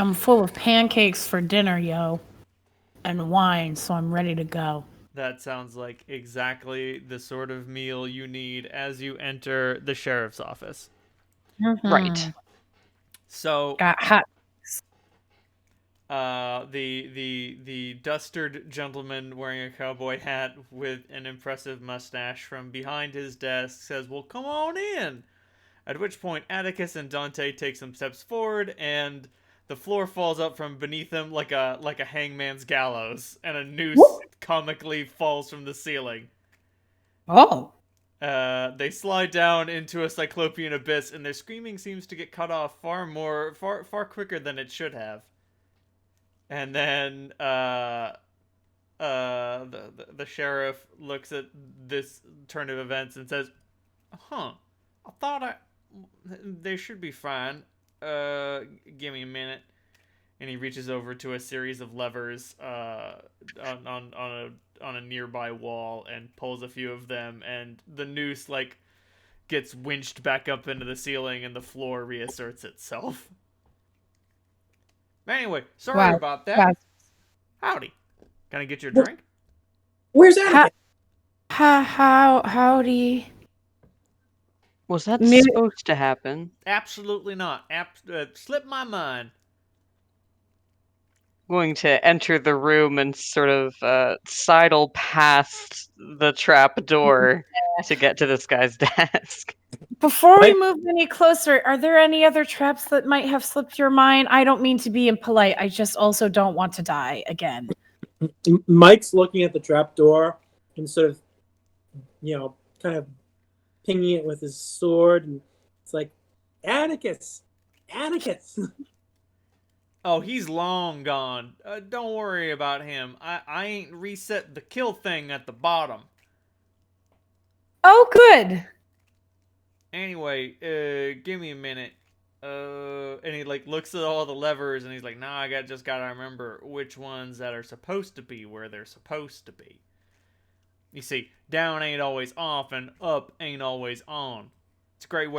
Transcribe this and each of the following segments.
I'm full of pancakes for dinner, yo. And wine, so I'm ready to go. That sounds like exactly the sort of meal you need as you enter the sheriff's office. Mm-hmm. Right. So, Got hot. the dustered gentleman wearing a cowboy hat with an impressive mustache from behind his desk says, "Well, come on in." At which point, Atticus and Dante take some steps forward, and the floor falls up from beneath them like a hangman's gallows, and a noose comically falls from the ceiling. Oh. They slide down into a cyclopean abyss, and their screaming seems to get cut off far quicker than it should have. And then the sheriff looks at this turn of events and says, "Huh, I thought they should be fine. Give me a minute." And he reaches over to a series of levers on a nearby wall and pulls a few of them, and the noose gets winched back up into the ceiling, and the floor reasserts itself. Anyway, sorry Wow. about Wow. that. Howdy. Can I get you a drink? Where's Atticus? Howdy. Was that Me- supposed to happen? Absolutely not. Slipped my mind. Going to enter the room and sort of sidle past the trap door to get to this guy's desk. Before we Mike? move any closer, are there any other traps that might have slipped your mind? I don't mean to be impolite. I just also don't want to die again. Mike's looking at the trap door and sort of, kind of pinging it with his sword, and it's like, Atticus. Oh, he's long gone. Don't worry about him. I ain't reset the kill thing at the bottom. Oh, good. Anyway, give me a minute. And he looks at all the levers, and he's like, "Nah, just gotta remember which ones that are supposed to be where they're supposed to be." You see, down ain't always off, and up ain't always on. It's a great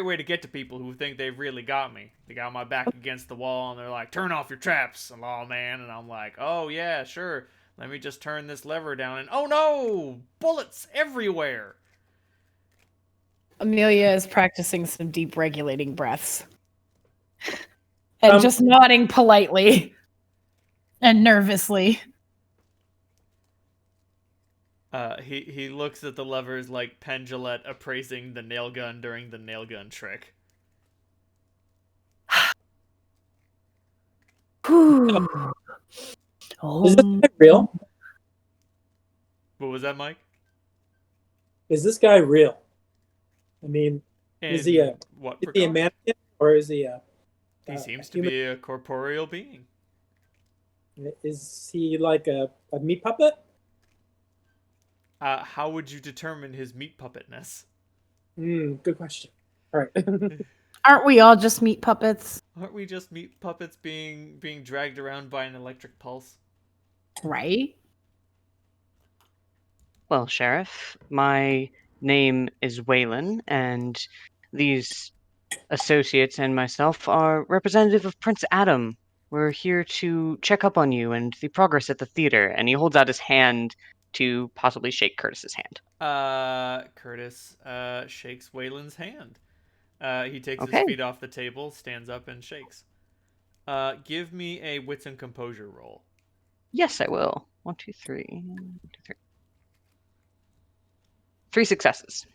way to get to people who think they've really got me. They got my back against the wall, and they're like, "Turn off your traps, lawman." And I'm like, "Oh yeah, sure. Let me just turn this lever down." And oh no, bullets everywhere. Amelia is practicing some deep regulating breaths. And just nodding politely and nervously. He looks at the levers like Penn Jillette appraising the nail gun during the nail gun trick. Oh. Is this guy real? What was that, Mike? Is this guy real? I mean, Is he a mannequin, or is he a? He seems to be a corporeal being. Is he like a meat puppet? How would you determine his meat puppetness? Good question. All right. Aren't we all just meat puppets? Aren't we just meat puppets being dragged around by an electric pulse? Right? Well, Sheriff, my name is Waylon, and these associates and myself are representative of Prince Adam. We're here to check up on you and the progress at the theater. And he holds out his hand to possibly shake Curtis's hand. Curtis shakes Waylon's hand. He takes Okay. his feet off the table, stands up, and shakes. Give me a wits and composure roll. Yes, I will. 1, 2, 3. 1, 2, 3. 3 successes.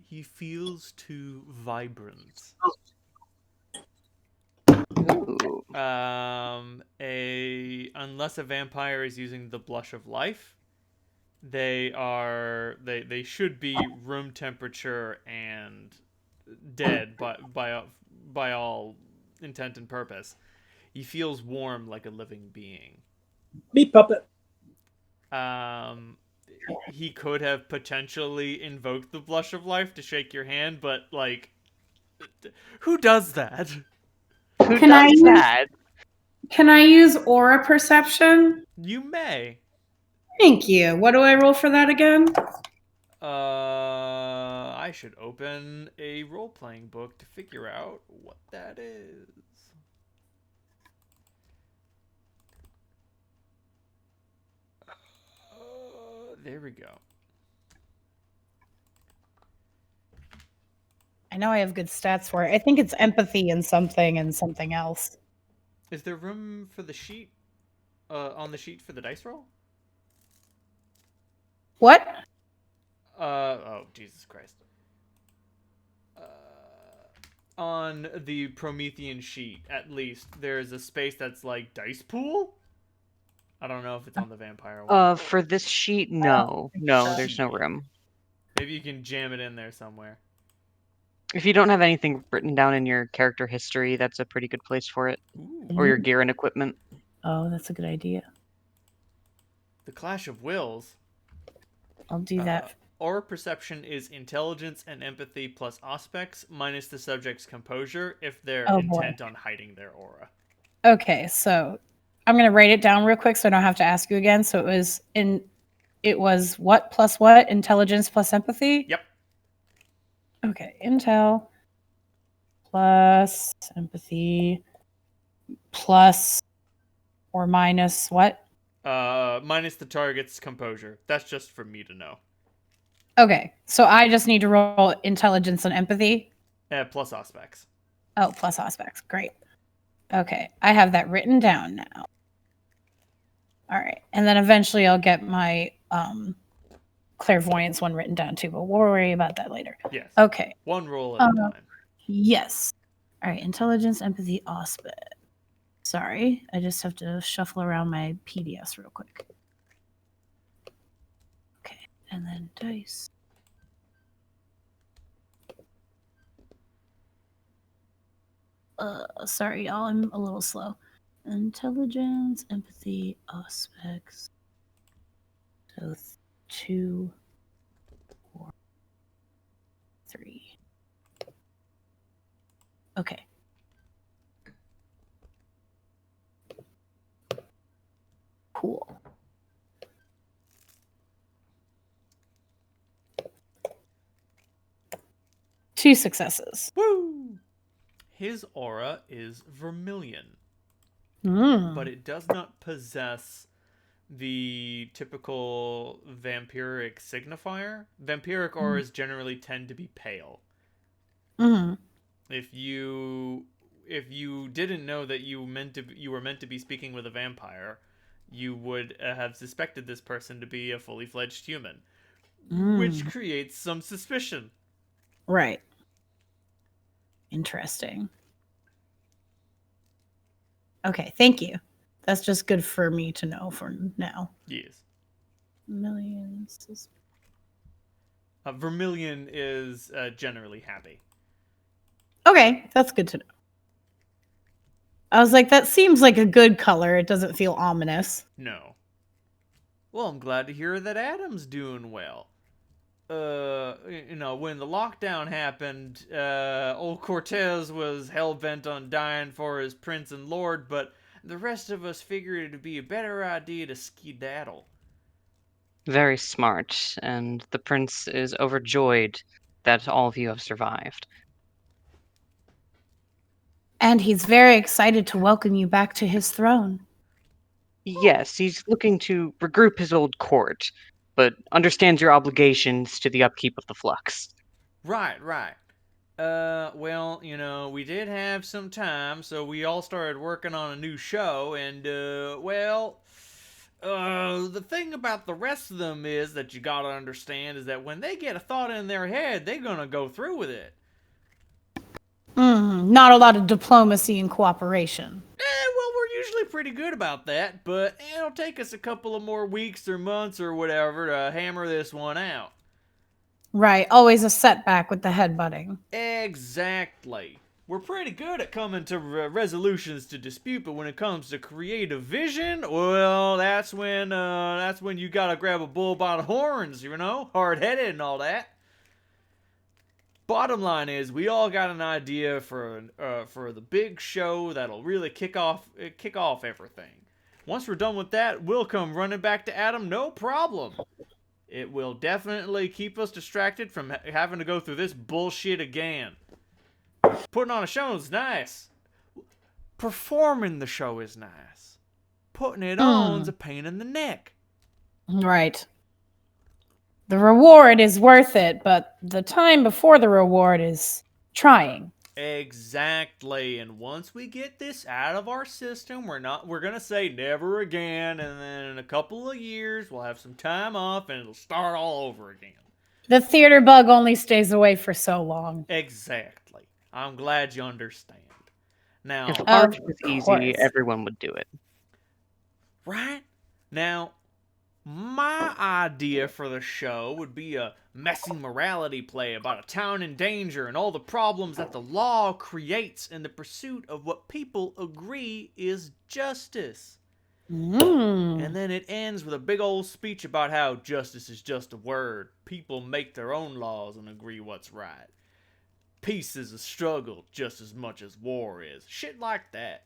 He feels too vibrant. Ooh. Unless a vampire is using the blush of life, they should be room temperature and dead by all intent and purpose. He feels warm like a living being. Meat puppet. He could have potentially invoked the blush of life to shake your hand, but who does that? Who does that? Can I use aura perception? You may. Thank you. What do I roll for that again? I should open a role-playing book to figure out what that is. There we go. I know I have good stats for it. I think it's empathy and something else. Is there room for the sheet? On the sheet for the dice roll? What? Oh, Jesus Christ. On the Promethean sheet, at least, there's a space that's like dice pool? I don't know if it's on the vampire one. For this sheet, no. No, there's no room. Maybe you can jam it in there somewhere. If you don't have anything written down in your character history, that's a pretty good place for it. Ooh. Or your gear and equipment. Oh, that's a good idea. The Clash of Wills. I'll do that. Aura perception is intelligence and empathy plus aspects minus the subject's composure if they're intent on hiding their aura. Okay, so I'm gonna write it down real quick so I don't have to ask you again. So it was what plus what? Intelligence plus empathy? Yep. Okay, intel plus empathy plus or minus what? Minus the target's composure. That's just for me to know. Okay, so I just need to roll intelligence and empathy? Plus aspects. Oh, plus aspects. Great. Okay, I have that written down now. All right, and then eventually I'll get my clairvoyance one written down too, but we'll worry about that later. Yes. Okay. One roll at a time. Yes. All right, intelligence, empathy, aspect. Sorry, I just have to shuffle around my PDFs real quick. Okay, and then dice. Sorry, y'all, I'm a little slow. Intelligence, empathy, aspects. So 2, 4, 3. Okay. Cool. Two successes. Woo! His aura is vermilion, but it does not possess the typical vampiric signifier. Vampiric auras generally tend to be pale. If you didn't know that you were meant to be speaking with a vampire, you would have suspected this person to be a fully fledged human, which creates some suspicion. Right. Interesting. Okay, thank you. That's just good for me to know for now. Yes. Millions. Vermilion is generally happy. Okay, that's good to know. I was like, that seems like a good color. It doesn't feel ominous. No. Well, I'm glad to hear that Adam's doing well. When the lockdown happened, old Cortez was hell-bent on dying for his prince and lord, but the rest of us figured it'd be a better idea to skedaddle. Very smart, and the prince is overjoyed that all of you have survived. And he's very excited to welcome you back to his throne. Yes, he's looking to regroup his old court, but understands your obligations to the upkeep of the flux. Right. Well, we did have some time, so we all started working on a new show, and, the thing about the rest of them is that you gotta understand is that when they get a thought in their head, they're gonna go through with it. Not a lot of diplomacy and cooperation. Well, we're usually pretty good about that, but it'll take us a couple of more weeks or months or whatever to hammer this one out. Right, always a setback with the headbutting. Exactly. We're pretty good at coming to resolutions to dispute, but when it comes to creative vision, well, that's when you gotta grab a bull by the horns, hard-headed and all that. Bottom line is, we all got an idea for the big show that'll really kick off everything. Once we're done with that, we'll come running back to Adam, no problem. It will definitely keep us distracted from having to go through this bullshit again. Putting on a show is nice. Performing the show is nice. Putting it on's a pain in the neck. Right. The reward is worth it, but the time before the reward is trying. Exactly. And once we get this out of our system, we're gonna say never again, and then in a couple of years we'll have some time off and it'll start all over again. The theater bug only stays away for so long. Exactly. I'm glad you understand. Now, If art was easy, course. everyone would do it. right? Now, my idea for the show would be a messy morality play about a town in danger and all the problems that the law creates in the pursuit of what people agree is justice. And then it ends with a big old speech about how justice is just a word. People make their own laws and agree what's right. Peace is a struggle just as much as war is. Shit like that.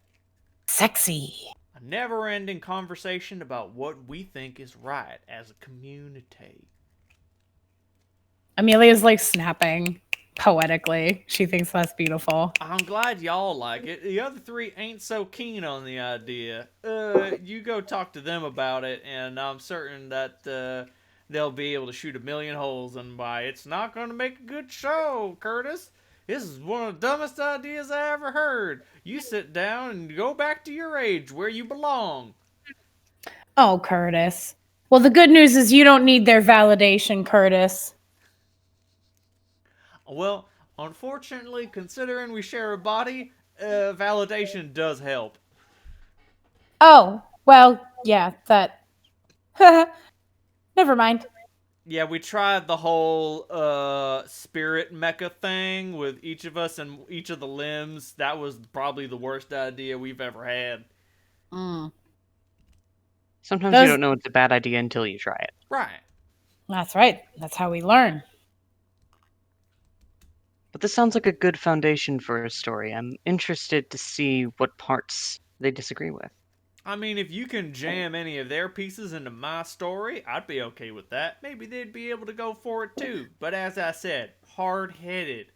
Sexy. A never-ending conversation about what we think is right as a community. Amelia's like snapping poetically. She thinks that's beautiful. I'm glad y'all like it. The other three ain't so keen on the idea. You go talk to them about it, and I'm certain that they'll be able to shoot a million holes in why it's not going to make a good show, Curtis. This is one of the dumbest ideas I ever heard. You sit down and go back to your age where you belong. Oh, Curtis. Well, the good news is you don't need their validation, Curtis. Well, unfortunately, considering we share a body, validation does help. Oh, well, yeah, that. Never mind. Yeah, we tried the whole spirit mecha thing with each of us and each of the limbs. That was probably the worst idea we've ever had. Sometimes Those- you don't know it's a bad idea until you try it. Right. That's right. That's how we learn. But this sounds like a good foundation for a story. I'm interested to see what parts they disagree with. I mean, if you can jam any of their pieces into my story, I'd be okay with that. Maybe they'd be able to go for it too. But as I said, hard-headed.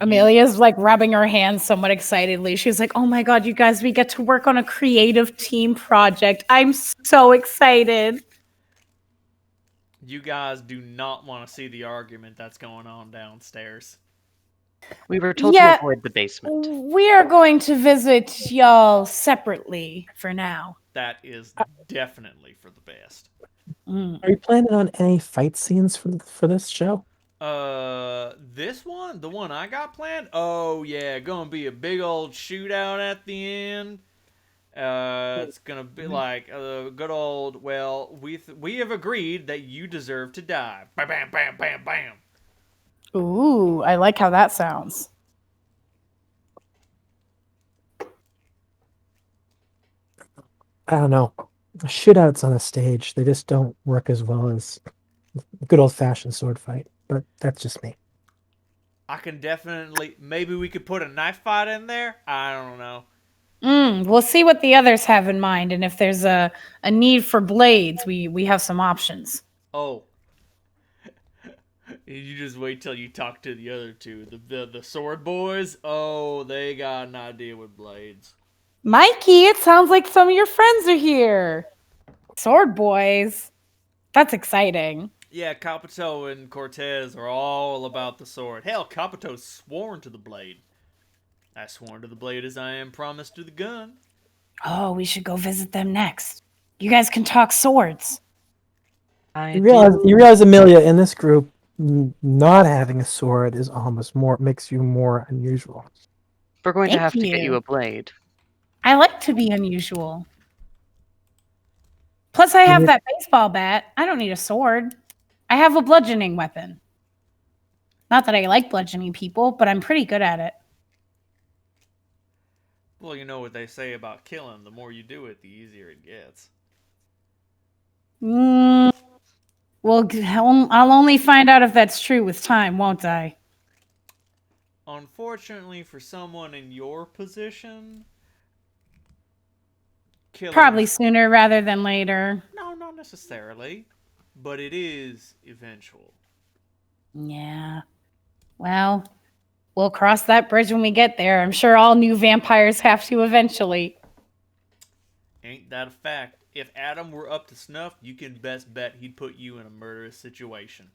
Amelia's like rubbing her hands somewhat excitedly. She's like, oh my God, you guys, we get to work on a creative team project. I'm so excited. You guys do not want to see the argument that's going on downstairs. We were told Yeah. to avoid the basement. We are going to visit y'all separately for now. That is definitely for the best. Are you planning on any fight scenes for this show? This one? The one I got planned? Oh, yeah, gonna be a big old shootout at the end. It's gonna be like a good old, well, we have agreed that you deserve to die. Bam, bam, bam, bam, bam. Ooh, I like how that sounds. I don't know. Shootouts on a stage, they just don't work as well as a good old-fashioned sword fight. But that's just me. I can definitely, maybe we could put a knife fight in there? I don't know. We'll see what the others have in mind, and if there's a need for blades, we have some options. Oh. You just wait till you talk to the other two. The sword boys, oh, they got an idea with blades. Mikey, it sounds like some of your friends are here. Sword boys. That's exciting. Yeah, Capito and Cortez are all about the sword. Hell, Capito's sworn to the blade. As sworn to the blade as I am promised to the gun. Oh, we should go visit them next. You guys can talk swords. You realize, Amelia, in this group, not having a sword is almost makes you more unusual. We're going to Thank have to get you. you a blade. I like to be unusual. Plus, I have that baseball bat. I don't need a sword. I have a bludgeoning weapon. Not that I like bludgeoning people, but I'm pretty good at it. Well, you know what they say about killing. The more you do it, the easier it gets. Well, I'll only find out if that's true with time, won't I? Unfortunately, for someone in your position, killing... Probably sooner rather than later. No, not necessarily. but it is eventual. Yeah. Well, we'll cross that bridge when we get there. I'm sure all new vampires have to eventually. Ain't that a fact? If Adam were up to snuff, you can best bet he'd put you in a murderous situation.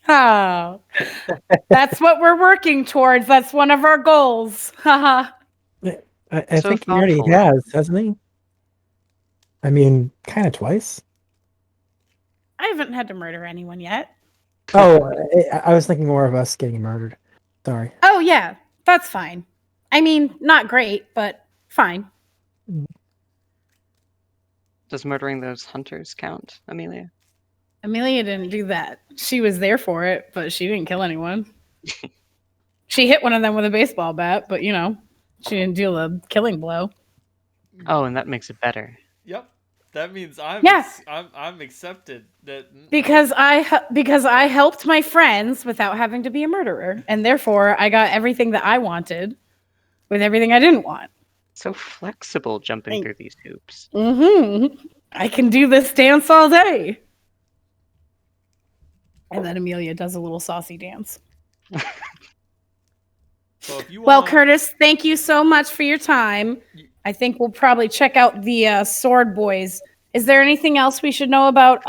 Oh, that's what we're working towards. That's one of our goals. Haha. I So think he already thoughtful. has, hasn't he? I mean, kind of twice. I haven't had to murder anyone yet. Oh, I was thinking more of us getting murdered. Sorry. Oh, yeah. That's fine. I mean, not great, but fine. Does murdering those hunters count, Amelia? Amelia didn't do that. She was there for it, but she didn't kill anyone. She hit one of them with a baseball bat, but, she didn't deal a killing blow. Oh, and that makes it better. Yep. That means I'm accepted. Because I helped my friends without having to be a murderer, and therefore I got everything that I wanted with everything I didn't want. So flexible jumping through these hoops. I can do this dance all day. And then Amelia does a little saucy dance. So if you Well, want, Curtis, thank you so much for your time. I think we'll probably check out the Sword Boys. Is there anything else we should know about,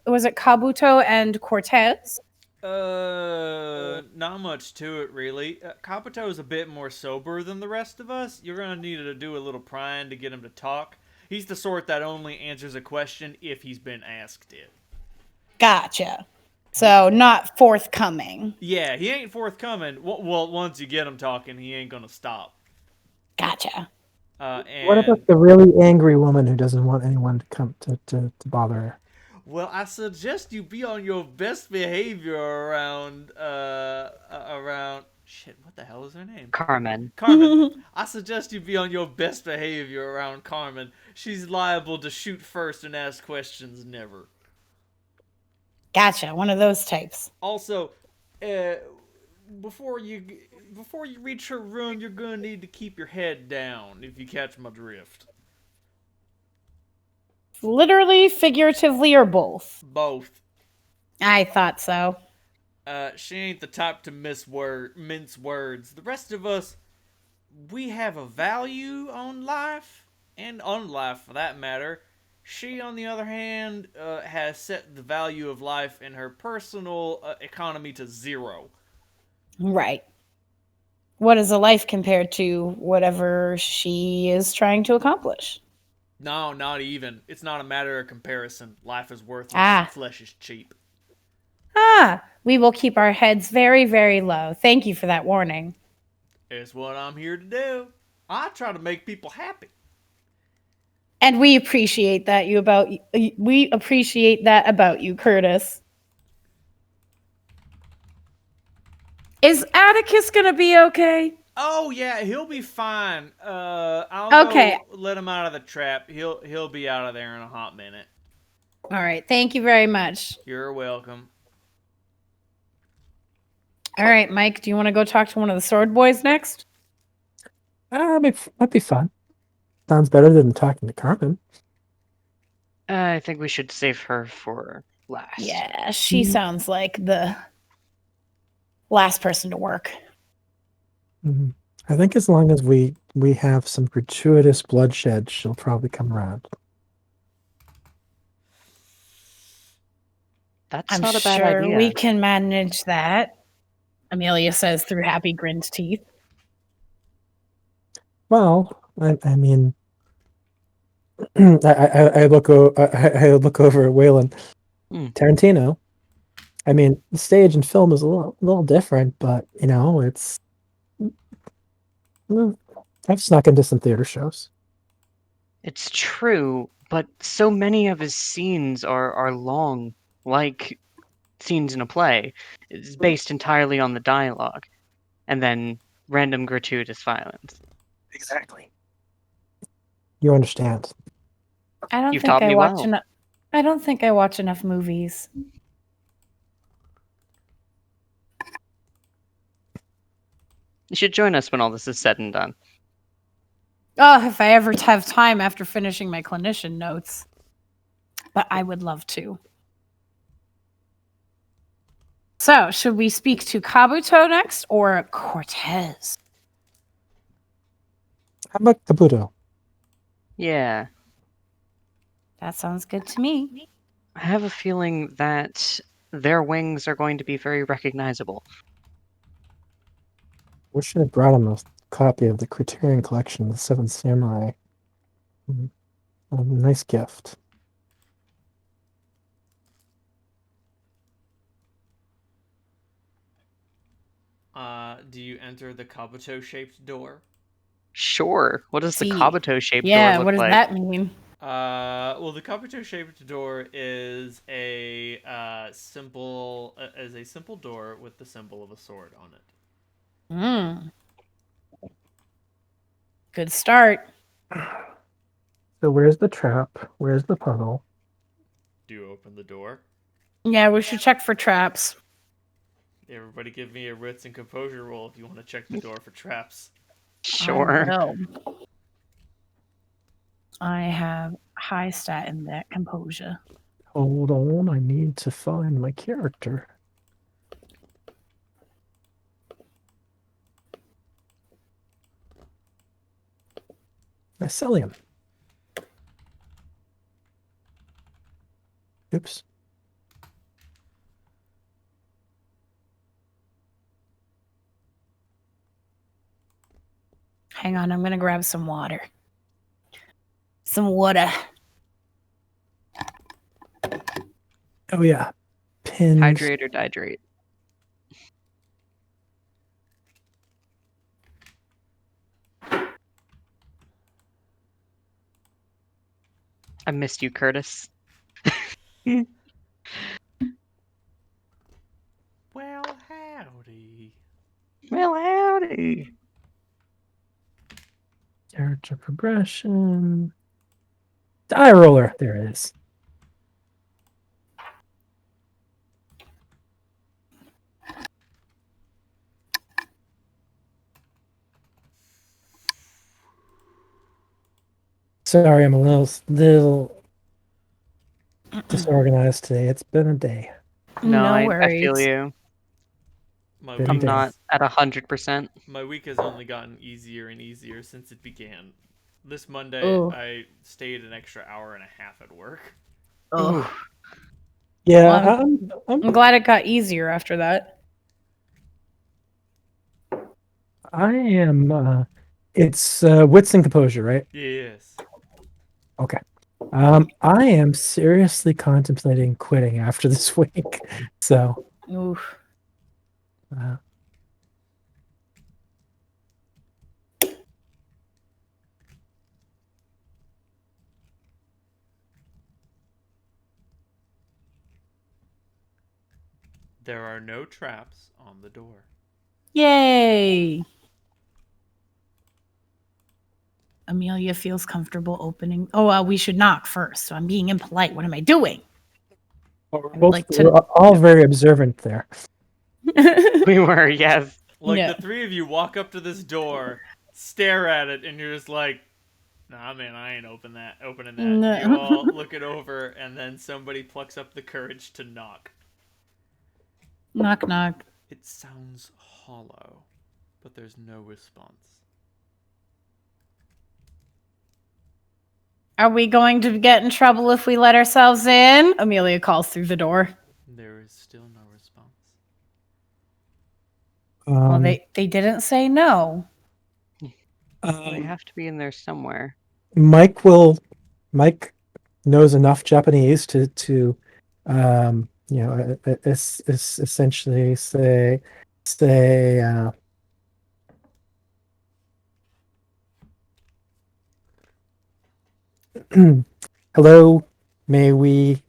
was it Kabuto and Cortez? not much to it really. Kabuto is a bit more sober than the rest of us. You're gonna need to do a little prying to get him to talk. He's the sort that only answers a question if he's been asked it. Gotcha. So not forthcoming. Yeah, he ain't forthcoming. Well, once you get him talking, he ain't gonna stop. Gotcha. And, What about the really angry woman who doesn't want anyone to come to bother her? Well, I suggest you be on your best behavior around shit, what the hell is her name? Carmen. Carmen. I suggest you be on your best behavior around Carmen. She's liable to shoot first and ask questions never. Gotcha. One of those types. Also, before you reach her room, you're gonna need to keep your head down if you catch my drift. Literally, figuratively, or both? Both. I thought so. She ain't the type to mince words. The rest of us, we have a value on life, and on life for that matter. She, on the other hand, has set the value of life in her personal economy to 0. Right. What is a life compared to whatever she is trying to accomplish? No, not even. It's not a matter of comparison. Life is worthless. Flesh is cheap. We will keep our heads very, very low. Thank you for that warning. It's what I'm here to do. I try to make people happy. And we appreciate that about you, Curtis. Is Atticus gonna be okay? Oh yeah, he'll be fine. I'll go let him out of the trap. He'll be out of there in a hot minute. All right, thank you very much. You're welcome. All right, Mike, do you want to go talk to one of the Sword Boys next? Might be fun. Sounds better than talking to Carmen. I think we should save her for last. Yeah, she sounds like the last person to work. Mm-hmm. I think as long as we have some gratuitous bloodshed, she'll probably come around. That's not a bad idea. Sure we can manage that, Amelia says through happy grinned teeth. Well, I mean, I look over at Waylon. Tarantino. I mean, the stage and film is a little different, but it's. I've snuck into some theater shows. It's true, but so many of his scenes are long, like scenes in a play. It's based entirely on the dialogue, and then random gratuitous violence. Exactly. You understand. I don't You've think taught I me watch well. enough. I don't think I watch enough movies. You should join us when all this is said and done. Oh, if I ever have time after finishing my clinician notes. But I would love to. So, should we speak to Kabuto next or Cortez? How about Kabuto? Yeah. That sounds good to me. I have a feeling that their wings are going to be very recognizable. We should have brought him a copy of the Criterion Collection, The Seven Samurai. A nice gift. Do you enter the Kabuto-shaped door? Sure. What does the See. Kabuto-shaped Yeah, door look what does like? that mean? Well, the Kabuto-shaped door is a simple door with the symbol of a sword on it. Good start. So where's the trap? Where's the puzzle? Do you open the door? Yeah, we should check for traps. Everybody give me a wits and composure roll if you want to check the door for traps. Sure. No. I have high stat in that composure. Hold on, I need to find my character. Mycelium. Oops. Hang on, I'm gonna grab some water. Some water. Oh yeah. Pins. Hydrate or dihydrate? I missed you, Curtis. Well, howdy. Well, howdy. Character progression. Die roller. There it is. Sorry, I'm a little disorganized today. It's been a day. No, I worries. feel you. My Been I'm week, day. not at 100%. my week has only gotten easier and easier since it began. This Monday, Ooh. I stayed an extra hour and a half at work. Ugh. Yeah, Well, I'm I'm glad it got easier after that. I am. It's wits and composure, right? Yes. Okay. I am seriously contemplating quitting after this week. So, Oof. uh, There are no traps on the door. Yay! Amelia feels comfortable opening. Oh, we should knock first. So I'm being impolite. What am I doing? we're like to- all very observant there. We were, yes. Like, Yeah. the three of you walk up to this door, stare at it, and you're just like, nah, man, I ain't opening that. No. You all look it over, and then somebody plucks up the courage to knock. Knock, knock. It sounds hollow, but there's no response. Are we going to get in trouble if we let ourselves in? Amelia calls through the door. There is still no response. Well, they didn't say no. They have to be in there somewhere. Mike knows enough Japanese to essentially say hello, may we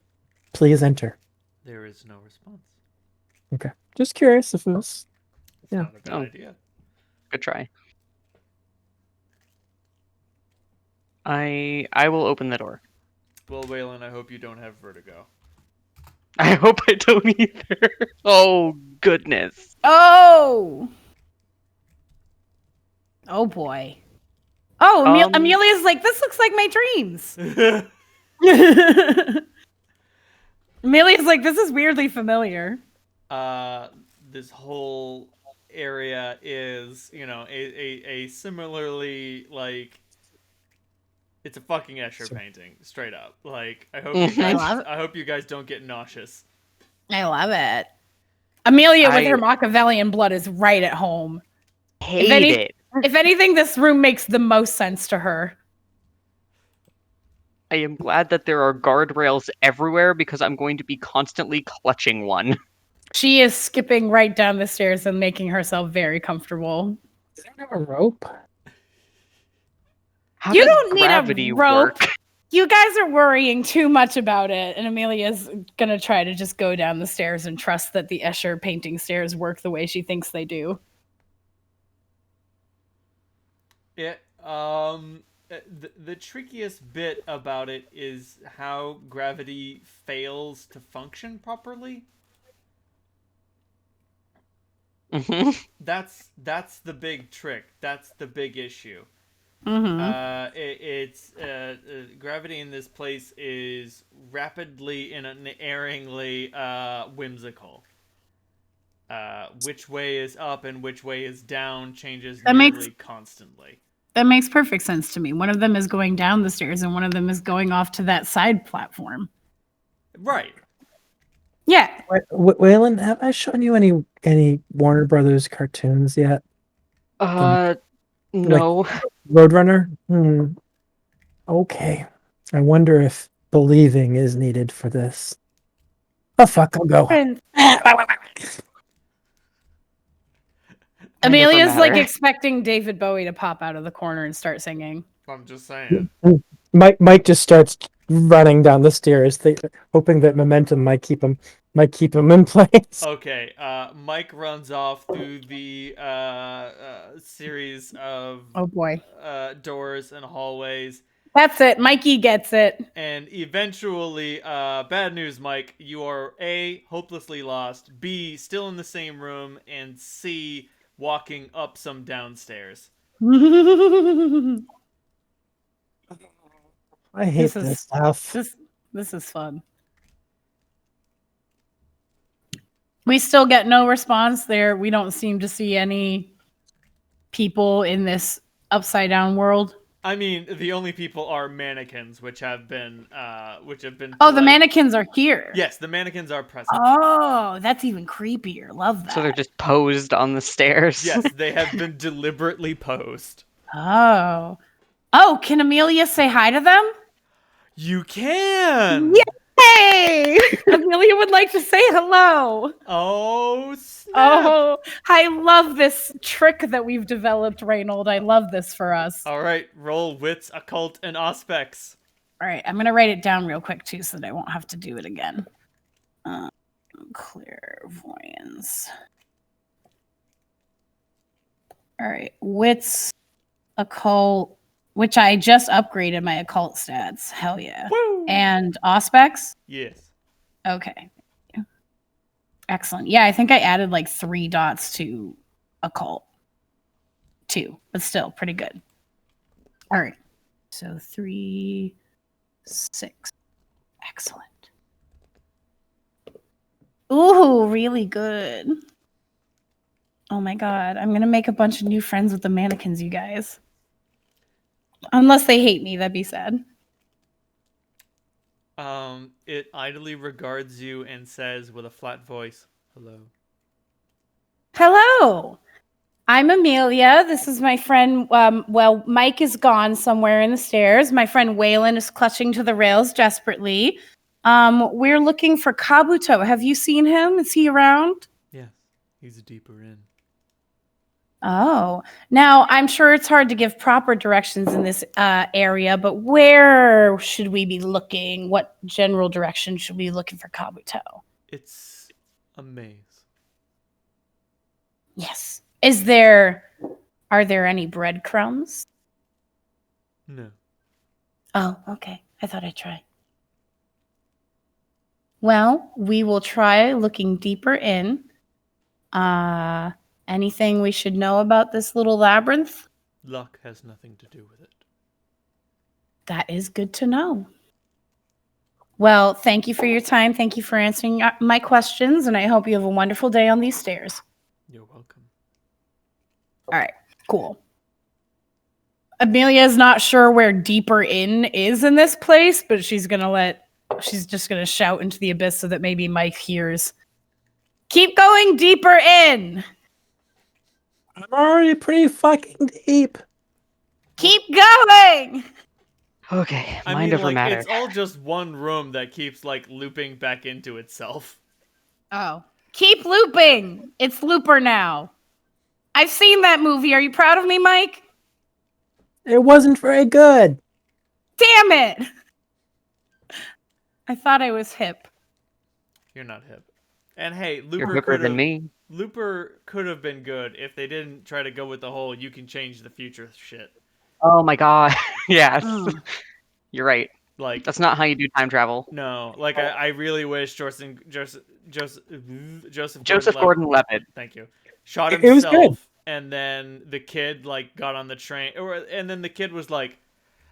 please enter? There is no response. Okay, just curious if it was. It's Yeah. not a bad Oh. idea. Good try. I will open the door. Well, Waylon, I hope you don't have vertigo. I hope I don't either. Oh, goodness. Oh! Oh, boy. Oh, Amelia's like, this looks like my dreams. Amelia's like, this is weirdly familiar. this whole area is, a similarly, like, it's a fucking Escher painting, straight up. Like, I hope you Mhm. guys, I love it. I hope you guys don't get nauseous. I love it. Amelia with I her Machiavellian blood is right at home. hate it. If anything, this room makes the most sense to her. I am glad that there are guardrails everywhere because I'm going to be constantly clutching one. She is skipping right down the stairs and making herself very comfortable. Does anyone have a rope? How You does don't need a gravity rope. work? You guys are worrying too much about it, and Amelia's gonna try to just go down the stairs and trust that the Escher painting stairs work the way she thinks they do. Yeah. The trickiest bit about it is how gravity fails to function properly. Mhm. That's the big trick. That's the big issue. Mm-hmm. It's gravity in this place is rapidly and unerringly whimsical. Which way is up and which way is down changes That nearly makes- constantly. That makes perfect sense to me. One of them is going down the stairs, and one of them is going off to that side platform. Right. Yeah. Waylon, have I shown you any Warner Brothers cartoons yet? No. Roadrunner? Okay. I wonder if believing is needed for this. Oh fuck, I'll go. And I never Amelia's like matter. expecting David Bowie to pop out of the corner and start singing. I'm just saying. Mike just starts running down the stairs, hoping that momentum might keep him in place. Okay, Mike runs off through the series of Oh boy. doors and hallways, That's it. Mikey gets it. and eventually, bad news, Mike, you are A, hopelessly lost, B, still in the same room, and C, walking up some downstairs. I hate This is- this stuff. This is fun. We still get no response there. We don't seem to see any people in this upside down world. I mean, the only people are mannequins, which have been. Oh, the like- mannequins are here. Yes, the mannequins are present. Oh, that's even creepier. Love that. So they're just posed on the stairs. Yes, they have been deliberately posed. Oh. Oh, can Amelia say hi to them? You can. Yay! Amelia would like to say hello. Oh snap! Oh, I love this trick that we've developed, Reynold. I love this for us. All right, roll wits, occult, and aspects. All right, I'm going to write it down real quick, too, so that I won't have to do it again. Clairvoyance. All right, wits, occult, which I just upgraded my occult stats. Hell yeah. Woo! And aspects? Yes. Okay. Excellent. Yeah, I think I added like 3 dots to occult. 2, but still pretty good. All right. So 3, 6. Excellent. Ooh, really good. Oh my god. I'm going to make a bunch of new friends with the mannequins, you guys. Unless they hate me, that'd be sad. It idly regards you and says with a flat voice, "Hello." Hello. I'm Amelia. This is my friend. Well, Mike is gone somewhere in the stairs. My friend Waylon is clutching to the rails desperately. We're looking for Kabuto. Have you seen him? Is he around? Yes, he's deeper in. Oh, now I'm sure it's hard to give proper directions in this area, but where should we be looking? What general direction should we be looking for Kabuto? It's a maze. Yes. Are there any breadcrumbs? No. Oh, okay. I thought I'd try. Well, we will try looking deeper in. Anything we should know about this little labyrinth? Luck has nothing to do with it. That is good to know. Well, thank you for your time. Thank you for answering my questions, and I hope you have a wonderful day on these stairs. You're welcome. All right, cool. Amelia's not sure where deeper in is in this place, but she's just gonna shout into the abyss so that maybe Mike hears. Keep going deeper in. I'm already pretty fucking deep. Keep going. Okay, I mind mean, over like, matter. it's all just one room that keeps, like, looping back into itself. Oh, keep looping. It's Looper now. I've seen that movie. Are you proud of me, Mike? It wasn't very good. Damn it. I thought I was hip. You're not hip. And hey, You're hipper than me. Looper could have been good if they didn't try to go with the whole "you can change the future" shit. Oh my god. Yes. Mm. You're right. Like, That's not how you do time travel. no, like I really wish Joseph Joseph Gordon-Levitt. Thank you. Shot It was himself, good. and then the kid like got on the train, and then the kid was like,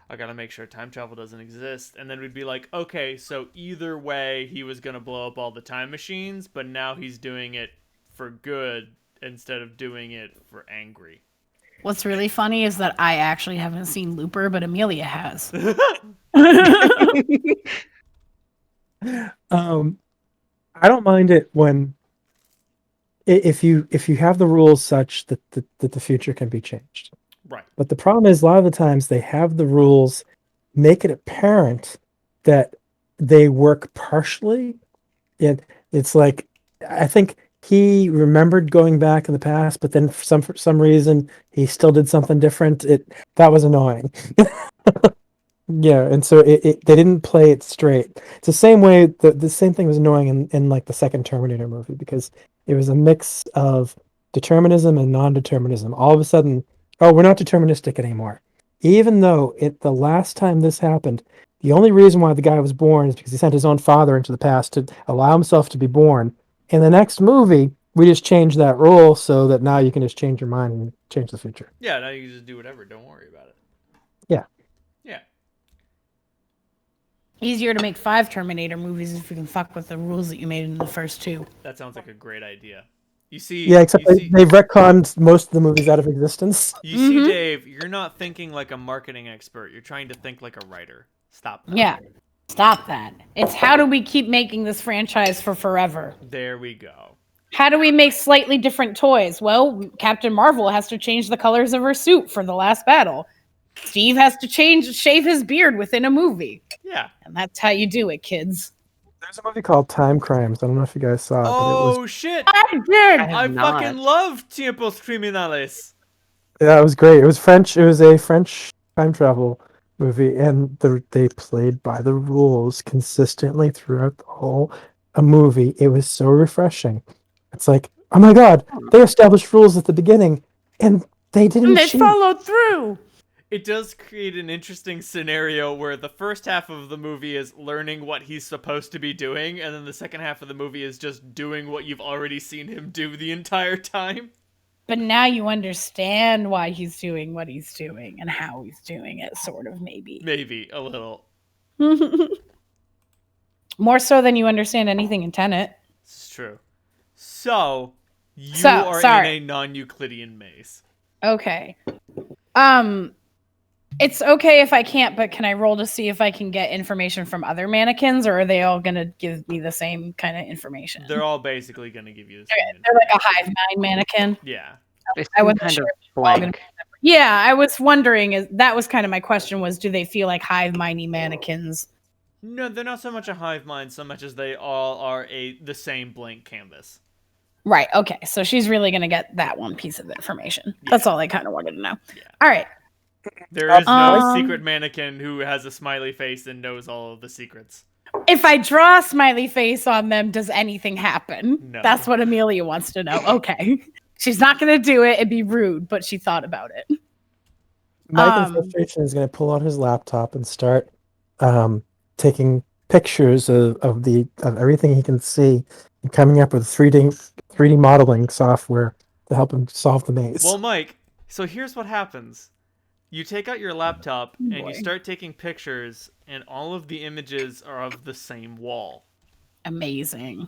"I gotta make sure time travel doesn't exist." And then we'd be like, "Okay, so either way, he was gonna blow up all the time machines, but now he's doing it for good instead of doing it for angry." What's really funny is that I actually haven't seen Looper, but Amelia has. I don't mind it when if you have the rules such that the future can be changed. Right. But the problem is a lot of the times they have the rules make it apparent that they work partially. It's like I think he remembered going back in the past, but then for some reason he still did something different. That was annoying. Yeah, and so they didn't play it straight. It's the same way the same thing was annoying in like the second Terminator movie because it was a mix of determinism and non-determinism. All of a sudden, oh, we're not deterministic anymore. Even though the last time this happened, the only reason why the guy was born is because he sent his own father into the past to allow himself to be born. In the next movie, we just changed that rule so that now you can just change your mind and change the future. Yeah, now you can just do whatever. Don't worry about it. Yeah. Yeah. Easier to make 5 Terminator movies if we can fuck with the rules that you made in the first 2. That sounds like a great idea. You see, Yeah, except you see, they've retconned most of the movies out of existence. you see, Dave, you're not thinking like a marketing expert. You're trying to think like a writer. Stop that. Yeah. Stop that. It's how do we keep making this franchise for forever? There we go. How do we make slightly different toys? Well, Captain Marvel has to change the colors of her suit for the last battle. Steve has to shave his beard within a movie. Yeah. And that's how you do it, kids. There's a movie called Time Crimes. I don't know if you guys saw it, but it was Oh shit! I did! I not. fucking love Tiempos Criminales. yeah, it was great. It was French. It was a French time travel movie, and they played by the rules consistently throughout the whole movie. It was so refreshing. It's like, oh my god, they established rules at the beginning, and they didn't. And they cheat. followed through. It does create an interesting scenario where the first half of the movie is learning what he's supposed to be doing, and then the second half of the movie is just doing what you've already seen him do the entire time. But now you understand why he's doing what he's doing and how he's doing it, sort of, maybe. Maybe a little. More so than you understand anything in Tenet. It's true. So, you So, are sorry. in a non-Euclidean maze. Okay. It's okay if I can't, but can I roll to see if I can get information from other mannequins, or are they all going to give me the same kind of information? They're all basically going to give you the Okay, same they're like a hive mind mannequin. Yeah. They I seem wasn't kind sure of if they're all gonna blank. Yeah, I was wondering, that was kind of my question was, do they feel like hive mindy mannequins? No, they're not so much a hive mind so much as they all are the same blank canvas. Right, okay, so she's really going to get that one piece of information. That's Yeah. all I kind of wanted to know. Yeah. All right. There is no Um, secret mannequin who has a smiley face and knows all of the secrets. If I draw a smiley face on them, does anything happen? No. That's what Amelia wants to know. Okay. She's not going to do it. It'd be rude, but she thought about it. Mike in frustration is going to pull out his laptop and start taking pictures of everything he can see and coming up with 3D modeling software to help him solve the maze. Well, Mike, so here's what happens. You take out your laptop and Boy. you start taking pictures, and all of the images are of the same wall. Amazing.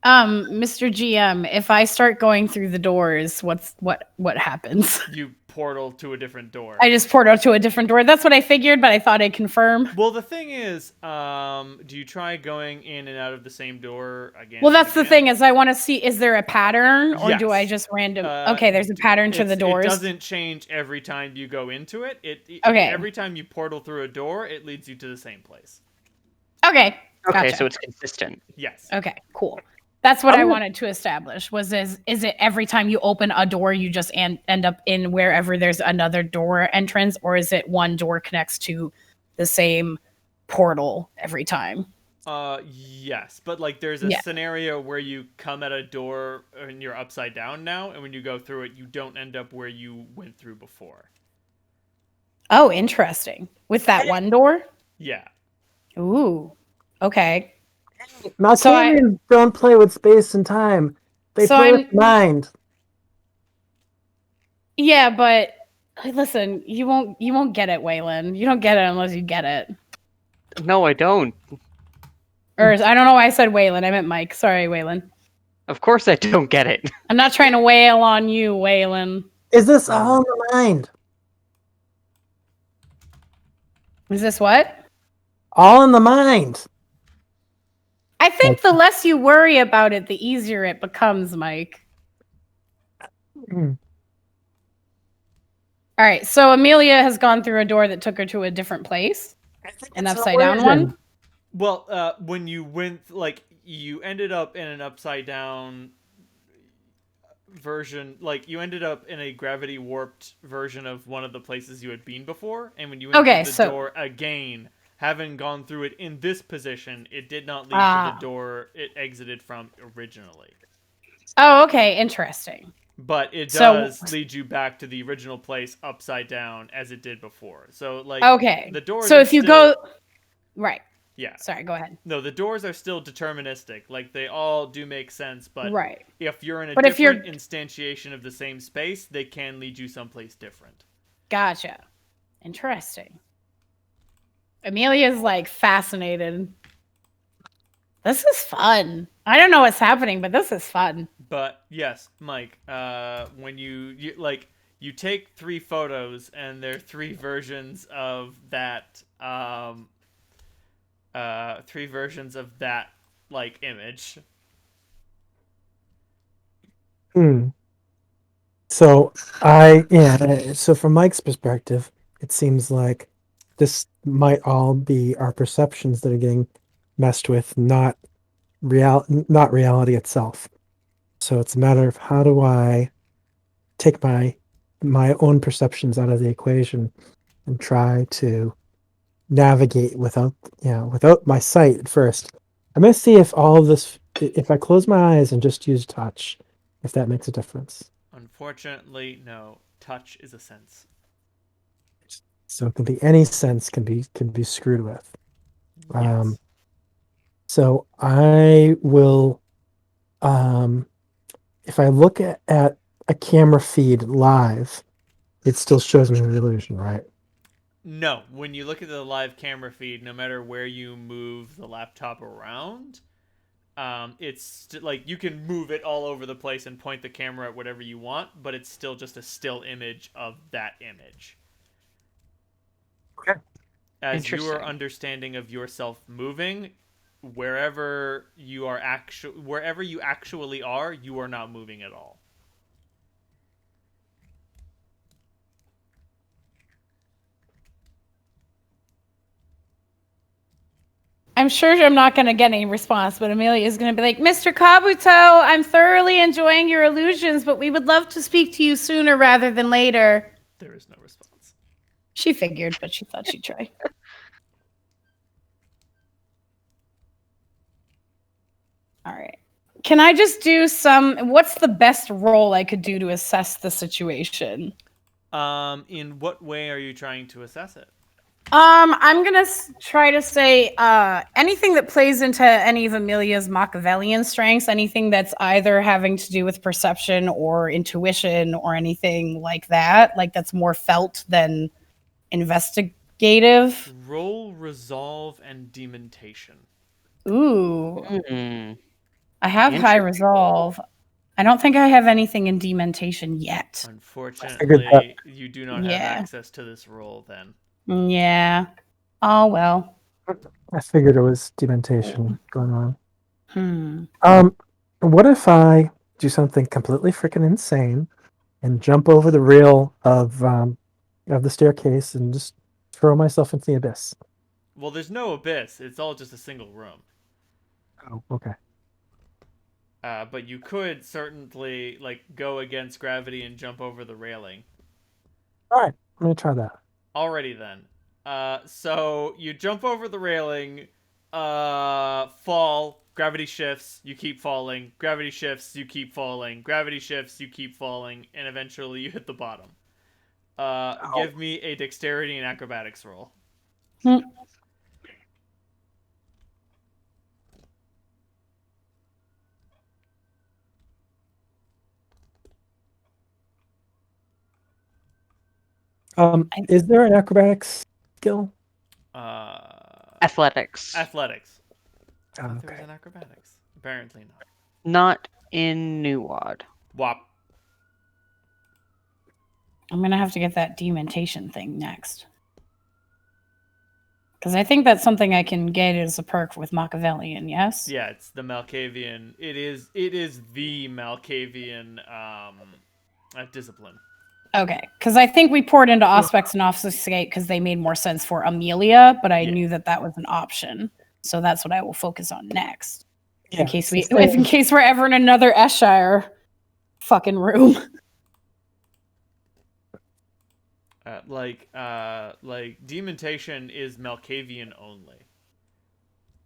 Mr. GM, if I start going through the doors, what happens? You portal to a different door. I just portal to a different door. That's what I figured, but I thought I'd confirm. Well, the thing is, do you try going in and out of the same door again? Well, and that's the again? thing is I want to see, is there a pattern or do I Yes. just random? Okay, there's a pattern to the doors. It doesn't change every time you go into it. Okay. Every time you portal through a door, it leads you to the same place. Okay. Okay, Gotcha. so it's consistent. Yes. Okay, cool. That's what I wanted to establish. Is it every time you open a door, you just end up in wherever there's another door entrance, or is it one door connects to the same portal every time? Yes, but like there's a scenario where you come at a door and you're upside down now, and when you go through it, you don't end up where you went through before. Oh, interesting. With that one door? Yeah. Ooh. Okay. Malkavians don't play with space and time. They So play with mind. Yeah, but listen, you won't get it, Waylon. You don't get it unless you get it. No, I don't. Or I don't know why I said Waylon. I meant Mike. Sorry, Waylon. Of course I don't get it. I'm not trying to wail on you, Waylon. Is this all in the mind? Is this what? All in the mind. I think the less you worry about it, the easier it becomes, Mike. Mm. All right, so Amelia has gone through a door that took her to a different place. An upside down one? Well, when you went, like, you ended up in an upside down version, like, you ended up in a gravity warped version of one of the places you had been before, and when you went through the door again, having gone through it in this position, it did not lead to the door it exited from originally. Oh, okay, interesting. But it does lead you back to the original place upside down as it did before. So, like, the doors so if you go... Right. Yeah. Sorry, go ahead. No, the doors are still deterministic. Like, they all do make sense, but if you're in a different instantiation of the same space, they can lead you someplace different. Gotcha. Interesting. Amelia's, like, fascinated. This is fun. I don't know what's happening, but this is fun. But, yes, Mike, when you take 3 photos, and they're 3 versions of that, 3 versions of that, like, image. So so from Mike's perspective, it seems like this might all be our perceptions that are getting messed with, not reality itself. So it's a matter of how do I take my own perceptions out of the equation and try to navigate without my sight at first. I'm gonna see if all of this, if I close my eyes and just use touch, if that makes a difference. Unfortunately, no. Touch is a sense. So it can be any sense can be screwed with. Yes. So I will, if I look at a camera feed live, it still shows me the illusion, right? No, when you look at the live camera feed, no matter where you move the laptop around, it's like you can move it all over the place and point the camera at whatever you want, but it's still just a still image of that image. Okay. As your understanding of yourself moving, wherever you actually are, you are not moving at all. I'm sure I'm not going to get any response, but Amelia is going to be like, Mr. Kabuto, I'm thoroughly enjoying your illusions, but we would love to speak to you sooner rather than later. There is no response. She figured, but she thought she'd try. All right. Can I just do what's the best role I could do to assess the situation? In what way are you trying to assess it? I'm gonna try to say anything that plays into any of Amelia's Machiavellian strengths, anything that's either having to do with perception or intuition or anything like that, like that's more felt than investigative. Roll resolve and dementation. Ooh, Hmm. I have high Interesting. resolve. I don't think I have anything in dementation yet. figured Unfortunately, you do not have Yeah. access to this roll then. Yeah. Oh well. I figured it was dementation going on. Hmm. What if I do something completely freaking insane and jump over the rail of the staircase and just throw myself into the abyss? Well, there's no abyss. It's all just a single room. Oh, okay. But you could certainly like go against gravity and jump over the railing. All right, let me try that. Alrighty then. So you jump over the railing, fall, gravity shifts, you keep falling, gravity shifts, you keep falling, gravity shifts, you keep falling, and eventually you hit the bottom. Give me a dexterity and acrobatics roll. Hmm. Is there an acrobatics skill? Athletics. Athletics. I Oh, thought there was okay. an acrobatics. Apparently not. Not in New Wad. Wop. I'm gonna have to get that dementation thing next. Because I think that's something I can get as a perk with Machiavellian, yes? Yeah, it's the Malkavian. It is the Malkavian discipline. Okay. Because I think we poured into Auspex and Obfuscate because they made more sense for Amelia, but I Yeah. knew that was an option. So that's what I will focus on next. Yeah, In case it's the in case we're ever in another Eshire fucking room. Like dementation is Malkavian only.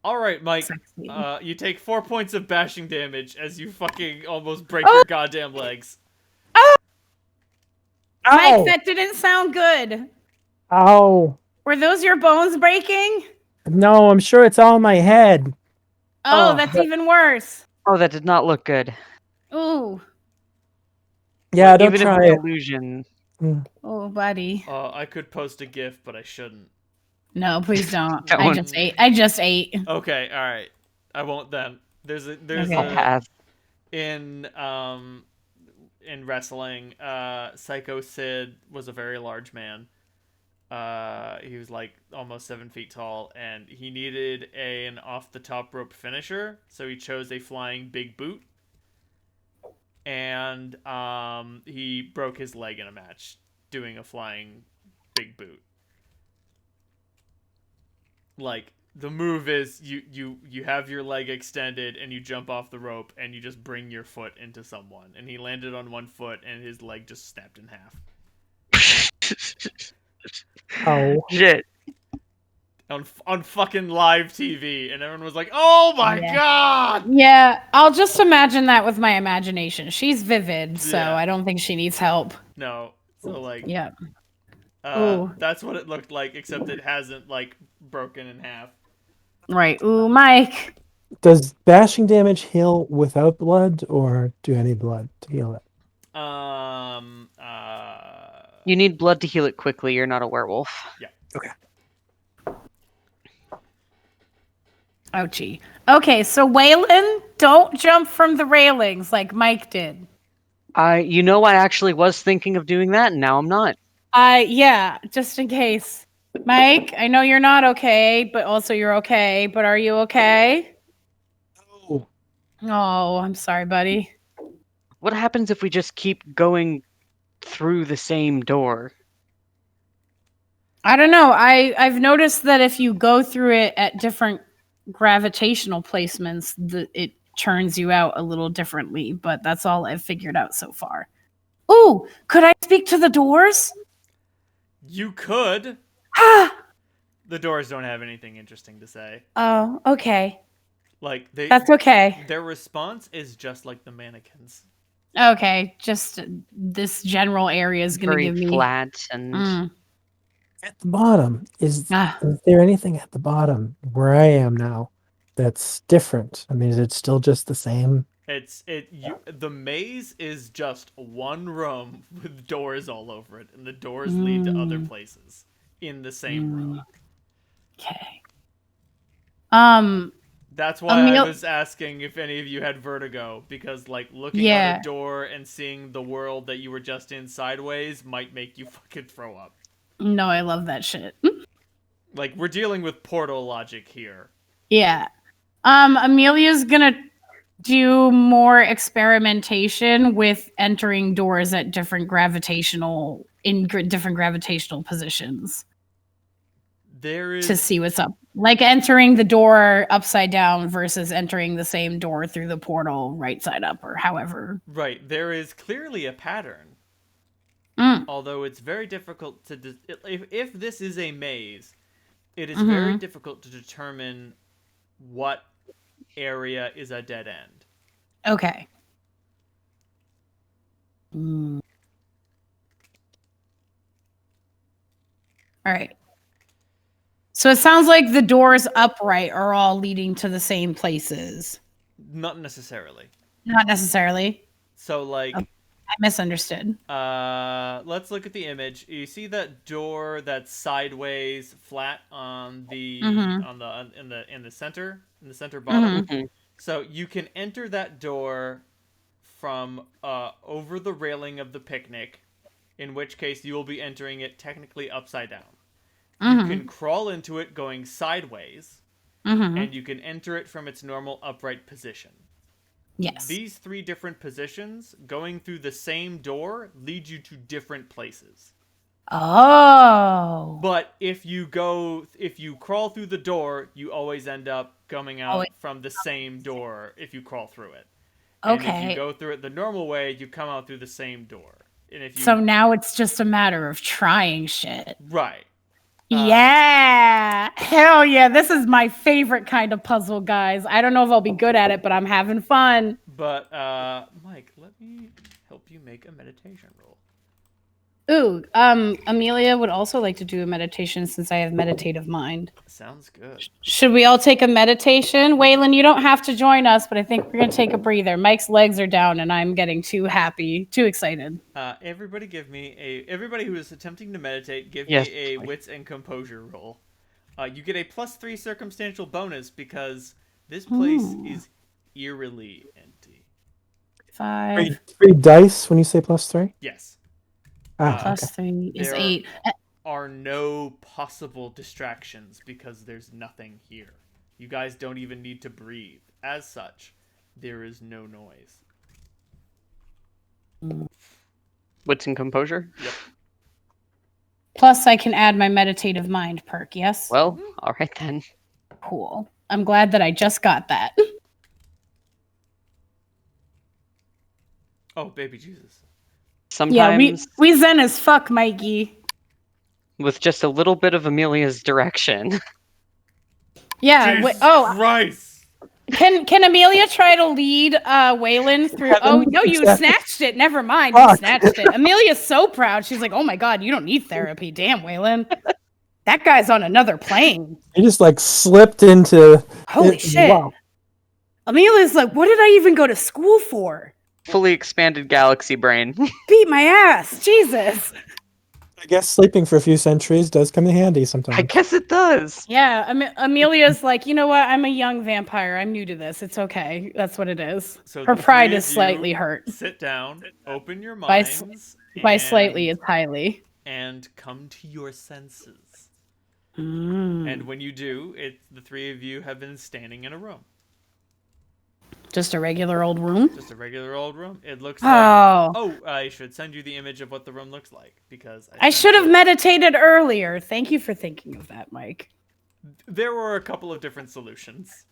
All right, Mike. Sexy. You take 4 points of bashing damage as you fucking almost break your goddamn legs. Mike, Ow! that didn't sound good. Ow! Were those your bones breaking? No, I'm sure it's all in my head. Oh, Oh, that's but- even worse. Oh, that did not look good. Ooh. Yeah, don't Even if try it's it. illusion. Oh, buddy. I could post a GIF, but I shouldn't. No, please don't. Don't. I just ate. I just ate. Okay, all right. I won't then. There's Okay. I'll pass. in wrestling, Psycho Sid was a very large man. He was like almost 7 feet tall, and he needed an off the top rope finisher, so he chose a flying big boot. And he broke his leg in a match doing a flying big boot. Like, the move is you have your leg extended and you jump off the rope and you just bring your foot into someone. And he landed on one foot and his leg just snapped in half. Oh. Shit. On fucking live TV, and everyone was like, "Oh my Yeah. god!" Yeah, I'll just imagine that with my imagination. She's vivid, so Yeah. I don't think she needs help. No, so like, Yeah. Ooh. that's what it looked like, except it hasn't like broken in half. Right. Ooh, Mike. Does bashing damage heal without blood, or do you need blood to heal it? You need blood to heal it quickly. You're not a werewolf. Ouchie. Okay, so Waylon, don't jump from the railings like Mike did. You know, I actually was thinking of doing that, and now I'm not. Yeah, just in case. Mike, I know you're not okay, but also you're okay. But are you okay? Oh. Oh, I'm sorry, buddy. What happens if we just keep going through the same door? I don't know. I've noticed that if you go through it at different gravitational placements, it turns you out a little differently, but that's all I've figured out so far. Ooh, could I speak to the doors? You could. Ah! The doors don't have anything interesting to say. Oh, okay. Like That's okay. Their response is just like the mannequins. Okay, just this general area is going to Very give me flat and Mm. At the bottom, is there anything at the bottom where I am now that's different? I mean, is it still just the same? The maze is just one room with doors all over it, and the doors lead to other places in the same room. Okay. That's why I was asking if any of you had vertigo, because like looking out a door and seeing the world that you were just in sideways might make you fucking throw up. No, I love that shit. Like, we're dealing with portal logic here. Yeah. Amelia's gonna do more experimentation with entering doors at different gravitational positions. To see what's up. Like entering the door upside down versus entering the same door through the portal right side up, or however. Right. There is clearly a pattern. Although it's very difficult to... if this is a maze, it is very difficult to determine what area is a dead end. Okay. All right. So it sounds like the doors upright are all leading to the same places. Not necessarily. Not necessarily. So, like... I misunderstood. Let's look at the image. You see that door that's sideways, flat on the in the center bottom. So you can enter that door from over the railing of the picnic, in which case you will be entering it technically upside down. You can crawl into it going sideways, and you can enter it from its normal upright position. Yes. These three different positions, going through the same door, lead you to different places. Oh. But if you crawl through the door, you always end up coming out from the same door if you crawl through it. And if you go through it the normal way, you come out through the same door. And if you... So now it's just a matter of trying shit. Right. Yeah. Hell yeah. This is my favorite kind of puzzle, guys. I don't know if I'll be good at it, but I'm having fun. But, Mike, let me help you make a meditation roll. Ooh, Amelia would also like to do a meditation since I have meditative mind. Sounds good. Should we all take a meditation? Waylon, you don't have to join us, but I think we're going to take a breather. Mike's legs are down and I'm getting too happy, too excited. Everybody who is attempting to meditate, give me a wits and composure roll. You get a +3 circumstantial bonus because this place is eerily empty. 5. Three dice when you say +3? Yes. +3 is 8. Are no possible distractions because there's nothing here. You guys don't even need to breathe. As such, there is no noise. Wits and composure? Yep. Plus, I can add my meditative mind perk, yes? Well, all right then. Cool. I'm glad that I just got that. Oh, baby Jesus. Sometimes... Yeah, we zen as fuck, Mikey. With just a little bit of Amelia's direction. Yeah. Jesus Christ! Can Amelia try to lead Waylon through? Oh no, you snatched it. Never mind, you snatched it. Amelia's so proud. She's like, "Oh my god, you don't need therapy." Damn, Waylon, that guy's on another plane. He just like slipped into. Holy shit! Wow. Amelia's like, "What did I even go to school for?" Fully expanded galaxy brain. Beat my ass, Jesus. I guess sleeping for a few centuries does come in handy sometimes. I guess it does. Yeah, Amelia's like, you know what? I'm a young vampire. I'm new to this. It's okay. That's what it is. So her pride is slightly hurt. Sit down, open your minds. By slightly, it's highly. And come to your senses. And when you do, the three of you have been standing in a room. Just a regular old room? Just a regular old room. It looks like... Oh, I should send you the image of what the room looks like, because... I should have meditated earlier. Thank you for thinking of that, Mike. There were a couple of different solutions.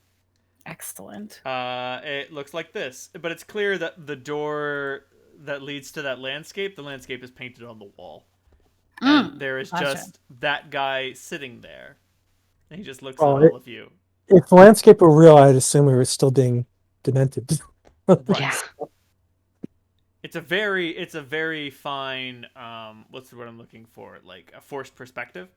Excellent. It looks like this, but it's clear that the door that leads to that landscape, the landscape is painted on the wall. And there is just that guy sitting there. And he just looks at all of you. If the landscape were real, I'd assume we were still being demented. Right. Yeah. It's a very fine what's the word I'm looking for? Like a forced perspective.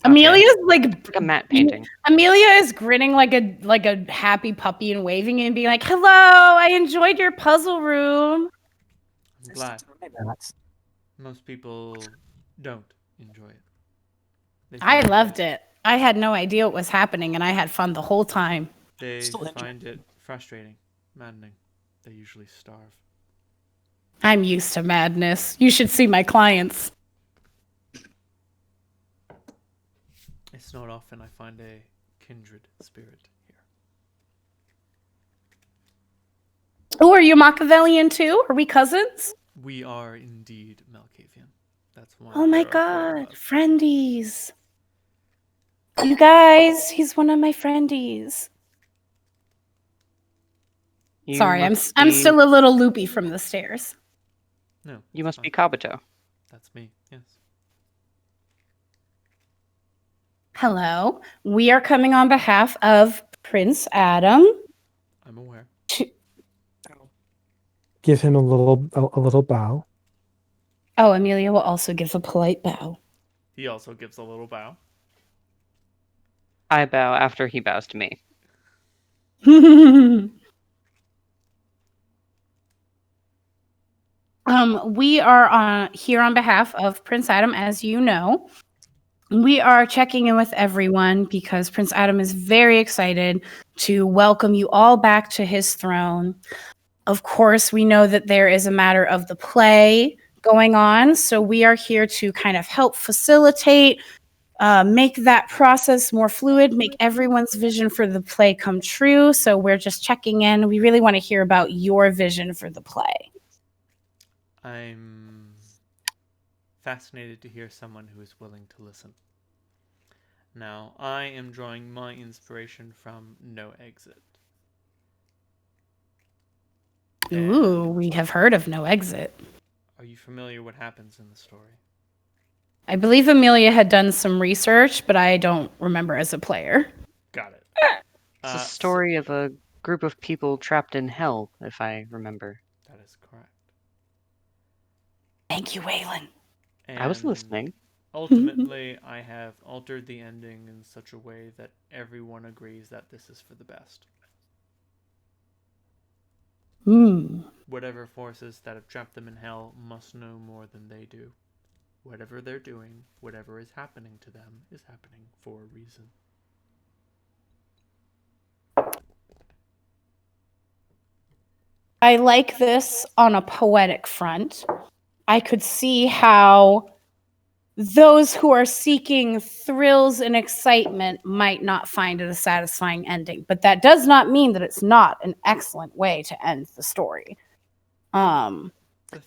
Amelia's like Like a matte painting. Amelia is grinning like a happy puppy and waving and being like, "Hello, I enjoyed your puzzle room." I'm glad. That's- Most people don't enjoy it. They I find loved it. I had no idea what was happening, and I had fun the whole time. They Still enjoy find it frustrating, maddening. They usually starve. I'm used to madness. You should see my clients. It's not often I find a kindred spirit here. Oh, are you Machiavellian too? Are we cousins? We are indeed Malkavian. That's why. Oh my there are four of god, us. friendies. You guys, he's one of my friendies. You Sorry, must I'm be- still a little loopy from the stairs. No. You that's must be fine. Kabuto. That's me. Yes. Hello. We are coming on behalf of Prince Adam. I'm aware. Give him a little bow. Oh, Amelia will also give a polite bow. He also gives a little bow. I bow after he bows to me. We are here on behalf of Prince Adam, as you know. We are checking in with everyone because Prince Adam is very excited to welcome you all back to his throne. Of course, we know that there is a matter of the play going on, so we are here to kind of help facilitate, make that process more fluid, make everyone's vision for the play come true. So we're just checking in. We really want to hear about your vision for the play. I'm fascinated to hear someone who is willing to listen. Now, I am drawing my inspiration from No Exit. Ooh, And we have heard of No Exit. are you familiar what happens in the story? I believe Amelia had done some research, but I don't remember as a player. Got it. It's a story of a group of people trapped in hell, if I remember. That is correct. Thank you, Waylon. I was And listening. Ultimately, I have altered the ending in such a way that everyone agrees that this is for the best. Hmm. Whatever forces that have trapped them in hell must know more than they do. Whatever they're doing, whatever is happening to them, is happening for a reason. I like this on a poetic front. I could see how those who are seeking thrills and excitement might not find it a satisfying ending, but that does not mean that it's not an excellent way to end the story.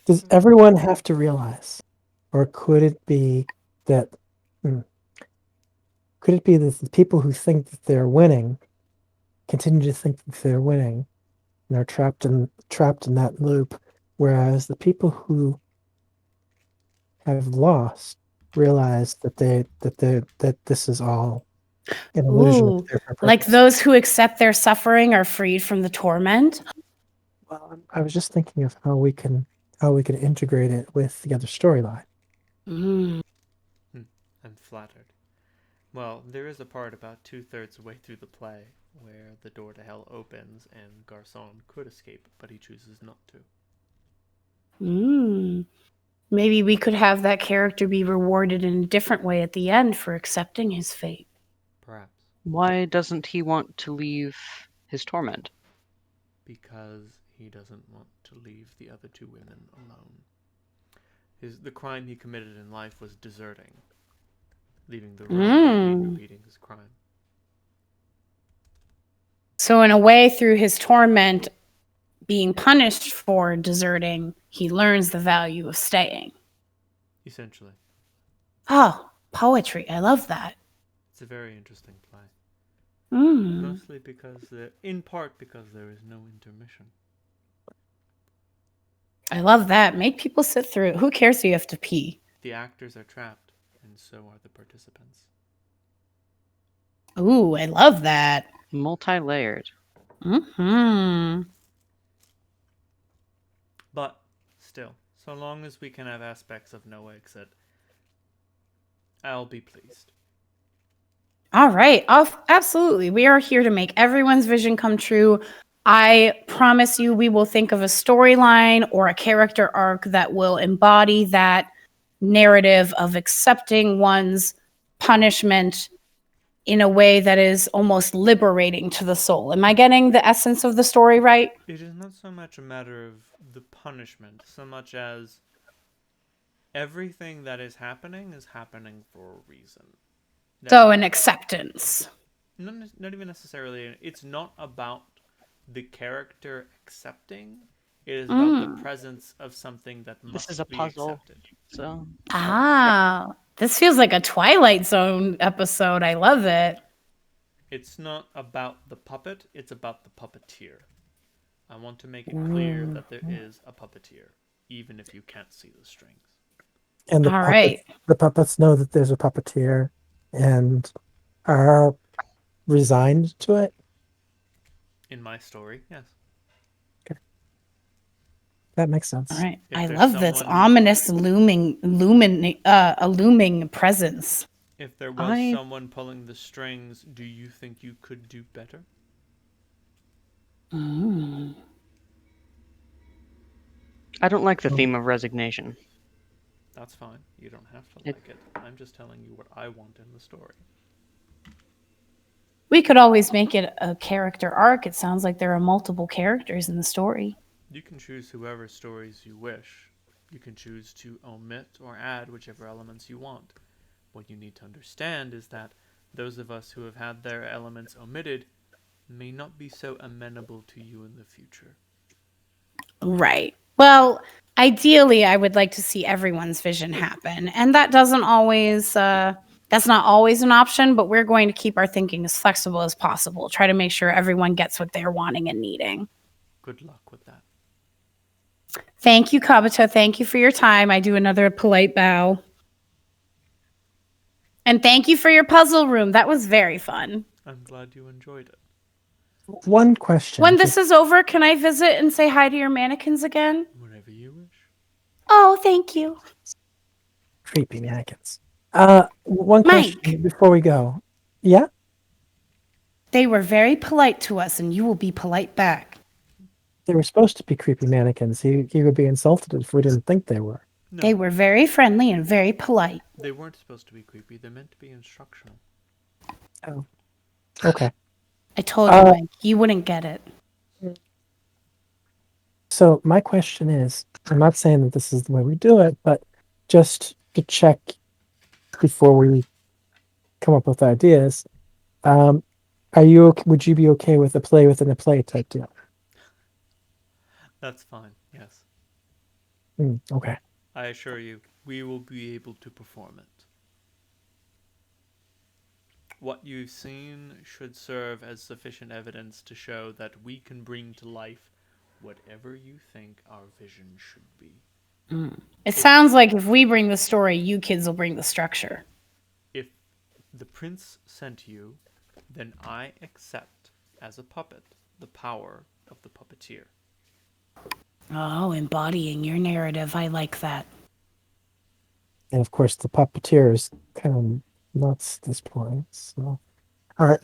Does everyone have to realize, or could it be that? Could it be that the people who think that they're winning continue to think that they're winning, and are trapped in that loop, whereas the people who have lost realize that this is all an illusion Ooh, of their like purpose. those who accept their suffering are freed from the torment. Well, I was just thinking of how we can integrate it with the other storyline. Mm. I'm flattered. Well, there is a part about 2/3 way through the play where the door to hell opens and Garçon could escape, but he chooses not to. Mm. Maybe we could have that character be rewarded in a different way at the end for accepting his fate. Perhaps. Why doesn't he want to leave his torment? Because he doesn't want to leave the other two women alone. The crime he committed in life was deserting, leaving the room and repeating his crime. So, in a way, through his torment, being punished for deserting, he learns the value of staying. Essentially. Oh, poetry. I love that. It's a very interesting play. Mm. Mostly in part because there is no intermission. I love that. Make people sit through it. Who cares if you have to pee? The actors are trapped, and so are the participants. Ooh, I love that. Multi-layered. Hmm. So long as we can have aspects of no exit, I'll be pleased. All right. Absolutely. We are here to make everyone's vision come true. I promise you, we will think of a storyline or a character arc that will embody that narrative of accepting one's punishment in a way that is almost liberating to the soul. Am I getting the essence of the story right? It is not so much a matter of the punishment, so much as everything that is happening for a reason. So an acceptance. Not even necessarily. It's not about the character accepting. It is about the presence of something that must This is a be puzzle. accepted. So This feels like a Twilight Zone episode. I love it. It's not about the puppet, it's about the puppeteer. I want to make it clear that there is a puppeteer, even if you can't see the strings. And All right. the puppets know that there's a puppeteer and are resigned to it. In my story, yes. That makes sense. All right. If I there's love this someone- ominous looming presence. If there was someone pulling the strings, do you think you could do better? I don't like the theme of resignation. That's fine. You don't have to like it. I'm just telling you what I want in the story. We could always make it a character arc. It sounds like there are multiple characters in the story. You can choose whoever stories you wish. You can choose to omit or add whichever elements you want. What you need to understand is that those of us who have had their elements omitted may not be so amenable to you in the future. Right. Well, ideally, I would like to see everyone's vision happen. And that doesn't always, that's not always an option, but we're going to keep our thinking as flexible as possible. Try to make sure everyone gets what they're wanting and needing. Good luck with that. Thank you, Kabuto. Thank you for your time. I do another polite bow. And thank you for your puzzle room. That was very fun. I'm glad you enjoyed it. One question. When this is over, can I visit and say hi to your mannequins again? Whenever you wish. Oh, thank you. Creepy mannequins. One Mike. question before we go. Yeah? They were very polite to us, and you will be polite back. They were supposed to be creepy mannequins. He would be insulted if we didn't think they were. No, They were very friendly and very polite. they weren't supposed to be creepy. They're meant to be instructional. Oh. Okay. I told you, Mike, you wouldn't get it. So my question is, I'm not saying that this is the way we do it, but just to check before we come up with ideas, would you be okay with a play within a play type deal? That's fine, yes. Okay. I assure you, we will be able to perform it. What you've seen should serve as sufficient evidence to show that we can bring to life whatever you think our vision should be. It sounds like if we bring the story, you kids will bring the structure. If the prince sent you, then I accept, as a puppet, the power of the puppeteer. Oh, embodying your narrative. I like that. And of course, the puppeteer is kind of nuts at this point. So, all right.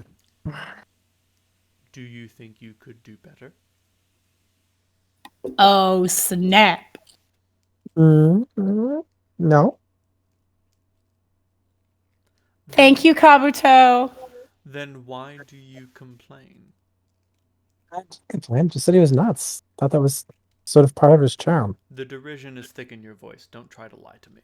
Do you think you could do better? Oh, snap. No. Thank you, Kabuto. Then why do you complain? I didn't complain. Just said he was nuts. Thought that was sort of part of his charm. The derision is thick in your voice. Don't try to lie to me.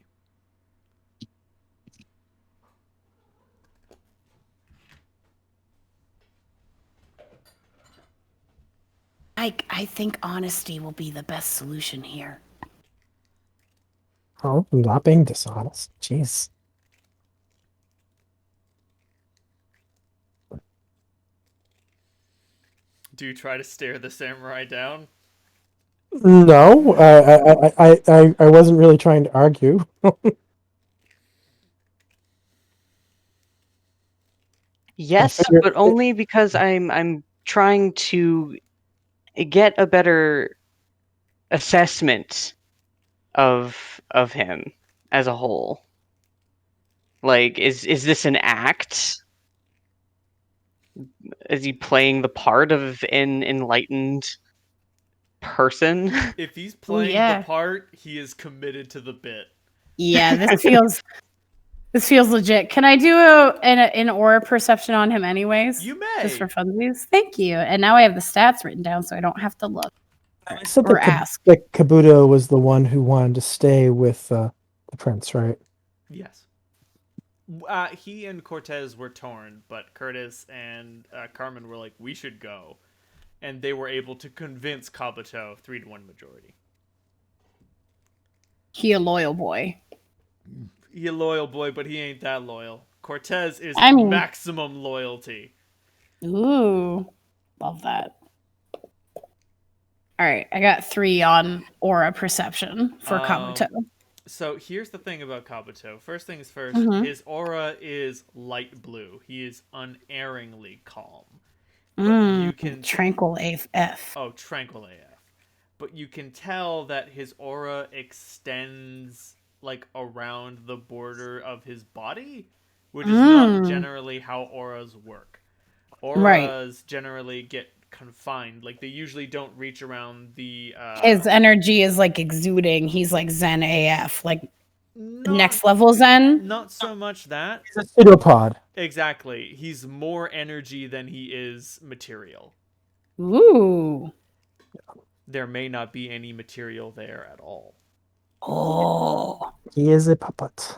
I think honesty will be the best solution here. Oh, not being dishonest. Jeez. Do you try to stare the samurai down? No, I wasn't really trying to argue. Yes, figure- but only because I'm trying to get a better assessment of him as a whole? Like, is this an act? Is he playing the part of an enlightened person? If he's playing yeah. the part, he is committed to the bit. Yeah, this feels legit. Can I do an aura perception on him anyways? You may. Just for funsies. Thank you. And now I have the stats written down so I don't have to look I said or that, ask. that Kabuto was the one who wanted to stay with the prince, right? Yes. He and Cortez were torn, but Curtis and Carmen were like, we should go. And they were able to convince Kabuto 3-1 majority. He a loyal boy. He a loyal boy, but he ain't that loyal. Cortez is I mean- maximum loyalty. Ooh. Love that. All right, I got 3 on aura perception for Kabuto. So here's the thing about Kabuto. First things first, his aura is light blue. He is unerringly calm. But you can Tranquil AF. Oh, tranquil AF. But you can tell that his aura extends like around the border of his body, which is not generally how auras work. Auras generally get confined. Like they usually don't reach around the His energy is like exuding. He's like Zen AF, like not, next level Zen. Not so much that. He's a pseudopod. Exactly. He's more energy than he is material. Ooh. There may not be any material there at all. Oh. He is a puppet.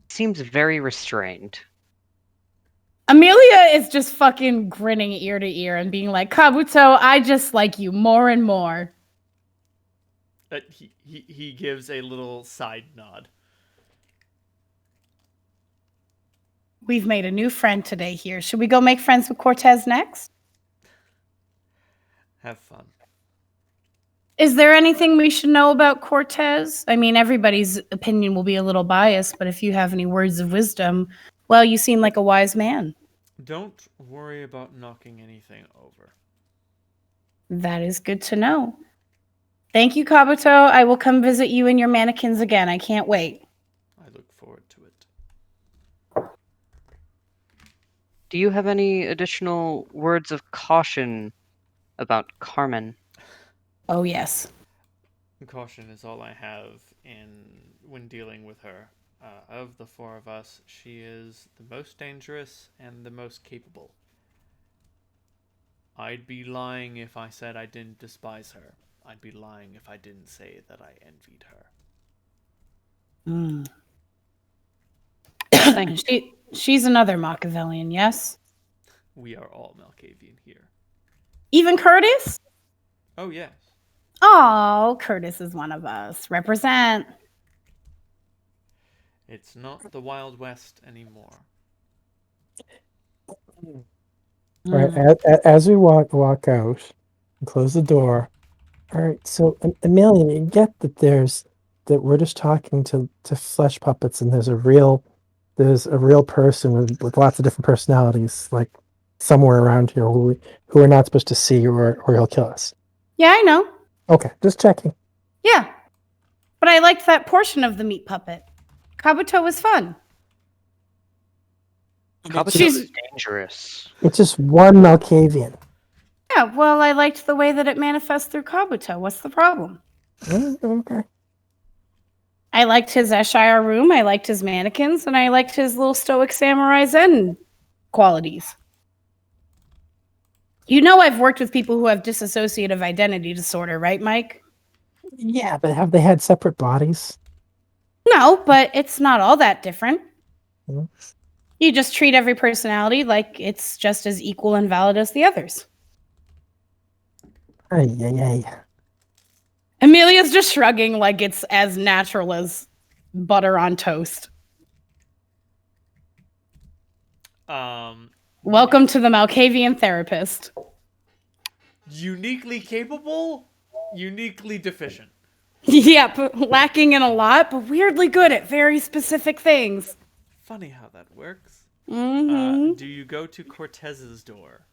Seems very restrained. Amelia is just fucking grinning ear to ear and being like, Kabuto, I just like you more and more. He gives a little side nod. We've made a new friend today here. Should we go make friends with Cortez next? Have fun. Is there anything we should know about Cortez? I mean, everybody's opinion will be a little biased, but if you have any words of wisdom, well, you seem like a wise man. Don't worry about knocking anything over. That is good to know. Thank you, Kabuto. I will come visit you and your mannequins again. I can't wait. I look forward to it. Do you have any additional words of caution about Carmen? Oh, yes. Caution is all I have when dealing with her. Of the 4 of us, she is the most dangerous and the most capable. I'd be lying if I said I didn't despise her. I'd be lying if I didn't say that I envied her. She's another Machiavellian, yes? We are all Malkavian here. Even Curtis? Oh, yes. Oh, Curtis is one of us. Represent. It's not the Wild West anymore. All right, as we walk out and close the door. All right, so Amelia, you get that we're just talking to flesh puppets, and there's a real person with lots of different personalities, like somewhere around here who we're not supposed to see, or he'll kill us. Yeah, I know. Okay, just checking. Yeah. But I liked that portion of the meat puppet. Kabuto was fun. Kabuto She's- is dangerous. It's just one Malkavian. Yeah, well, I liked the way that it manifests through Kabuto. What's the problem? Okay. I liked his Eshire room, I liked his mannequins, and I liked his little stoic samurai zen qualities. You know I've worked with people who have dissociative identity disorder, right, Mike? Yeah, but have they had separate bodies? No, but it's not all that different. Mhm. You just treat every personality like it's just as equal and valid as the others. Ay. Amelia's just shrugging like it's as natural as butter on toast. Welcome to the Malkavian therapist. Uniquely capable, uniquely deficient. Yep, lacking in a lot, but weirdly good at very specific things. Funny how that works. Mm-hmm. Do you go to Cortez's door?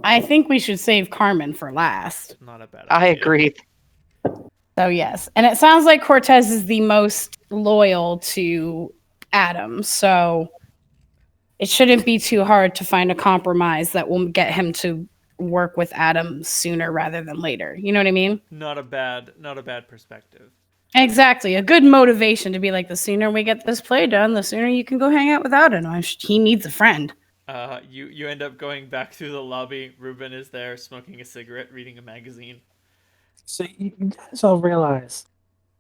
I think we should save Carmen for last. Not a bad idea. I agree. So yes, and it sounds like Cortez is the most loyal to Adam. So it shouldn't be too hard to find a compromise that will get him to work with Adam sooner rather than later. You know what I mean? Not a bad perspective. Exactly. A good motivation to be like, the sooner we get this play done, the sooner you can go hang out with Adam. He needs a friend. You end up going back through the lobby. Ruben is there smoking a cigarette, reading a magazine. So you guys all realize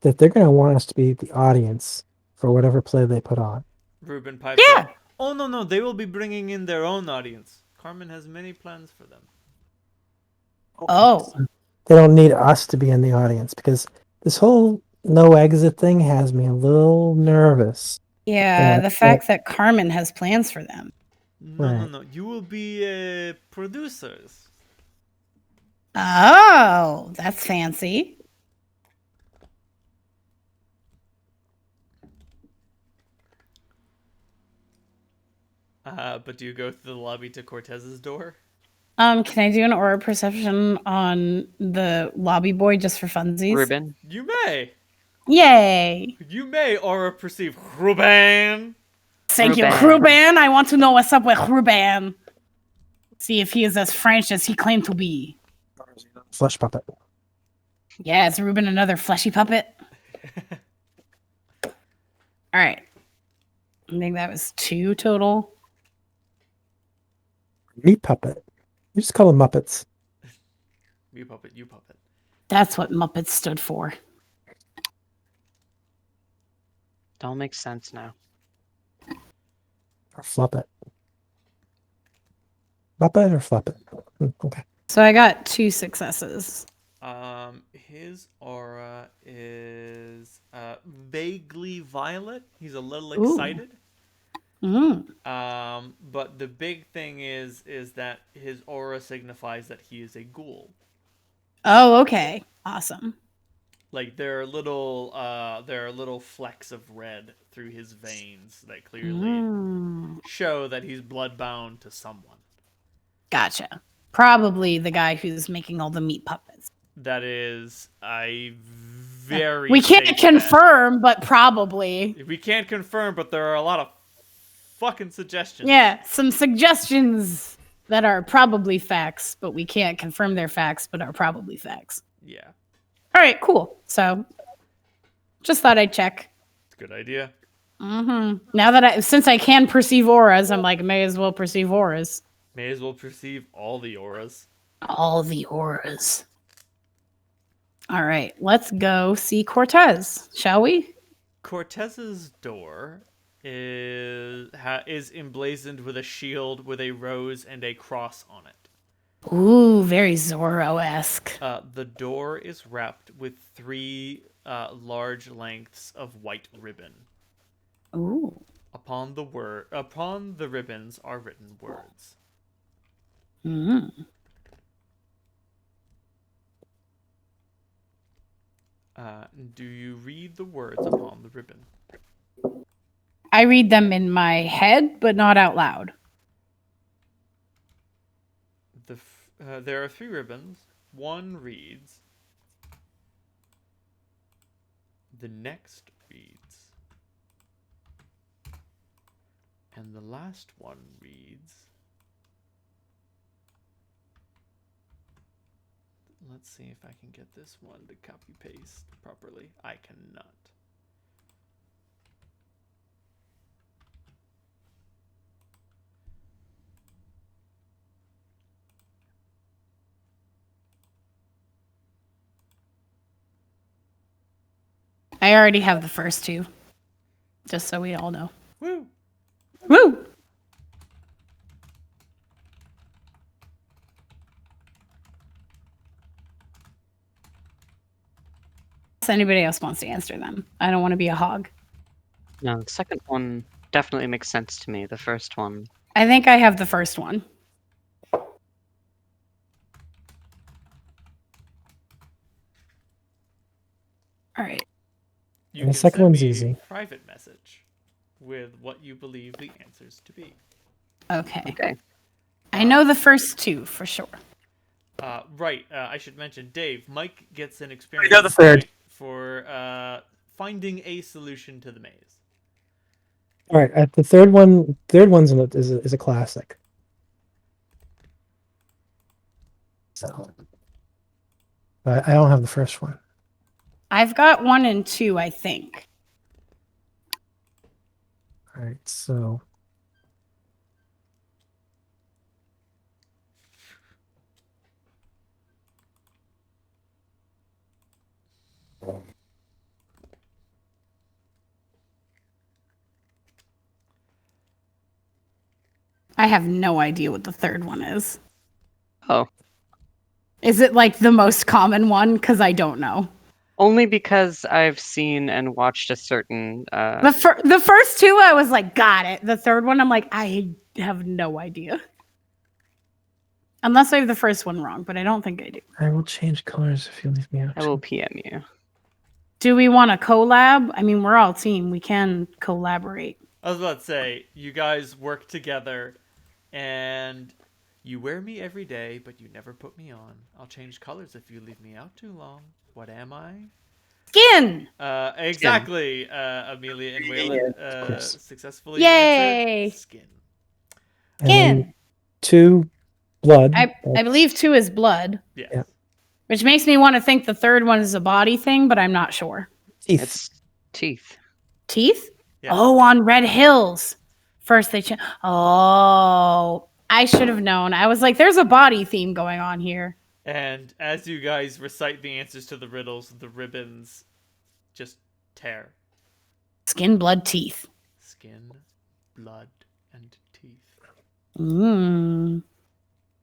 that they're going to want us to be the audience for whatever play they put on. Ruben pipes Yeah. up. Oh, no, they will be bringing in their own audience. Carmen has many plans for them. Oh. They don't need us to be in the audience because this whole no exit thing has me a little nervous. Yeah, the fact that Carmen has plans for them. No. Right. You will be producers. Oh, that's fancy. But do you go through the lobby to Cortez's door? Can I do an aura perception on the lobby boy just for funsies? Ruben. You may. Yay! You may aura perceive Ruben. Thank you, Ruben. Ruben. I want to know what's up with Ruben. See if he is as French as he claimed to be. Flesh puppet. Yeah, is Ruben another fleshy puppet? All right. I think that was 2 total. Meat puppet. You just call them Muppets. You puppet. That's what Muppets stood for. It all makes sense now. Or Fluppet. Muppet or Fluppet? Okay. So I got 2 successes. His aura is vaguely violet. He's a little Ooh. excited. Mm. But the big thing is that his aura signifies that he is a ghoul. Oh, okay. Awesome. Like there are little flecks of red through his veins that clearly show that he's bloodbound to someone. Gotcha. Probably the guy who's making all the meat puppets. That is a very We can't safe confirm, but probably. bet. We can't confirm, but there are a lot of fucking suggestions. Yeah, some suggestions that are probably facts, but we can't confirm they're facts, but are probably facts. Yeah. All right, cool. So, just thought I'd check. It's a good idea. Now that since I can perceive auras, I'm like, may as well perceive auras. May as well perceive all the auras. All the auras. All right, let's go see Cortez, shall we? Cortez's door is emblazoned with a shield with a rose and a cross on it. Ooh, very Zorro-esque. The door is wrapped with 3 large lengths of white ribbon. Ooh. Upon the ribbons are written words. Do you read the words upon the ribbon? I read them in my head, but not out loud. There are 3 ribbons. One reads. The next reads. And the last one reads. Let's see if I can get this one to copy paste properly. I cannot. I already have the first 2. Just so we all know. Woo! Woo! If anybody else wants to answer them. I don't want to be a hog. No, the second one definitely makes sense to me. The first one. I think I have the first one. All right. You And the can second send one's me a easy. private message with what you believe the answers to be. Okay. Okay. I know the first 2 for sure. Right. I should mention, Dave. Mike gets an experience know the third. for finding a solution to the maze. All right, the third one's is a classic. So, but I don't have the first one. I've got 1 and 2, I think. All right, so I have no idea what the third one is. Oh, Is it like the most common one? Because I don't know. only because I've seen and watched a certain. The first 2, I was like, got it. The third one, I'm like, I have no idea. Unless I have the first one wrong, but I don't think I do. I will change colors if you leave me out. I will PM you. Do we want to collab? I mean, we're all team. We can collaborate. I was about to say, you guys work together, and you wear me every day, but you never put me on. I'll change colors if you leave me out too long. What am I? Skin! Exactly. Amelia and Waylon successfully Yay! answered skin. Skin! 2, blood. I believe 2 is blood, Yes. Yeah. which makes me want to think the third one is a body thing, but I'm not sure. Teeth. It's teeth. Teeth? Yeah. Oh, on Red Hills. First they Oh, I should have known. I was like, there's a body theme going on here. And as you guys recite the answers to the riddles, the ribbons just tear. Skin, blood, teeth. Skin, blood, and teeth.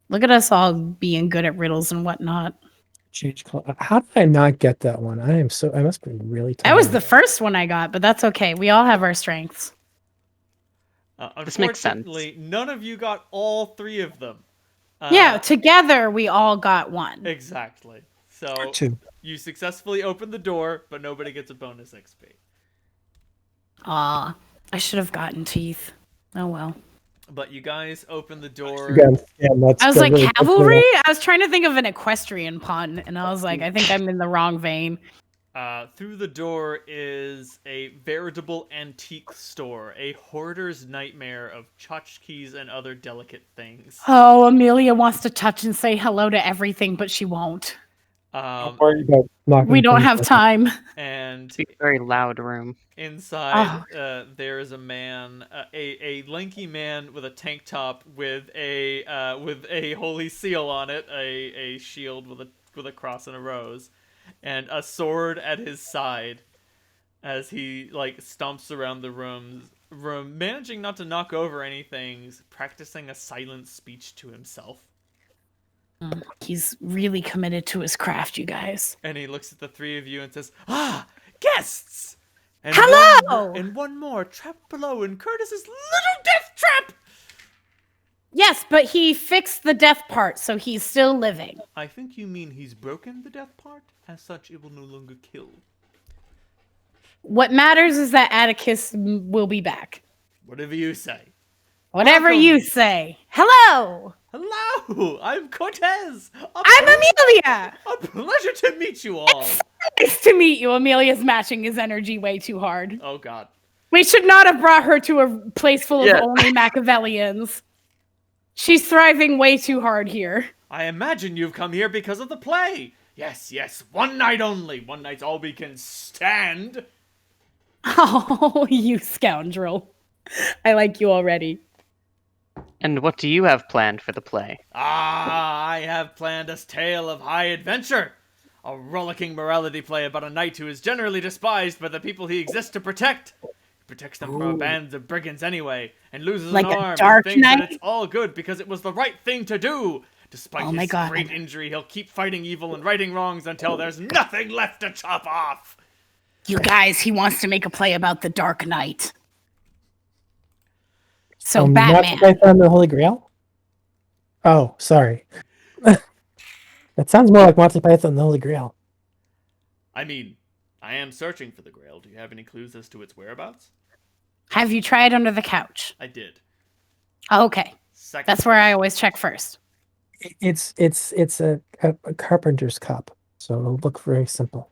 Look at us all being good at riddles and whatnot. Change color. How did I not get that one? I must be really tired. That was the first one I got, but that's okay. We all have our strengths. This makes sense. Unfortunately, none of you got all 3 of them. Yeah, together we all got 1. Exactly. So 2. you successfully opened the door, but nobody gets a bonus XP. Aw, I should have gotten teeth. Oh well. But you guys opened the door. Again, yeah, I was like, cavalry? I was trying to think of an equestrian pun, and I was like, I think I'm in the wrong vein. Through the door is a veritable antique store, a hoarder's nightmare of tchotchkes and other delicate things. Oh, Amelia wants to touch and say hello to everything, but she won't. Don't worry about knocking We don't things have over. time. And It's a very loud room. inside, there is a man, a lanky man with a tank top with a holy seal on it, a shield with a cross and a rose, and a sword at his side, as he stomps around the room, managing not to knock over anything, practicing a silent speech to himself. He's really committed to his craft, you guys. And he looks at the 3 of you and says, "Ah, guests! And Hello! One more trapped below in Curtis's little death trap!" Yes, but he fixed the death part, so he's still living. I think you mean he's broken the death part. As such, it will no longer kill. What matters is that Atticus will be back. Whatever you say. Whatever Welcome. you say. Hello! Hello, I'm Cortez. I'm Amelia! A pleasure to meet you all. Nice to meet you. Amelia's matching his energy way too hard. Oh God. We should not have brought her to a place full of Yeah. only Machiavellians. She's thriving way too hard here. I imagine you've come here because of the play. Yes, yes, one night only. One night's all we can stand. Oh, you scoundrel. I like you already. And what do you have planned for the play? Ah, I have planned a tale of high adventure. A rollicking morality play about a knight who is generally despised by the people he exists to protect. He protects them from a band of brigands anyway, and loses Like an a arm dark and thinks that knight? it's all good because it was the right thing to do. Despite Oh my his God. great injury, he'll keep fighting evil and righting wrongs until there's nothing left to chop off. You guys, he wants to make a play about the Dark Knight. So Batman. Monty Python and the Holy Grail? Oh, sorry. That sounds more like Monty Python and the Holy Grail. I mean, I am searching for the Grail. Do you have any clues as to its whereabouts? Have you tried under the couch? I did. Oh, okay. Second That's where I question. always check first. It's a carpenter's cup, so it'll look very simple.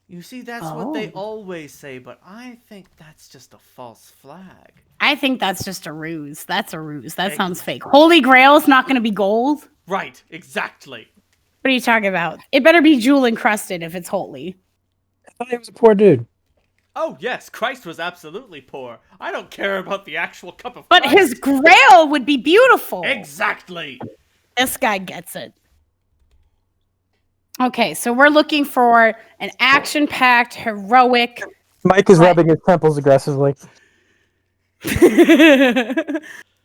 You see, that's what they Oh. always say, but I think that's just a false flag. I think that's just a ruse. That's a ruse. That sounds fake. Holy Grail's not going to be gold? Right, exactly. What are you talking about? It better be jewel encrusted if it's holy. I thought he was a poor dude. Oh, yes, Christ was absolutely poor. I don't care about the actual cup of But Christ. his grail would be beautiful. Exactly. This guy gets it. Okay, so we're looking for an action-packed, heroic. Mike is Right. rubbing his temples aggressively.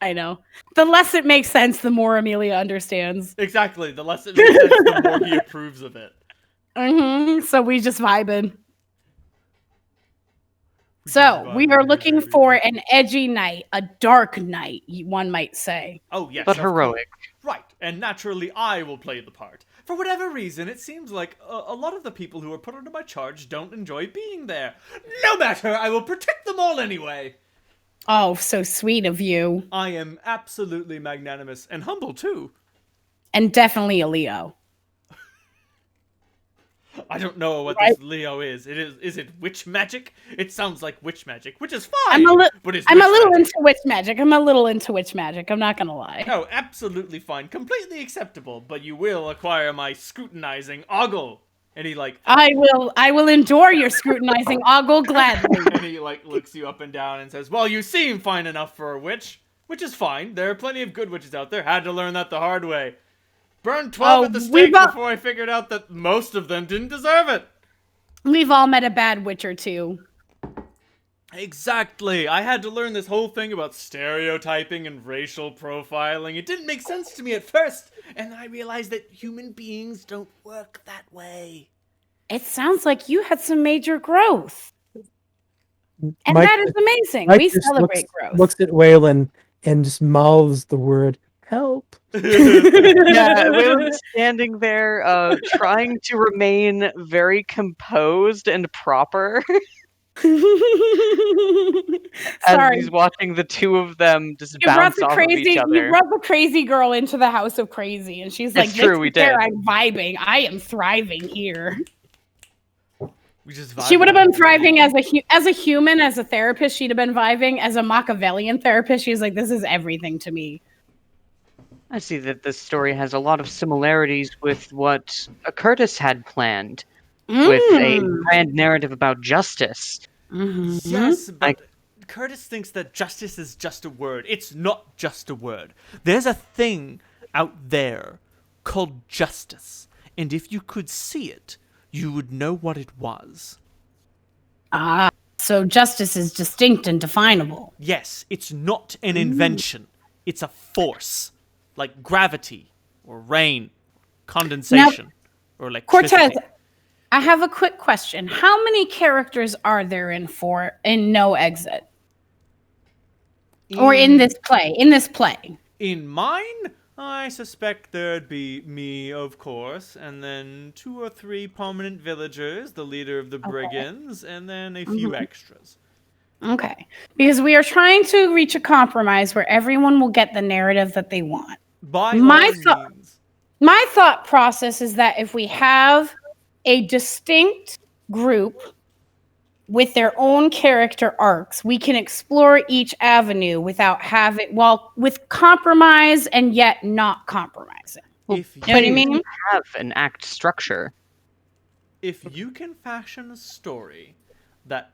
I know. The less it makes sense, the more Amelia understands. Exactly. The less it makes sense, the more he approves of it. So we just vibing. So we are looking for an edgy knight, a dark knight, one might say. Oh, yes. But of course. heroic. Right, and naturally I will play the part. For whatever reason, it seems like a lot of the people who are put under my charge don't enjoy being there. No matter, I will protect them all anyway. Oh, so sweet of you. I am absolutely magnanimous and humble too. And definitely a Leo. I don't know what Right. this Leo is. Is it witch magic? It sounds like witch magic, which is fine. But it's I'm a witch little magic. into witch magic. I'm a little into witch magic. I'm not gonna lie. Oh, absolutely fine. Completely acceptable, but you will acquire my scrutinizing ogle. And he like I will endure your scrutinizing ogle gladly. and he like looks you up and down and says, "Well, you seem fine enough for a witch." Which is fine. There are plenty of good witches out there. Had to learn that the hard way. Burned 12 at the stake before I figured out that most of them didn't deserve it. We've all met a bad witch or two. Exactly. I had to learn this whole thing about stereotyping and racial profiling. It didn't make sense to me at first, and I realized that human beings don't work that way. It sounds like you had some major growth. And Mike- that is amazing. Mike We just celebrate growth. looks at Waylon and just mouths the word help. Yeah, Waylon's standing there, trying to remain very composed and proper as Sorry. he's watching the two of them just You brought bounce the off of each crazy. other. You brought the crazy girl into the house of crazy, and she's like, It's true, "This we is where did. I'm vibing. I am thriving here." We just She would have been vibe. thriving as a human, as a therapist. She'd have been vibing as a Machiavellian therapist. She's like, "This is everything to me." I see that this story has a lot of similarities with what Curtis had planned, with a grand narrative about justice. Mhm. Yes, but Curtis thinks that justice is just a word. It's not just a word. There's a thing out there called justice. And if you could see it, you would know what it was. Ah, so justice is distinct and definable. Yes, it's not an invention. It's a force. Like gravity, or rain, condensation, or electricity. Cortez, I have a quick question. How many characters are there in No Exit? Or in this play? In mine, I suspect there'd be me, of course, and then 2 or 3 prominent villagers, the leader of the brigands, and then a few extras. Okay. Because we are trying to reach a compromise where everyone will get the narrative that they want. By My all means. My thought process is that if we have a distinct group with their own character arcs, we can explore each avenue without with compromise and yet not compromising. If You know what I you- mean? Have an act structure. If you can fashion a story that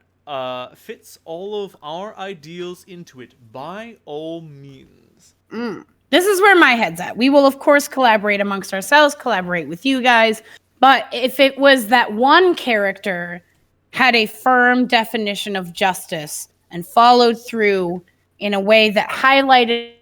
fits all of our ideals into it, by all means. This is where my head's at. We will, of course, collaborate amongst ourselves, collaborate with you guys. But if it was that one character had a firm definition of justice and followed through in a way that highlighted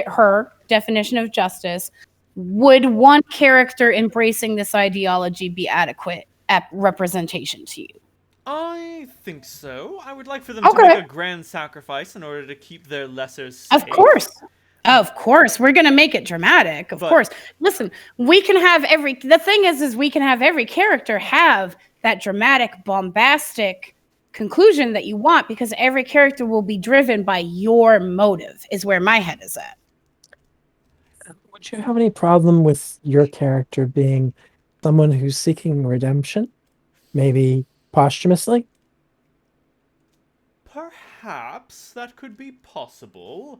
her definition of justice, would one character embracing this ideology be adequate representation to you? I think so. I would like for them to make a grand sacrifice in order to keep their lessers safe. Of course, we're gonna make it dramatic. Of course, listen, we can have the thing is we can have every character have that dramatic, bombastic conclusion that you want because every character will be driven by your motive. Is where my head is at. Would you have any problem with your character being someone who's seeking redemption? maybe posthumously. Perhaps that could be possible.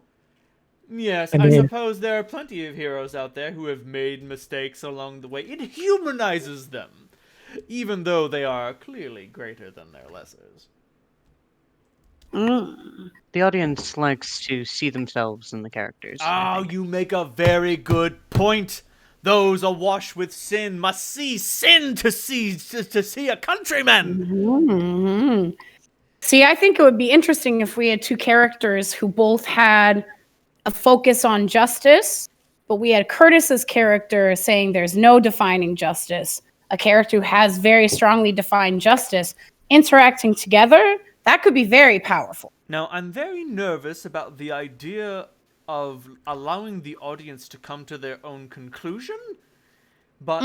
Yes, I I mean- suppose there are plenty of heroes out there who have made mistakes along the way. It humanizes them, even though they are clearly greater than their lessers. The audience likes to see themselves in the characters. I Oh, think. you make a very good point. Those awash with sin must see sin to see a countryman. Mhm. See, I think it would be interesting if we had two characters who both had a focus on justice, but we had Curtis's character saying there's no defining justice, a character who has very strongly defined justice, interacting together. That could be very powerful. Now, I'm very nervous about the idea of allowing the audience to come to their own conclusion, but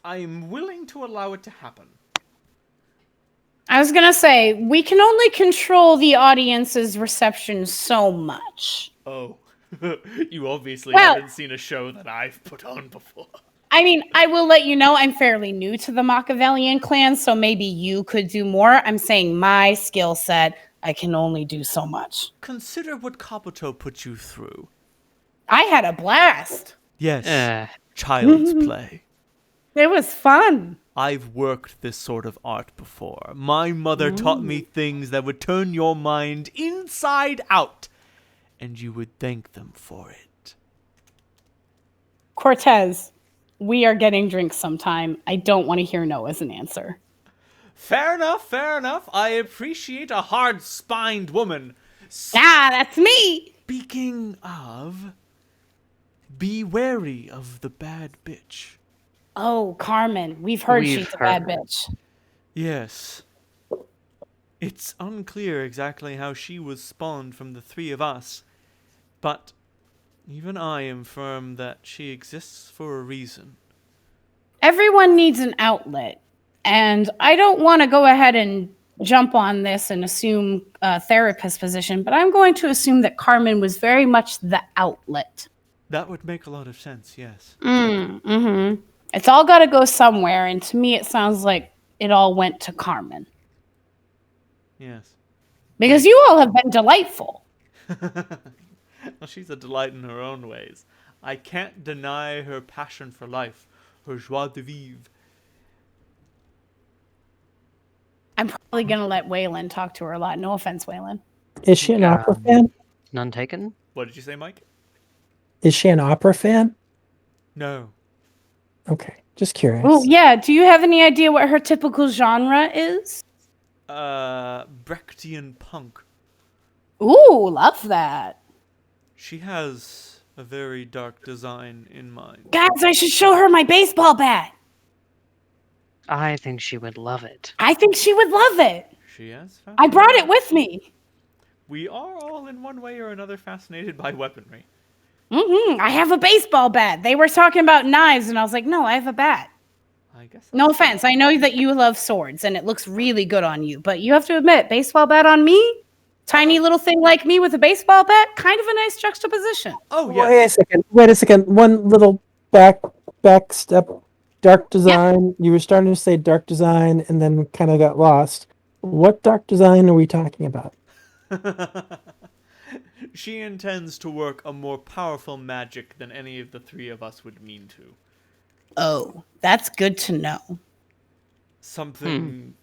I'm willing to allow it to happen. I was going to say, we can only control the audience's reception so much. Oh, you obviously Well- haven't seen a show that I've put on before. I mean, I will let you know I'm fairly new to the Machiavellian clan, so maybe you could do more. I'm saying my skill set, I can only do so much. Consider what Kabuto put you through. I had a blast. Yes, child's play. It was fun. I've worked this sort of art before. My mother taught me things that would turn your mind inside out, and you would thank them for it. Cortez, we are getting drinks sometime. I don't want to hear no as an answer. Fair enough, fair enough. I appreciate a hard-spined woman. That's me. Speaking of, be wary of the bad bitch. Oh, Carmen, we've heard We've she's a bad heard. bitch. Yes. It's unclear exactly how she was spawned from the three of us, but even I am firm that she exists for a reason. Everyone needs an outlet, and I don't want to go ahead and jump on this and assume a therapist position, but I'm going to assume that Carmen was very much the outlet. That would make a lot of sense, yes. Mm-hmm. It's all got to go somewhere, and to me, it sounds like it all went to Carmen. Yes. Because you all have been delightful. Well, she's a delight in her own ways. I can't deny her passion for life, her joie de vivre. I'm probably going to let Waylon talk to her a lot. No offense, Waylon. Is she an opera fan? None taken? What did you say, Mike? Is she an opera fan? No. Okay, just curious. Oh, yeah. Do you have any idea what her typical genre is? Brechtian punk. Ooh, love that. She has a very dark design in mind. Guys, I should show her my baseball bat. I think she would love it. I think she would love it. She has I brought it with me. We are all in one way or another fascinated by weaponry. I have a baseball bat. They were talking about knives, and I was like, no, I have a bat. I guess. No offense. I know that you love swords, and it looks really good on you. But you have to admit, baseball bat on me? Tiny little thing like me with a baseball bat? Kind of a nice juxtaposition. Oh, yeah. Wait a second. One little back step. Dark design. You were starting to say dark design and then kind of got lost. What dark design are we talking about? She intends to work a more powerful magic than any of the three of us would mean to. Oh, that's good to know. Something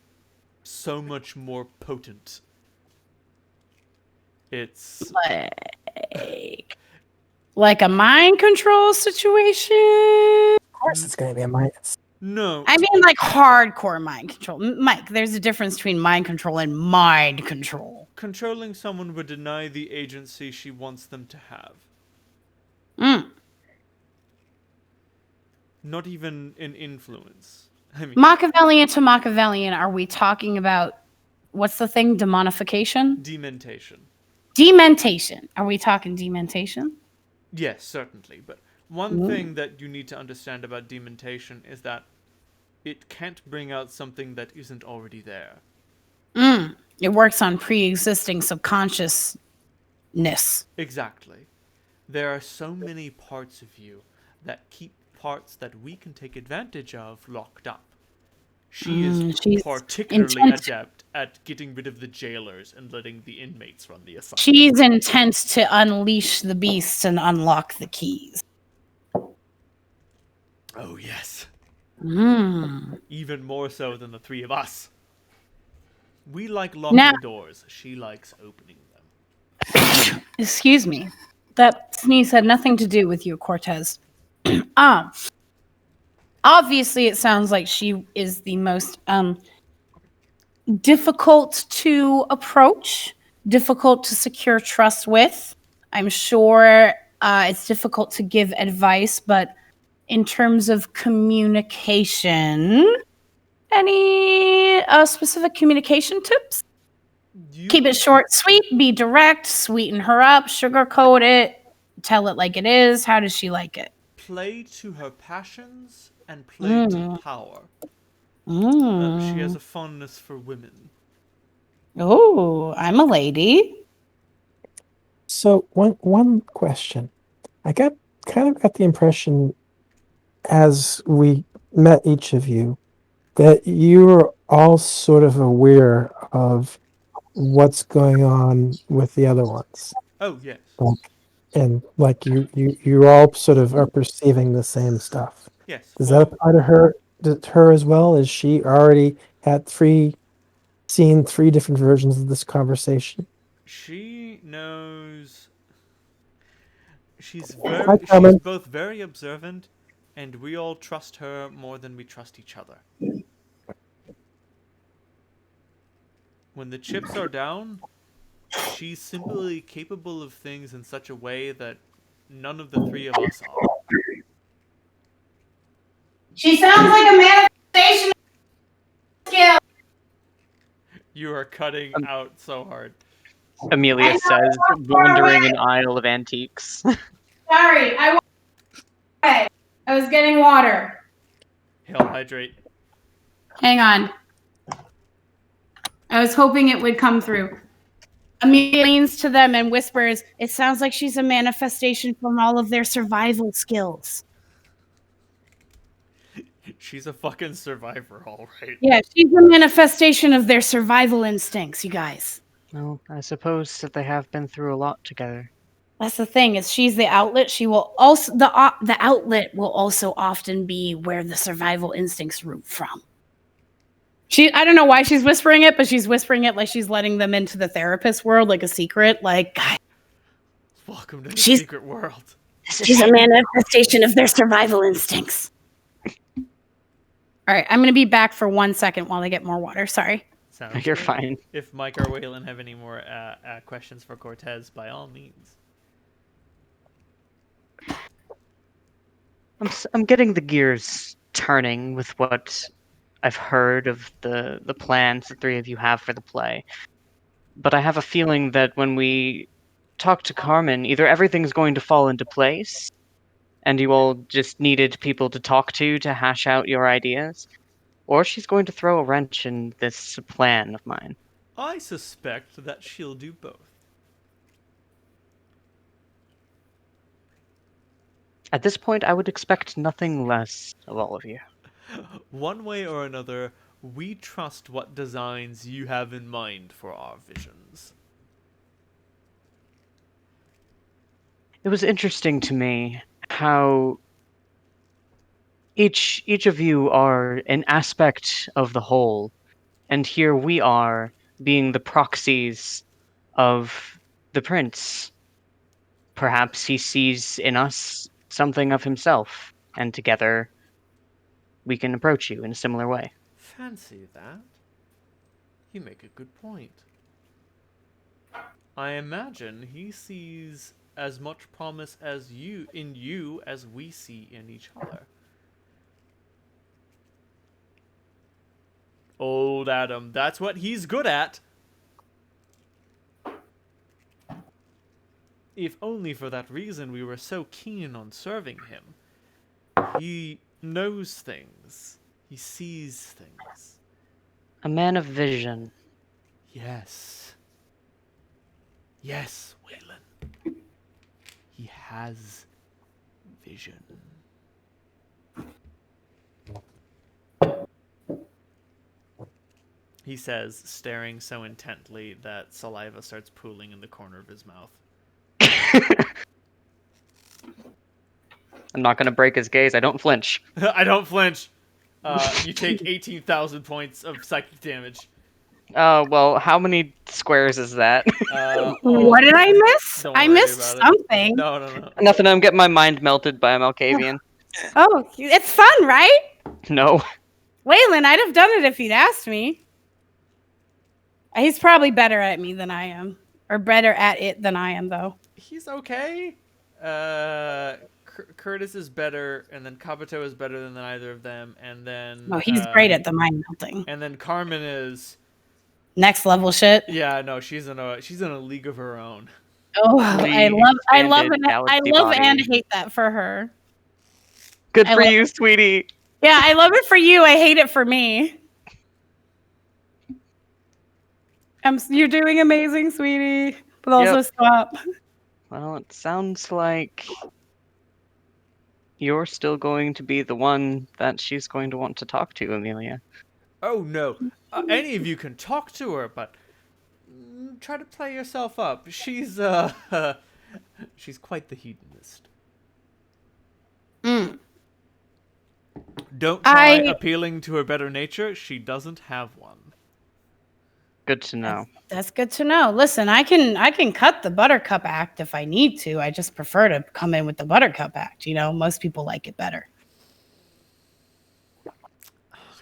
so much more potent. It's Like a mind control situation? Of course, it's going to be a minus. no. I mean, like hardcore mind control. Mike, there's a difference between mind control and mind control. Controlling someone would deny the agency she wants them to have. Not even an influence. I mean, Machiavellian to Machiavellian, are we talking about what's the thing? Demonification? dementation. Dementation. Are we talking dementation? Yes, certainly. But one thing that you need to understand about dementation is that it can't bring out something that isn't already there. It works on pre-existing subconsciousness. Exactly. There are so many parts of you that keep parts that we can take advantage of locked up. She is she's particularly intent. adept at getting rid of the jailers and letting the inmates run the asylum. She's intent to unleash the beasts and unlock the keys. Oh, yes. Mm. Even more so than the three of us. We like Now- locking doors. She likes opening them. Excuse me. That sneeze had nothing to do with you, Cortez. Obviously, it sounds like she is the most difficult to approach, difficult to secure trust with. I'm sure it's difficult to give advice, but in terms of communication, any specific communication tips? You Keep it short, sweet, be direct, sweeten her up, sugarcoat it, tell it like it is. How does she like it? play to her passions and play to Mm. power. She Mm. has a fondness for women. Oh, I'm a lady. So one question. I kind of got the impression as we met each of you that you were all sort of aware of what's going on with the other ones. Oh, yes. Like, and like you all sort of are perceiving the same stuff. Yes. Does that apply to her as well? Is she already seen three different versions of this conversation? She knows. She's Hi, she's Carmen. both very observant, and we all trust her more than we trust each other. When the chips are down, she's simply capable of things in such a way that none of the three of us are. She sounds like a manifestation skill. You are cutting out so hard. Amelia says, wandering an aisle of antiques. Sorry, I was getting water. He'll hydrate. Hang on. I was hoping it would come through. Amelia leans to them and whispers, "It sounds like she's a manifestation from all of their survival skills." She's a fucking survivor, all right. Yeah, she's a manifestation of their survival instincts, you guys. Well, I suppose that they have been through a lot together. That's the thing, is she's the outlet. She will also the outlet will also often be where the survival instincts root from. I don't know why she's whispering it, but she's whispering it like she's letting them into the therapist world, like a secret. Like, guys, Welcome to the She's- secret world. she's a manifestation of their survival instincts. All right, I'm gonna be back for 1 second while I get more water. Sorry. Sounds You're good. fine. If Mike or Waylon have any more questions for Cortez, by all means. I'm getting the gears turning with what I've heard of the plans the three of you have for the play. But I have a feeling that when we talk to Carmen, either everything's going to fall into place, and you all just needed people to talk to hash out your ideas, or she's going to throw a wrench in this plan of mine. I suspect that she'll do both. At this point, I would expect nothing less of all of you. One way or another, we trust what designs you have in mind for our visions. It was interesting to me how each of you are an aspect of the whole, and here we are being the proxies of the prince. Perhaps he sees in us something of himself, and together we can approach you in a similar way. Fancy that. You make a good point. I imagine he sees as much promise as you as we see in each other. Old Adam, that's what he's good at. If only for that reason we were so keen on serving him. He knows things. He sees things. A man of vision. Yes. Yes, Waylon. He has vision. he says, staring so intently that saliva starts pooling in the corner of his mouth. I'm not going to break his gaze. I don't flinch. I don't flinch. You take 18,000 points of psychic damage. Well, how many squares is that? What did I miss? Don't I worry missed about it. something. No. Nothing. I'm getting my mind melted by a Malkavian. Oh, it's fun, right? No. Waylon, I'd have done it if you'd asked me. He's probably better at me than I am. Or better at it than I am, though. He's okay. Curtis is better, and then Kabuto is better than either of them, and then... No, he's great at the mind melting. And then Carmen is... Next level shit. Yeah, no, she's in a league of her own. Oh, I love and hate that for her. Good for you, sweetie. Yeah, I love it for you. I hate it for me. You're doing amazing, sweetie. But also stop. Well, it sounds like you're still going to be the one that she's going to want to talk to, Amelia. Oh, no. Any of you can talk to her, but try to play yourself up. She's she's quite the hedonist. Don't try appealing to her better nature. She doesn't have one. Good to know. That's good to know. Listen, I can cut the Buttercup Act if I need to. I just prefer to come in with the Buttercup Act. You know, most people like it better.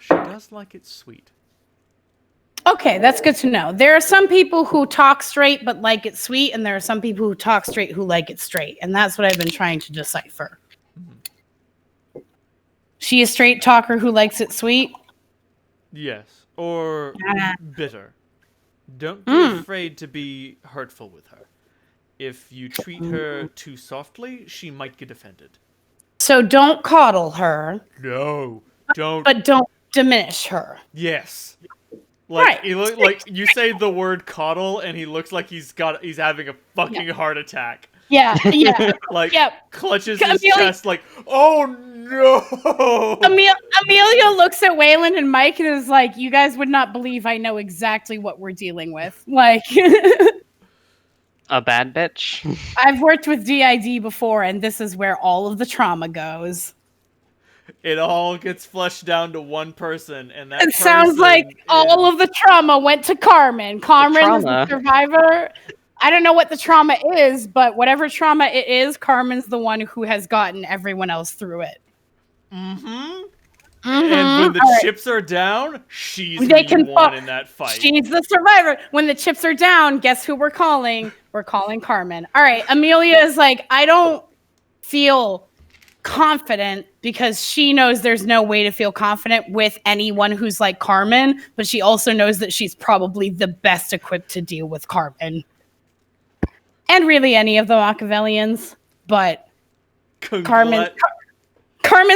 She does like it sweet. Okay, that's good to know. There are some people who talk straight but like it sweet, and there are some people who talk straight who like it straight, and that's what I've been trying to decipher. Mm-hmm. She a straight talker who likes it sweet? Yes, or bitter. Don't be afraid to be hurtful with her. If you treat her too softly, she might get offended. So don't coddle her. No, don't. But don't diminish her. Yes. Like, right. Like you say the word coddle, and he looks like he's having a fucking heart attack. Yeah. Like, clutches his chest like, oh no! Amelia looks at Waylon and Mike and is like, you guys would not believe I know exactly what we're dealing with. Like... A bad bitch? I've worked with DID before, and this is where all of the trauma goes. It all gets flushed down to one person, and that sounds like all of the trauma went to Carmen. Carmen is the survivor. I don't know what the trauma is, but whatever trauma it is, Carmen's the one who has gotten everyone else through it. And when the chips are down, she's the one in that fight. She's the survivor. When the chips are down, guess who we're calling? We're calling Carmen. All right, Amelia is like, I don't feel confident because she knows there's no way to feel confident with anyone who's like Carmen, but she also knows that she's probably the best equipped to deal with Carmen. And really any of the Machiavellians, but Carmen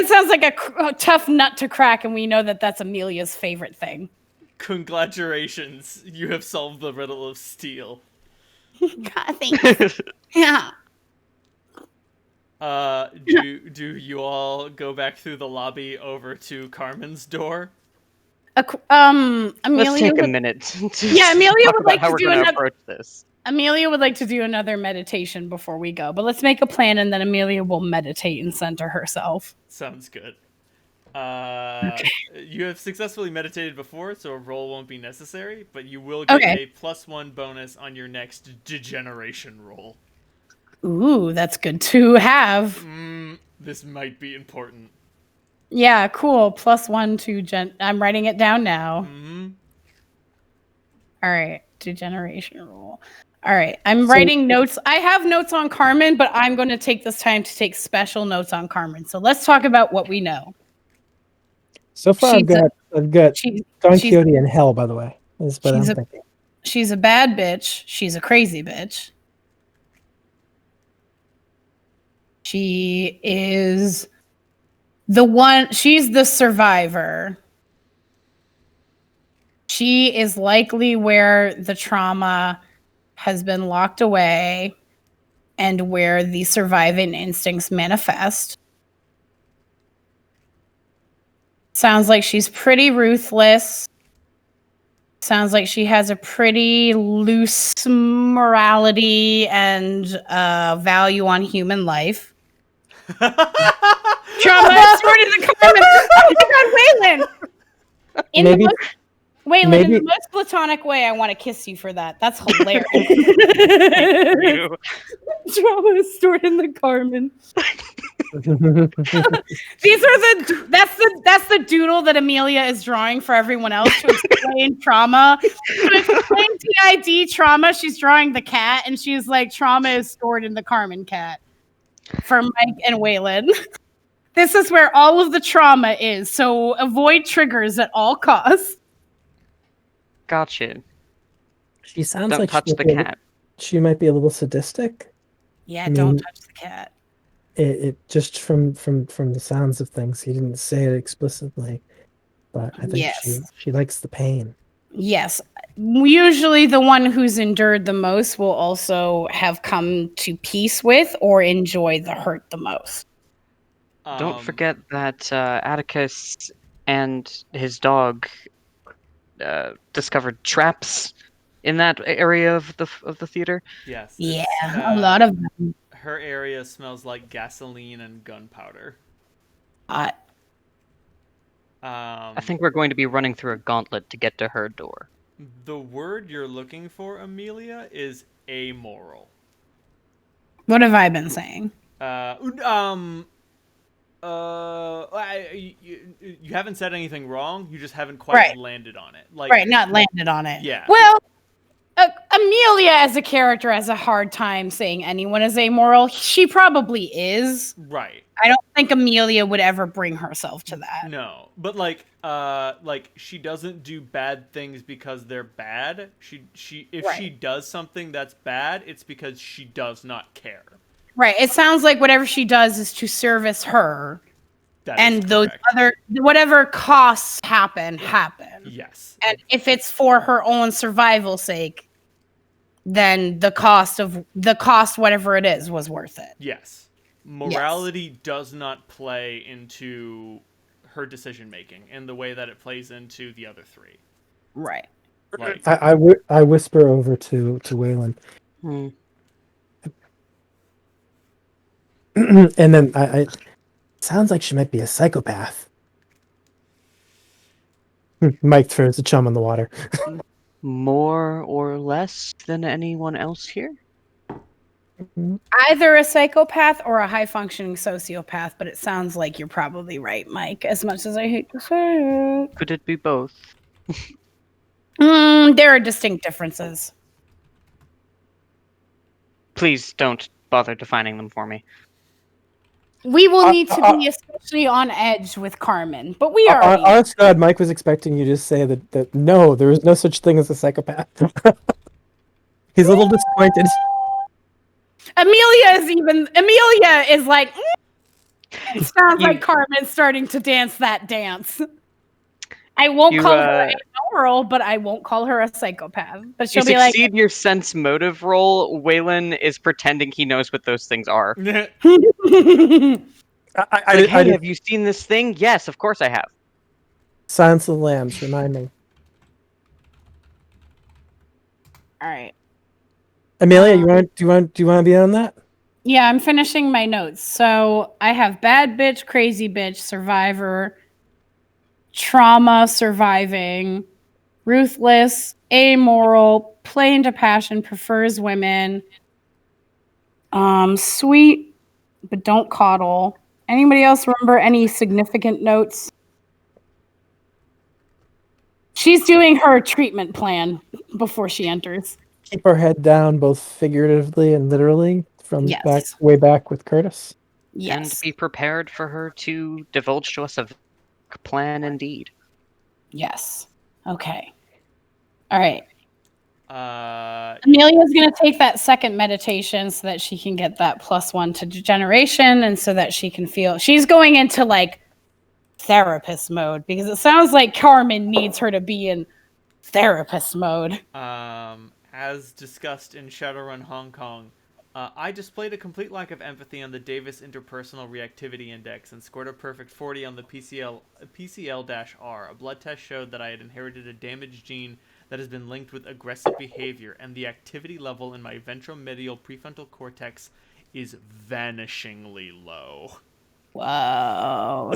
sounds like a tough nut to crack, and we know that that's Amelia's favorite thing. Congratulations, you have solved the riddle of steel. God, thanks. Yeah. Do you all go back through the lobby over to Carmen's door? Amelia, let's take a minute. Amelia would like to do another approach this. Amelia would like to do another meditation before we go, but let's make a plan, and then Amelia will meditate and center herself. Sounds good. Okay. You have successfully meditated before, so a roll won't be necessary, but you will get a +1 bonus on your next degeneration roll. Ooh, that's good to have. This might be important. Yeah, cool. +1 to I'm writing it down now. All right, degeneration roll. All right, I'm writing notes. I have notes on Carmen, but I'm going to take this time to take special notes on Carmen. So let's talk about what we know. So far, I've got Don Quixote in hell, by the way. That's what I'm thinking. She's a bad bitch. She's a crazy bitch. She is she's the survivor. She is likely where the trauma has been locked away and where the surviving instincts manifest. Sounds like she's pretty ruthless. Sounds like she has a pretty loose morality and value on human life. Trauma is stored in the Carmen. Oh my God, Waylon! Maybe- Waylon, in the maybe- most platonic way, I want to kiss you for that. That's hilarious. You. Trauma is stored in the Carmen. These are that's the doodle that Amelia is drawing for everyone else to explain trauma. To explain TID trauma, she's drawing the cat, and she's like, trauma is stored in the Carmen cat for Mike and Waylon. This is where all of the trauma is, so avoid triggers at all costs. Gotcha. She sounds Don't like touch she the might be a cat. she might be a little sadistic. Yeah, I don't mean- touch the cat. It just from the sounds of things, he didn't say it explicitly, but I think Yes. she likes the pain. Yes. Usually the one who's endured the most will also have come to peace with or enjoy the hurt the most. Don't forget that Atticus and his dog discovered traps in that area of the theater. Yes. Yeah, it's, a lot of them. Her area smells like gasoline and gunpowder. Uh, I think we're going to be running through a gauntlet to get to her door. The word you're looking for, Amelia, is amoral. what have I been saying? You haven't said anything wrong. You just haven't quite Right. landed on it. Like, Right, not landed on it. Yeah. Well, Amelia as a character has a hard time saying anyone is amoral. She probably is. right. I don't think Amelia would ever bring herself to that. No, but like she doesn't do bad things because they're bad. If Right. she does something that's bad, it's because she does not care. Right. It sounds like whatever she does is to service her. That is And those correct. whatever costs happen. Yes. And if it's for her own survival sake, then the cost, whatever it is, was worth it. Yes. Morality does not play into her decision making in the way that it plays into the other three. Right. Like, I whisper over to Waylon, and then I sounds like she might be a psychopath. Mike throws the chum in the water. More or less than anyone else here? Either a psychopath or a high functioning sociopath, but it sounds like you're probably right, Mike, as much as I hate to say it. Could it be both? There are distinct differences. Please don't bother defining them for me. We will need to be especially on edge with Carmen, but we are. Honest to God, Mike was expecting you to say that no, there is no such thing as a psychopath. He's a little disappointed. Amelia is like, it sounds like Carmen's starting to dance that dance. I won't call her amoral, but I won't call her a psychopath. But she'll You be like, succeed your sense motive roll. Waylon is pretending he knows what those things are. I Hey, have you seen this thing? Yes, of course I have. Silence of the Lambs, remind me. all right. Amelia, do you want to be on that? Yeah, I'm finishing my notes. So I have bad bitch, crazy bitch, survivor, trauma, surviving, ruthless, amoral, play into passion, prefers women, sweet, but don't coddle. Anybody else remember any significant notes? She's doing her treatment plan before she enters. Keep our head down, both figuratively and literally, from Yes. way back with Curtis. Yes. And be prepared for her to divulge to us a plan indeed. Yes. Okay. All right. Uh, Amelia's going to take that second meditation so that she can get that +1 to degeneration and so that she can feel she's going into like therapist mode because it sounds like Carmen needs her to be in therapist mode. As discussed in Shadowrun Hong Kong, I displayed a complete lack of empathy on the Davis Interpersonal Reactivity Index and scored a perfect 40 on the PCL-R. A blood test showed that I had inherited a damaged gene that has been linked with aggressive behavior, and the activity level in my ventromedial prefrontal cortex is vanishingly low. Whoa.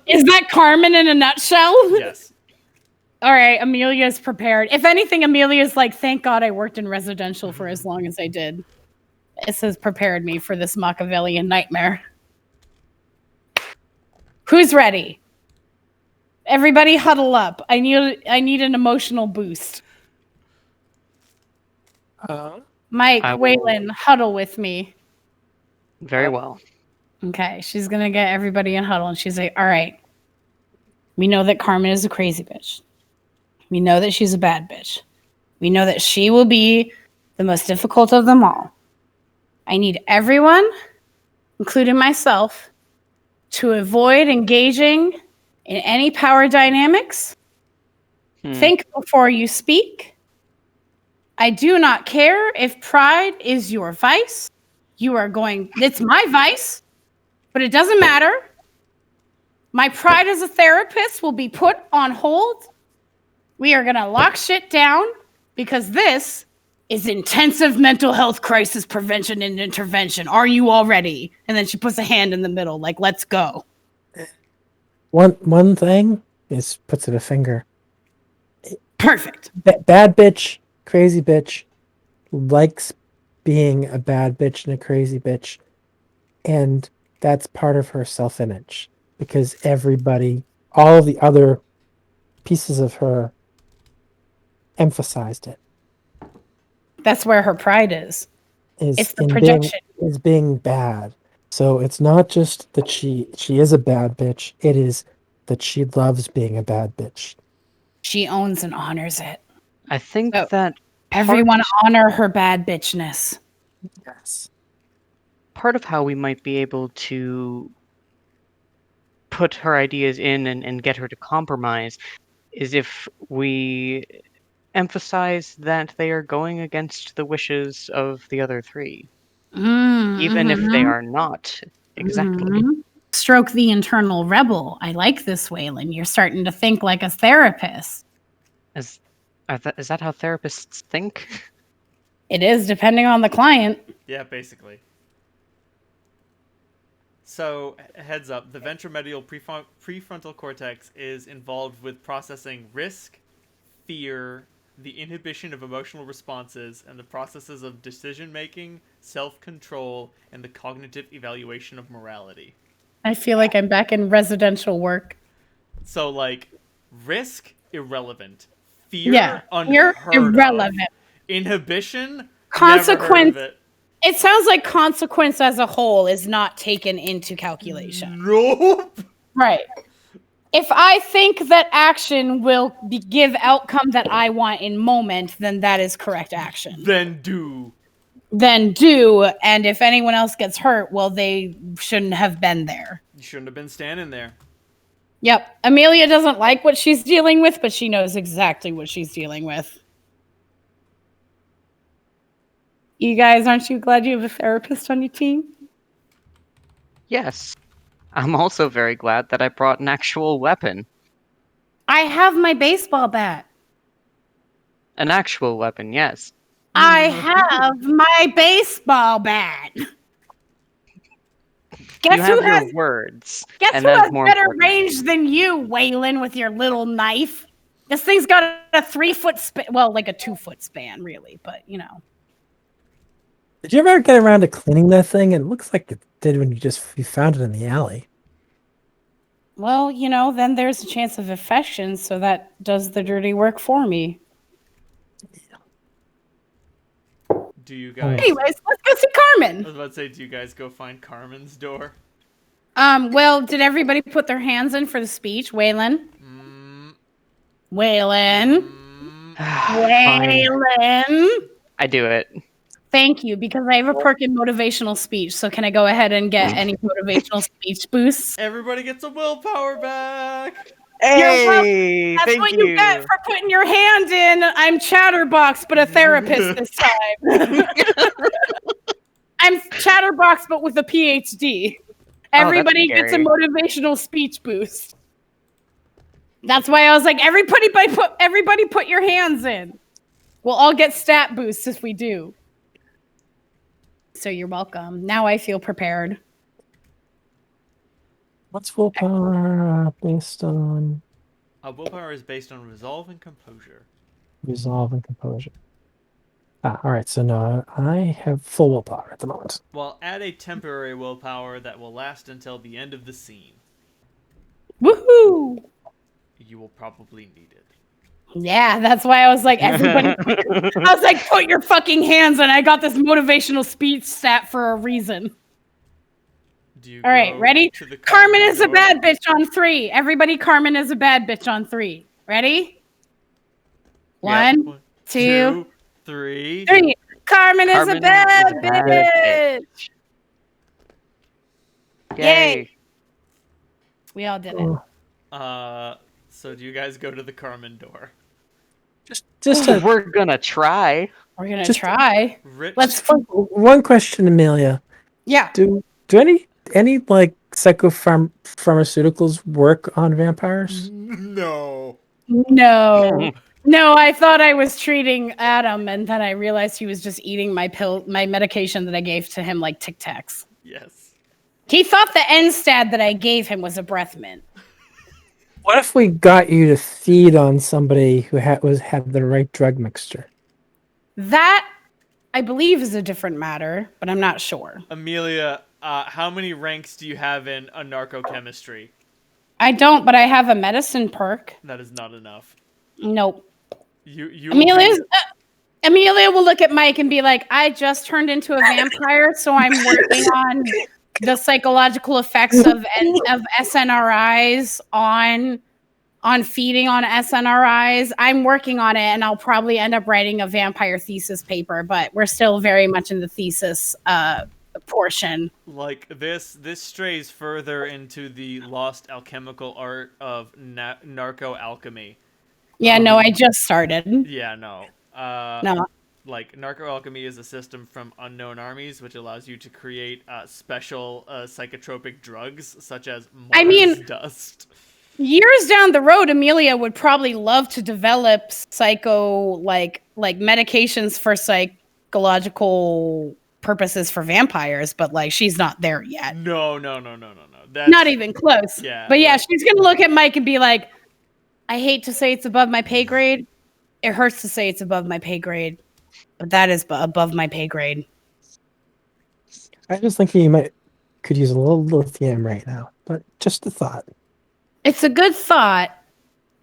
Is that Carmen in a nutshell? Yes. All right, Amelia's prepared. If anything, Amelia's like, thank God I worked in residential for as long as I did. This has prepared me for this Machiavellian nightmare. Who's ready? Everybody huddle up. I need an emotional boost. Mike, I will- Waylon, huddle with me. Very well. Okay, she's gonna get everybody in huddle, and she's like, all right. We know that Carmen is a crazy bitch. We know that she's a bad bitch. We know that she will be the most difficult of them all. I need everyone, including myself, to avoid engaging in any power dynamics. Think before you speak. I do not care if pride is your vice. It's my vice, but it doesn't matter. My pride as a therapist will be put on hold. We are going to lock shit down because this is intensive mental health crisis prevention and intervention. Are you all ready? And then she puts a hand in the middle, like, let's go. One thing is puts it a finger. Perfect. Bad bitch, crazy bitch, likes being a bad bitch and a crazy bitch, and that's part of her self-image because all the other pieces of her emphasized it. That's where her pride is. It's the in projection. being bad. So it's not just that she is a bad bitch. It is that she loves being a bad bitch. She owns and honors it. I think So, that everyone honor her bad bitchness. Yes. part of how we might be able to put her ideas in and get her to compromise is if we emphasize that they are going against the wishes of the other three, even if they are not exactly. Stroke the internal rebel. I like this, Waylon. You're starting to think like a therapist. Is that how therapists think? It is, depending on the client. Yeah, basically. So, heads up, the ventromedial prefrontal cortex is involved with processing risk, fear, the inhibition of emotional responses, and the processes of decision-making, self-control, and the cognitive evaluation of morality. I feel like I'm back in residential work. So, like, risk, irrelevant. Fear, Yeah, unheard you're irrelevant. of. Inhibition, Consequence. never heard of it. It sounds like consequence as a whole is not taken into calculation. Nope. Right. If I think that action will give outcome that I want in moment, then that is correct action. Then do. And if anyone else gets hurt, well, they shouldn't have been there. You shouldn't have been standing there. Yep. Amelia doesn't like what she's dealing with, but she knows exactly what she's dealing with. You guys, aren't you glad you have a therapist on your team? Yes. I'm also very glad that I brought an actual weapon. I have my baseball bat. An actual weapon, yes. I have my baseball bat. Guess you who have has your words. Guess and who that's has more better important. range than you, Waylon, with your little knife? This thing's got a 3-foot span. Well, like a 2-foot span, really, but you know. Did you ever get around to cleaning that thing? It looks like it did when you found it in the alley. Well, you know, then there's a chance of infection, so that does the dirty work for me. Do you guys... Anyways, let's go see I Carmen. was about to say, do you guys go find Carmen's door? Well, did everybody put their hands in for the speech? Waylon? Waylon? Fine. Waylon? I do it. Thank you, because I have a perk in motivational speech, so can I go ahead and get any motivational speech boosts? Everybody gets a willpower back! Hey, That's thank what you get for putting your hand in. I'm Chatterbox, but a therapist this time. I'm Chatterbox, but with a PhD. Everybody gets a scary. motivational speech boost. That's why I was like, everybody put your hands in. We'll all get stat boosts if we do. So you're welcome. Now I feel prepared. What's willpower based on? Willpower is based on resolve and composure. Resolve and composure. All right. So no, I have full willpower at the moment. Well, add a temporary willpower that will last until the end of the scene. Woohoo! You will probably need it. Yeah, that's why I was like, everybody. I was like, put your fucking hands in. I got this motivational speech stat for a reason. Do you All right, go ready? to the Carmen is a door? bad bitch on 3. Everybody, Carmen is a bad bitch on 3. Ready? Yep. 1, 2, 3. 3. Carmen is a Carmen bad is a bad bitch. Yay. We all did it. Oh, So do you guys go to the Carmen door? just a, We're gonna try. We're gonna just- try. Rich. Let's. one question, Amelia. Yeah. Do any like pharmaceuticals work on vampires? No. No. No, I thought I was treating Adam, and then I realized he was just eating my medication that I gave to him, like Tic Tacs. Yes. He thought the NSTAD that I gave him was a breath mint. What if we got you to feed on somebody who had the right drug mixture? That, I believe, is a different matter, but I'm not sure. Amelia, how many ranks do you have in narcochemistry? I don't, but I have a medicine perk. That is not enough. Nope. You Amelia will look at Mike and be like, I just turned into a vampire, so I'm working on the psychological effects of SNRIs on feeding on SNRIs. I'm working on it, and I'll probably end up writing a vampire thesis paper, but we're still very much in the thesis portion. like this strays further into the lost alchemical art of narco alchemy. Yeah, no, I just started. Yeah, no. No. Like narco alchemy is a system from unknown armies which allows you to create special psychotropic drugs such as Mars dust. Years down the road, Amelia would probably love to develop like medications for psychological purposes for vampires, but like she's not there yet. No. That's Not even close. Yeah. But yeah, like- she's gonna look at Mike and be like, I hate to say it's above my pay grade. It hurts to say it's above my pay grade, but that is above my pay grade. I was thinking you could use a little lithium right now, but just a thought. It's a good thought.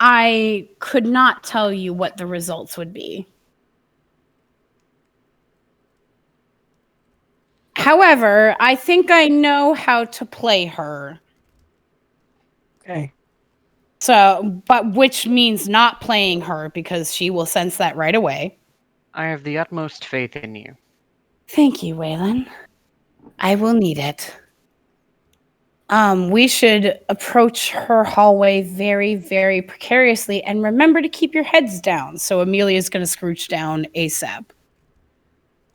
I could not tell you what the results would be. However, I think I know how to play her. Okay. So, but which means not playing her because she will sense that right away. I have the utmost faith in you. Thank you, Waylon. I will need it. We should approach her hallway very, very precariously, and remember to keep your heads down. So Amelia's going to scrooch down ASAP.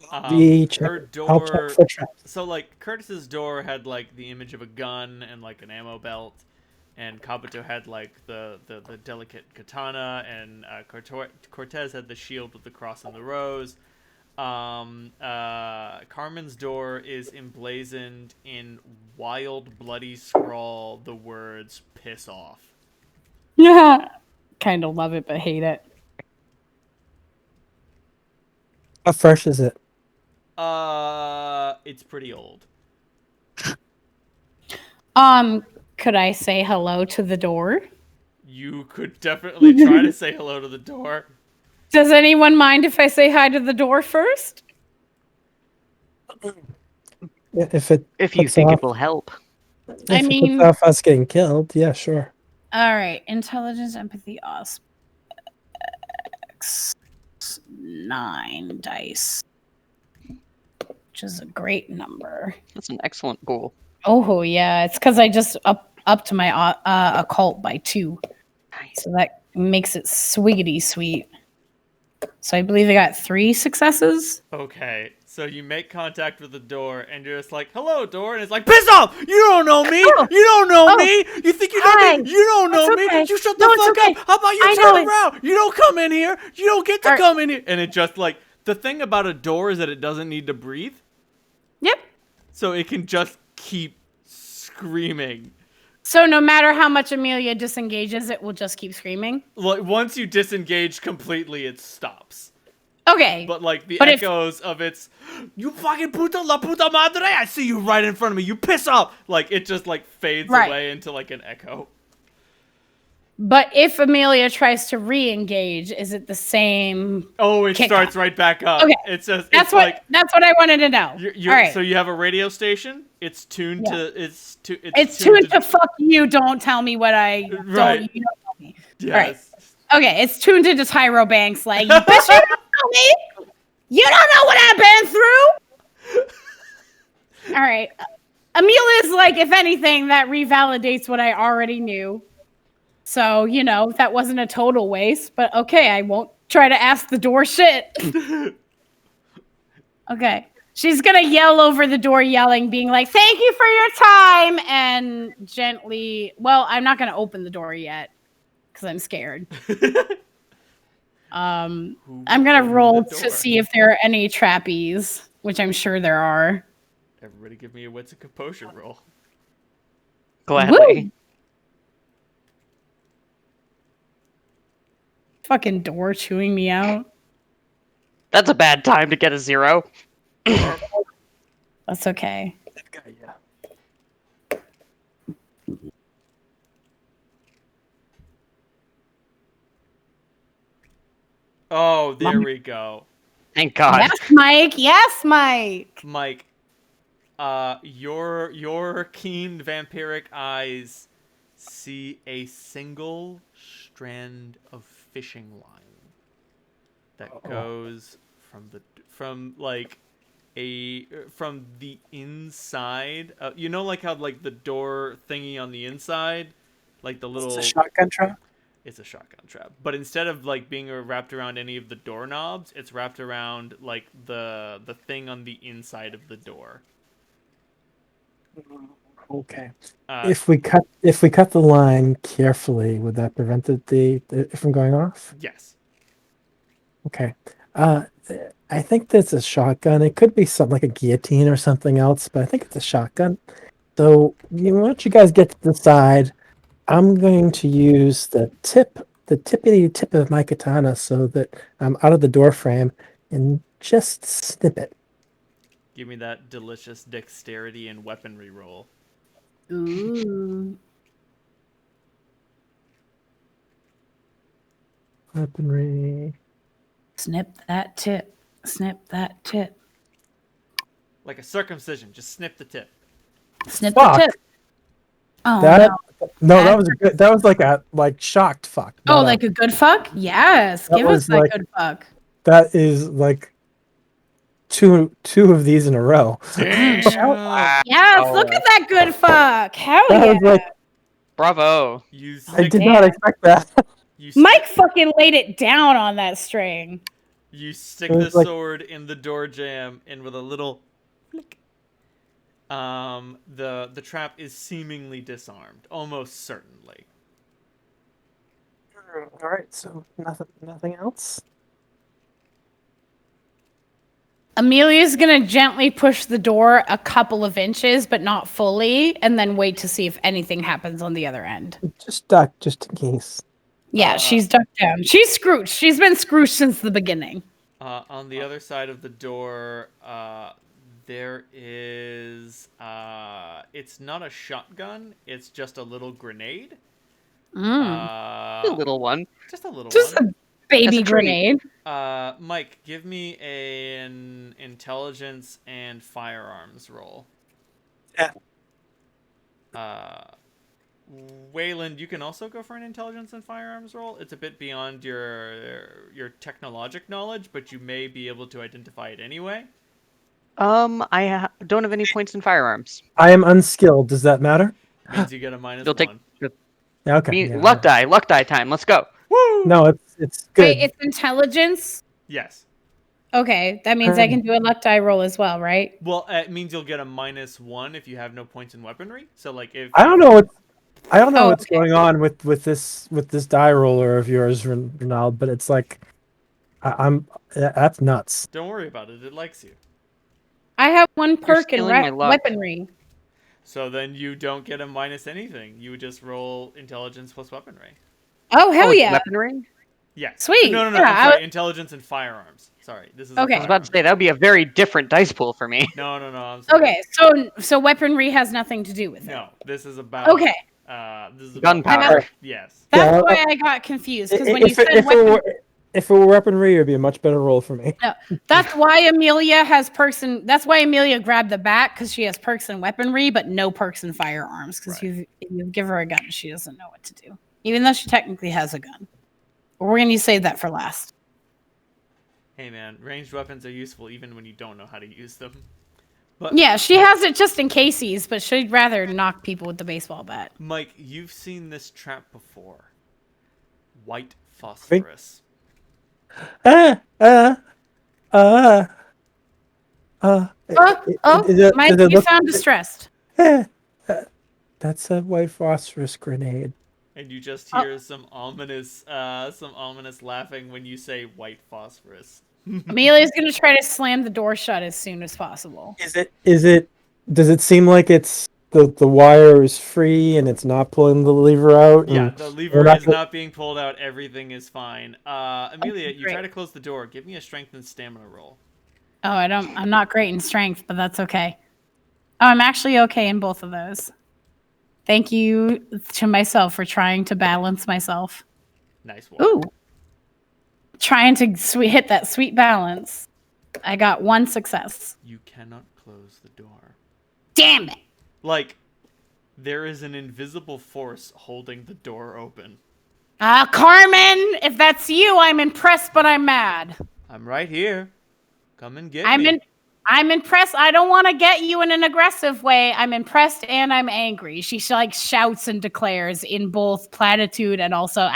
her I'll check door. for traps. So like Curtis's door had like the image of a gun and like an ammo belt, and Kabuto had like the delicate katana, and Cortez had the shield with the cross and the rose. Carmen's door is emblazoned in wild, bloody scrawl the words "piss off." Yeah, kind of love it but hate it. How fresh is it? It's pretty old. Could I say hello to the door? You could definitely try to say hello to the door. Does anyone mind if I say hi to the door first? If If you puts think off- it will help. if I it mean- puts off us getting killed, yeah, sure. All right, intelligence, empathy, aspects, 9 dice, which is a great number. That's an excellent goal. Oh yeah, it's because I just up to my occult by 2, Nice. so that makes it swiggity sweet. So I believe I got 3 successes. Okay, so you make contact with the door, and you're just like, "Hello, door," and it's like, "Piss off! You don't know me. Oh, You don't know oh, me. You think you hi. know me? You don't know It's me. okay. You shut No, the it's fuck okay. up. How about you I turn know it. around? You don't come in here. You don't get to Alright. come in here." And it just like the thing about a door is that it doesn't need to breathe, Yep. so it can just keep screaming. So no matter how much Amelia disengages, it will just keep screaming. Like once you disengage completely, it stops. Okay. But like the But if- echoes of its, "You fucking puta la puta madre! I see you right in front of me. You piss off!" Like it just like fades Right. away into like an echo. But if Amelia tries to re-engage, is it the same? Oh, it Kick starts up. right back up. Okay. It's just That's it's what like that's what I wanted to know. you're All right. so you have a radio station. It's tuned Yeah. to It's tuned to fuck you. Don't tell me what I Right. don't. You don't tell me. yes. Okay, it's tuned into Tyro Banks. Like, you bitch, you don't know me. You don't know what I've been through. All right. Amelia's like, if anything, that revalidates what I already knew. So, that wasn't a total waste. But okay, I won't try to ask the door shit. Okay. She's going to yell over the door, yelling, being like, "Thank you for your time." And gently, well, I'm not going to open the door yet because I'm scared. I'm gonna opened roll the to door? see if there are any trappies, which I'm sure there are. Everybody, give me a wits and composure roll. Gladly. Woo! Fucking door chewing me out. That's a bad time to get a 0. That's okay. Oh, there we go. Thank God. Yes, Mike. Yes, Mike. Mike, your keen vampiric eyes see a single strand of fishing line that goes from the inside. You know, like how like the door thingy on the inside, like the little. It's a shotgun trap. It's a shotgun trap, but instead of like being wrapped around any of the doorknobs, it's wrapped around like the thing on the inside of the door. Okay. Uh, If we cut the line carefully, would that prevent it from going off? yes. Okay. I think that's a shotgun. It could be something like a guillotine or something else, but I think it's a shotgun. So why don't you guys get to the side? I'm going to use the tippity tip of my katana so that I'm out of the door frame and just snip it. Give me that delicious dexterity and weaponry roll. Ooh. Weaponry. Snip that tip. Snip that tip. Like a circumcision, just snip the tip. Snip Fuck. the tip. Oh, That no. that was a good. That was like shocked fuck. Oh, not a- like a good fuck? Yes. That Give us was that like- good fuck. that is like two of these in a row. Yes, Oh. look at that good fuck. Hell That yeah. was like Bravo. You I stick, did not expect that. you stick, Mike fucking laid it down on that string. you stick It the was like- sword in the door jamb, and with a little flick, the trap is seemingly disarmed, almost certainly. All right, so nothing else. Amelia's gonna gently push the door a couple of inches, but not fully, and then wait to see if anything happens on the other end. Just duck, just in case. Yeah, she's ducked down. She's scrooched. She's been scrooched since the beginning. On the other side of the door, there is it's not a shotgun, it's just a little grenade. Mm. A little one. Just a little Just one. a baby That's a treat. grenade. Mike, give me an intelligence and firearms roll. Yeah. Wayland, you can also go for an intelligence and firearms roll. It's a bit beyond your technologic knowledge, but you may be able to identify it anyway. Don't have any points in firearms. I am unskilled. Does that matter? Means you get a minus You'll take one. Yeah, okay. yeah. luck die time. Let's go. Woo! No, it's good. Wait, it's intelligence? Yes. Okay, that means I can do a luck die roll as well, right? Well, it means you'll get a -1 if you have no points in weaponry. So like if I don't know Oh, what's okay. going on with this die roller of yours, Ronald, but it's like that's nuts. Don't worry about it. It likes you. I have one perk in stealing my luck. weaponry. So then you don't get a minus anything. You would just roll intelligence plus weaponry. Oh, hell Oh, it's yeah. weaponry? Yeah. Sweet. No. Yeah, I'm sorry. Intelligence and firearms. Sorry. This is Okay. I was about to say that would be a very different dice pool for me. No. I'm sorry. Okay, so weaponry has nothing to do with it. No. This is about. Okay. This is Gunpowder. About, yes. That's Yeah, why I got confused, because when you said if it were weaponry, it would be a much better roll for me. no, that's why Amelia has perks in. That's why Amelia grabbed the bat, because she has perks in weaponry, but no perks in firearms. Because Right. you give her a gun, she doesn't know what to do, even though she technically has a gun. We're gonna save that for last. Hey man, ranged weapons are useful even when you don't know how to use them. But Yeah, she has it just in cases, but she'd rather knock people with the baseball bat. Mike, you've seen this trap before. White phosphorus. Ah, Oh, Mike, does it you look- sound distressed. That's a white phosphorus grenade. And you just hear some ominous laughing when you say white phosphorus. Amelia's gonna try to slam the door shut as soon as possible. Does it seem like it's the wire is free and it's not pulling the lever out? Yeah, and the we're lever not is go- not being pulled out. Everything is fine. Amelia, Okay, you try great. to close the door. Give me a strength and stamina roll. Oh, I'm not great in strength, but that's okay. Oh, I'm actually okay in both of those. Thank you to myself for trying to balance myself. Nice one. Ooh. Trying to hit that sweet balance. I got one success. You cannot close the door. Damn it. Like, there is an invisible force holding the door open. Carmen, if that's you, I'm impressed, but I'm mad. I'm right here. Come and get me. I'm impressed. I don't want to get you in an aggressive way. I'm impressed and I'm angry. She like shouts and declares in both platitude and also,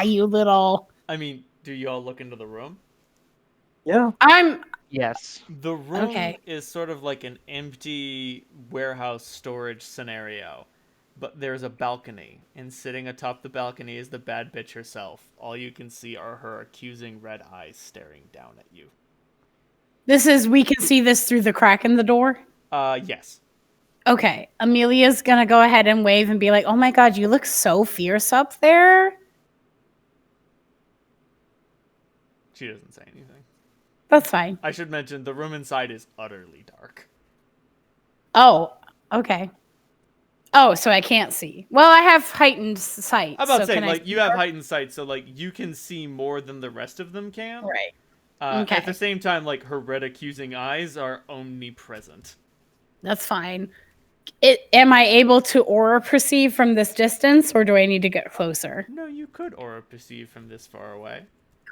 you little. I mean, do you all look into the room? Yeah. Yes. The room Okay. is sort of like an empty warehouse storage scenario. But there's a balcony, and sitting atop the balcony is the bad bitch herself. All you can see are her accusing red eyes staring down at you. We can see this through the crack in the door? Yes. Okay. Amelia's going to go ahead and wave and be like, oh my God, you look so fierce up there. She doesn't say anything. That's fine. I should mention, the room inside is utterly dark. Oh, okay. Oh, so I can't see. Well, I have heightened sight. I'm about to so say, can I like, see you have her? heightened sight, so, like, you can see more than the rest of them can. Right. At Okay. the same time, like, her red accusing eyes are omnipresent. That's fine. Am I able to aura perceive from this distance, or do I need to get closer? No, you could aura perceive from this far away.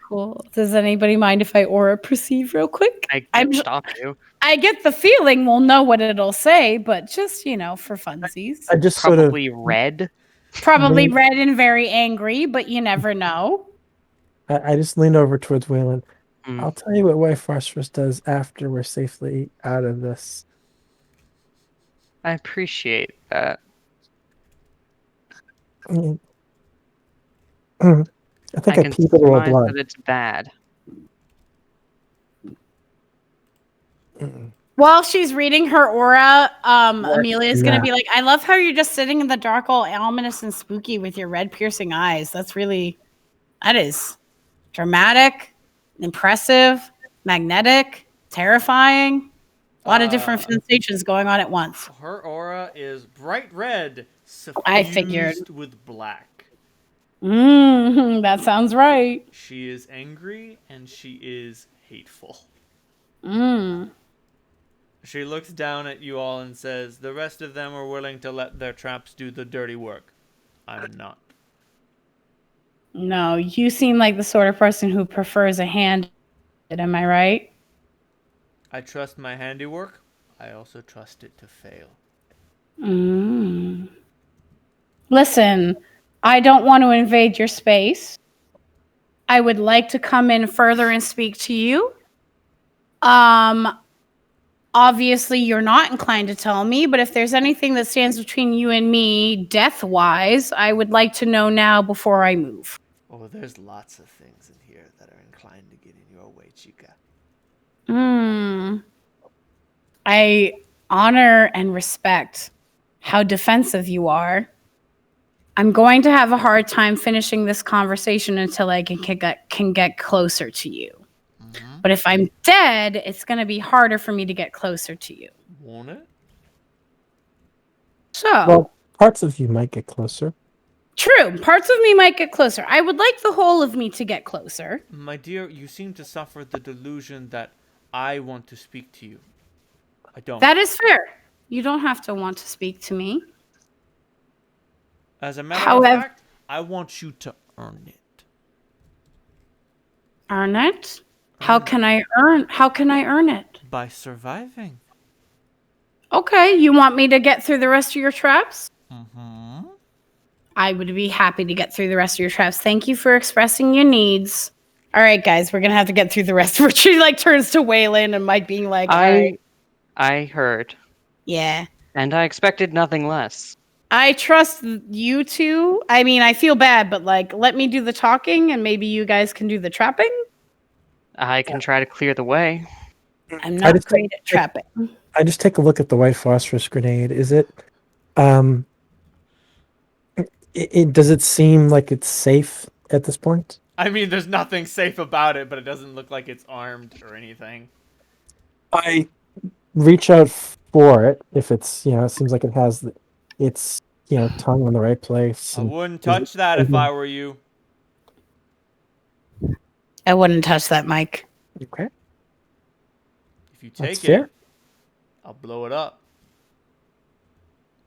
Cool. Does anybody mind if I aura perceive real quick? I I'm can j- stop you. I get the feeling we'll know what it'll say, but just, for funsies. I just sort of Probably red. Probably lean- red and very angry, but you never know. I just leaned over towards Waylon. Hmm. I'll tell you what white phosphorus does after we're safely out of this. I appreciate that. I mean, I think I can peep a little surmise blood. that it's bad. While she's reading her aura, Yes, Amelia's gonna yeah. be like, I love how you're just sitting in the dark, all ominous and spooky with your red piercing eyes. That is dramatic, impressive, magnetic, terrifying. A lot of different sensations going on at once. Her aura is bright red, I figured. suffused with black. That sounds right. She is angry and she is hateful. She looks down at you all and says, the rest of them are willing to let their traps do the dirty work. I'm not. No, you seem like the sort of person who prefers a hand. Am I right? I trust my handiwork. I also trust it to fail. Listen, I don't want to invade your space. I would like to come in further and speak to you. Obviously, you're not inclined to tell me, but if there's anything that stands between you and me, death-wise, I would like to know now before I move. Oh, there's lots of things in here that are inclined to get in your way, chica. I honor and respect how defensive you are. I'm going to have a hard time finishing this conversation until I can get closer to you. But if I'm dead, it's going to be harder for me to get closer to you. Won't it? So, Well, parts of you might get closer. true. Parts of me might get closer. I would like the whole of me to get closer. My dear, you seem to suffer the delusion that I want to speak to you. I don't. That is fair. You don't have to want to speak to me. As a matter However- of fact, I want you to earn it. Earn it? How can I earn it? By surviving. Okay, you want me to get through the rest of your traps? Mm-hmm. I would be happy to get through the rest of your traps. Thank you for expressing your needs. All right, guys, we're gonna have to get through the rest of it. She like turns to Waylon and Mike being like, all right. I heard, Yeah. and I expected nothing less. I trust you two. I mean, I feel bad, but like, let me do the talking and maybe you guys can do the trapping. I can try to clear the way. I'm not just great at trapping. I just take a look at the white phosphorus grenade. Is it, does it seem like it's safe at this point? I mean, there's nothing safe about it, but it doesn't look like it's armed or anything. I reach out for it if it's, it seems like it has its, tongue in the right place. I and- wouldn't touch that if I were you. I wouldn't touch that, Mike. Okay. If you That's take fair. it, I'll blow it up.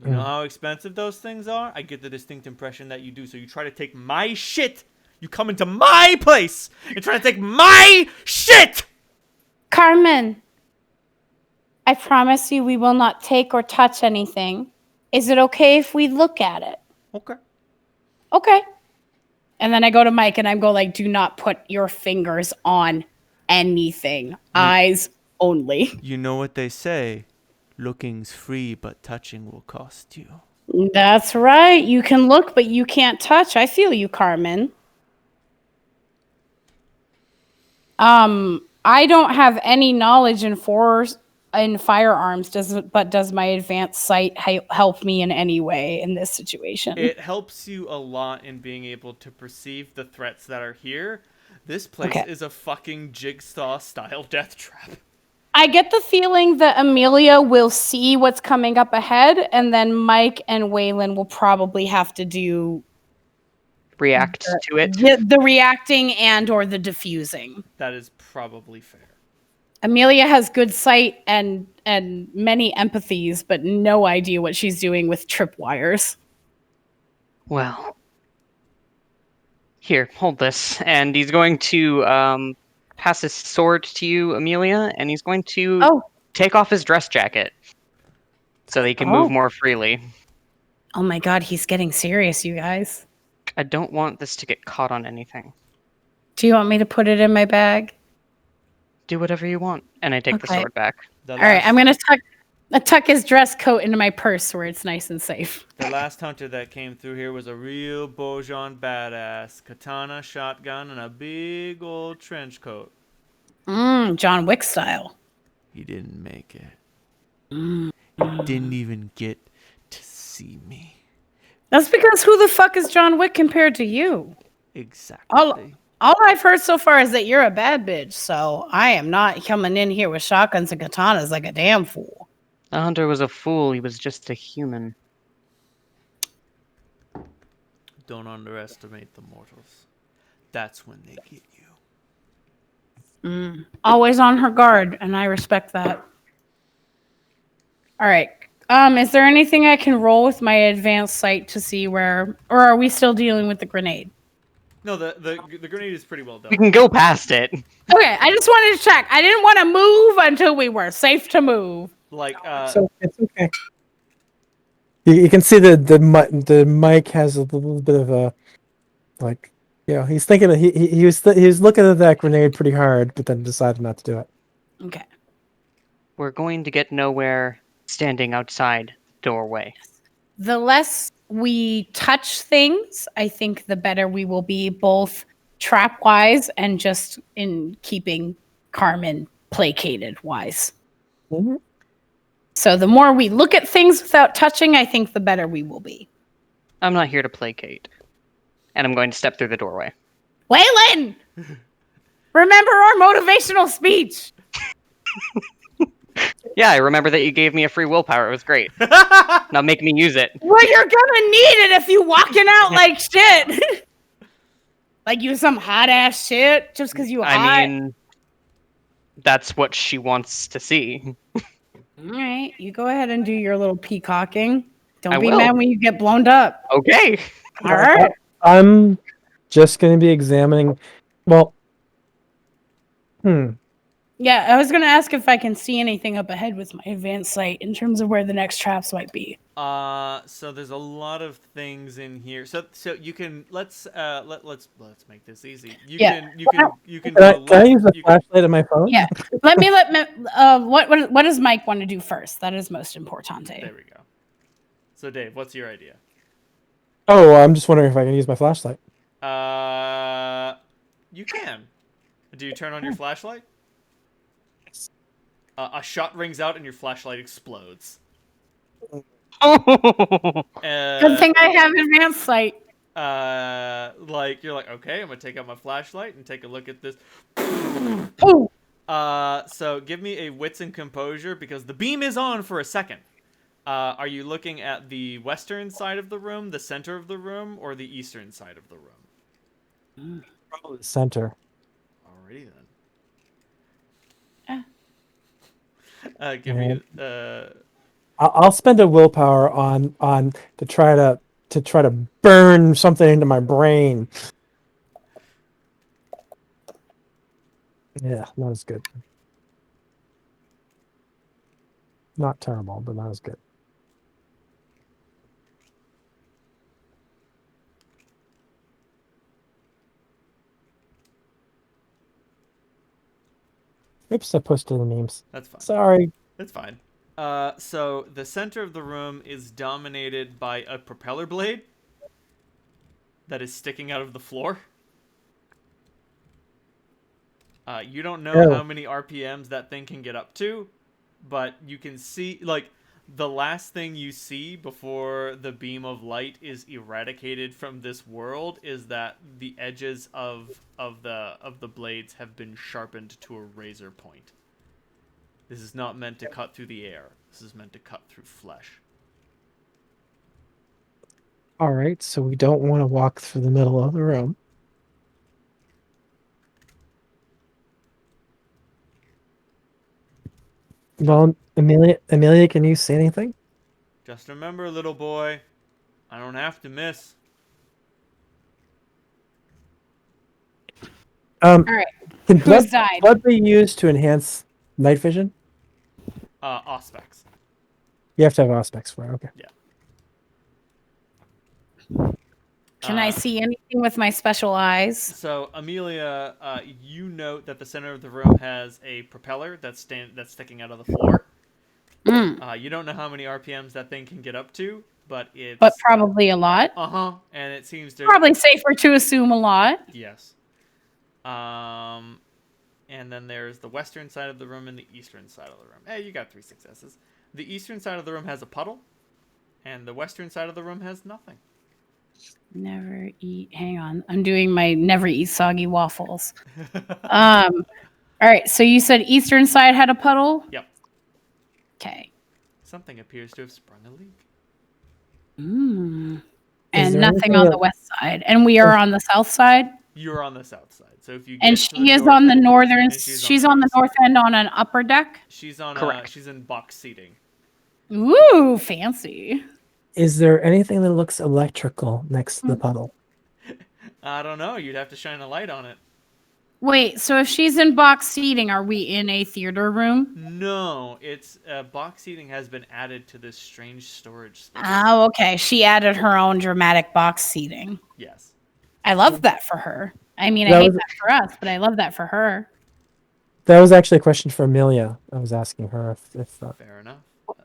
You know how expensive those things are? I get the distinct impression that you do. So you try to take my shit. You come into my place and try to take my shit. Carmen, I promise you we will not take or touch anything. Is it okay if we look at it? Okay. Okay. And then I go to Mike and I go like, do not put your fingers on anything. Eyes only. You know what they say. Looking's free, but touching will cost you. That's right. You can look, but you can't touch. I feel you, Carmen. I don't have any knowledge in firearms. Does my advanced sight help me in any way in this situation? It helps you a lot in being able to perceive the threats that are here. This place is a fucking Jigsaw-style death trap. I get the feeling that Amelia will see what's coming up ahead, and then Mike and Waylon will probably have to do React to it. the reacting and or the diffusing. That is probably fair. Amelia has good sight and many empathies, but no idea what she's doing with tripwires. Well, here, hold this. And he's going to pass his sword to you, Amelia, and he's going to take off his dress jacket so that he can move more freely. Oh my god, he's getting serious, you guys. I don't want this to get caught on anything. Do you want me to put it in my bag? Do whatever you want. And I take the sword back. All right, I'm going to tuck his dress coat into my purse where it's nice and safe. The last hunter that came through here was a real Bojan badass. Katana, shotgun, and a big old trench coat. John Wick style. He didn't make it. He didn't even get to see me. That's because who the fuck is John Wick compared to you? Exactly. All I've heard so far is that you're a bad bitch, so I am not coming in here with shotguns and katanas like a damn fool. The hunter was a fool. He was just a human. Don't underestimate the mortals. That's when they get you. Always on her guard, and I respect that. All right. Is there anything I can roll with my advanced sight to see where, or are we still dealing with the grenade? No, the grenade is pretty well done. We can go past it. Okay, I just wanted to check. I didn't want to move until we were safe to move. Like, So it's okay. You can see the mic has a little bit of a Yeah, he's thinking he was looking at that grenade pretty hard, but then decided not to do it. Okay. We're going to get nowhere standing outside the doorway. The less we touch things, I think the better we will be, both trap wise and just in keeping Carmen placated wise. Mhm. So the more we look at things without touching, I think the better we will be. I'm not here to placate. And I'm going to step through the doorway. Waylon! Remember our motivational speech. Yeah, I remember that you gave me a free willpower. It was great. Now make me use it. Well, you're gonna need it if you walking out like shit. Like you some hot ass shit just because you hot. I mean, that's what she wants to see. All right, you go ahead and do your little peacocking. Don't I be will. mad when you get blown up. Okay. All right. I'm just going to be examining. Well, Yeah, I was gonna ask if I can see anything up ahead with my advanced sight in terms of where the next traps might be. So there's a lot of things in here. So you can let's make this easy. You Yeah. can can I, go can I left. use the You can- flashlight on my phone? Yeah. What does Mike want to do first? That is most important. There we go. So Dave, what's your idea? Oh, I'm just wondering if I can use my flashlight. You can. Do you turn on your flashlight? A shot rings out and your flashlight explodes. Good thing I have advanced sight. Like you're like, okay, I'm gonna take out my flashlight and take a look at this. Oh, So give me a wits and composure because the beam is on for a second. Are you looking at the western side of the room, the center of the room, or the eastern side of the room? Probably the center. Alrighty then. Give Alright. me I'll spend a willpower on to try to burn something into my brain. Yeah, not as good. Not terrible, but not as good. Oops, I posted the names. That's fine. Sorry. That's fine. So the center of the room is dominated by a propeller blade that is sticking out of the floor. You don't know Oh. how many RPMs that thing can get up to, but you can see, like, the last thing you see before the beam of light is eradicated from this world is that the edges of the blades have been sharpened to a razor point. This is not meant to cut through the air. This is meant to cut through flesh. All right, so we don't want to walk through the middle of the room. Well, Amelia, can you say anything? Just remember, little boy, I don't have to miss. all right. Can Who's died? blood be used to enhance night vision? Auspex. You have to have aspects for it. Okay. Can I see anything with my special eyes? So, Amelia, you note that the center of the room has a propeller that's sticking out of the floor. You don't know how many RPMs that thing can get up to, but it's... But probably a lot. Uh-huh, and it seems to... Probably safer to assume a lot. Yes. And then there's the western side of the room and the eastern side of the room. Hey, you got 3 successes. The eastern side of the room has a puddle, and the western side of the room has nothing. Never eat. Hang on. I'm doing my never eat soggy waffles. All right. So you said eastern side had a puddle? Yep. Okay. Something appears to have sprung a leak. And there nothing anything on that- the west side. And we are on the south side? You're on the south side. So if you And get to she the is north on the end- northern. and She's on the south north end on an upper deck? She's on Correct. she's in box seating. Ooh, fancy. Is there anything that looks electrical next to the puddle? I don't know. You'd have to shine a light on it. Wait, so if she's in box seating, are we in a theater room? No, it's box seating has been added to this strange storage space. Oh, okay. She added her own dramatic box seating. Yes. I love that for her. I mean, I That hate was- that for us, but I love that for her. That was actually a question for Amelia. I was asking her if Fair enough. What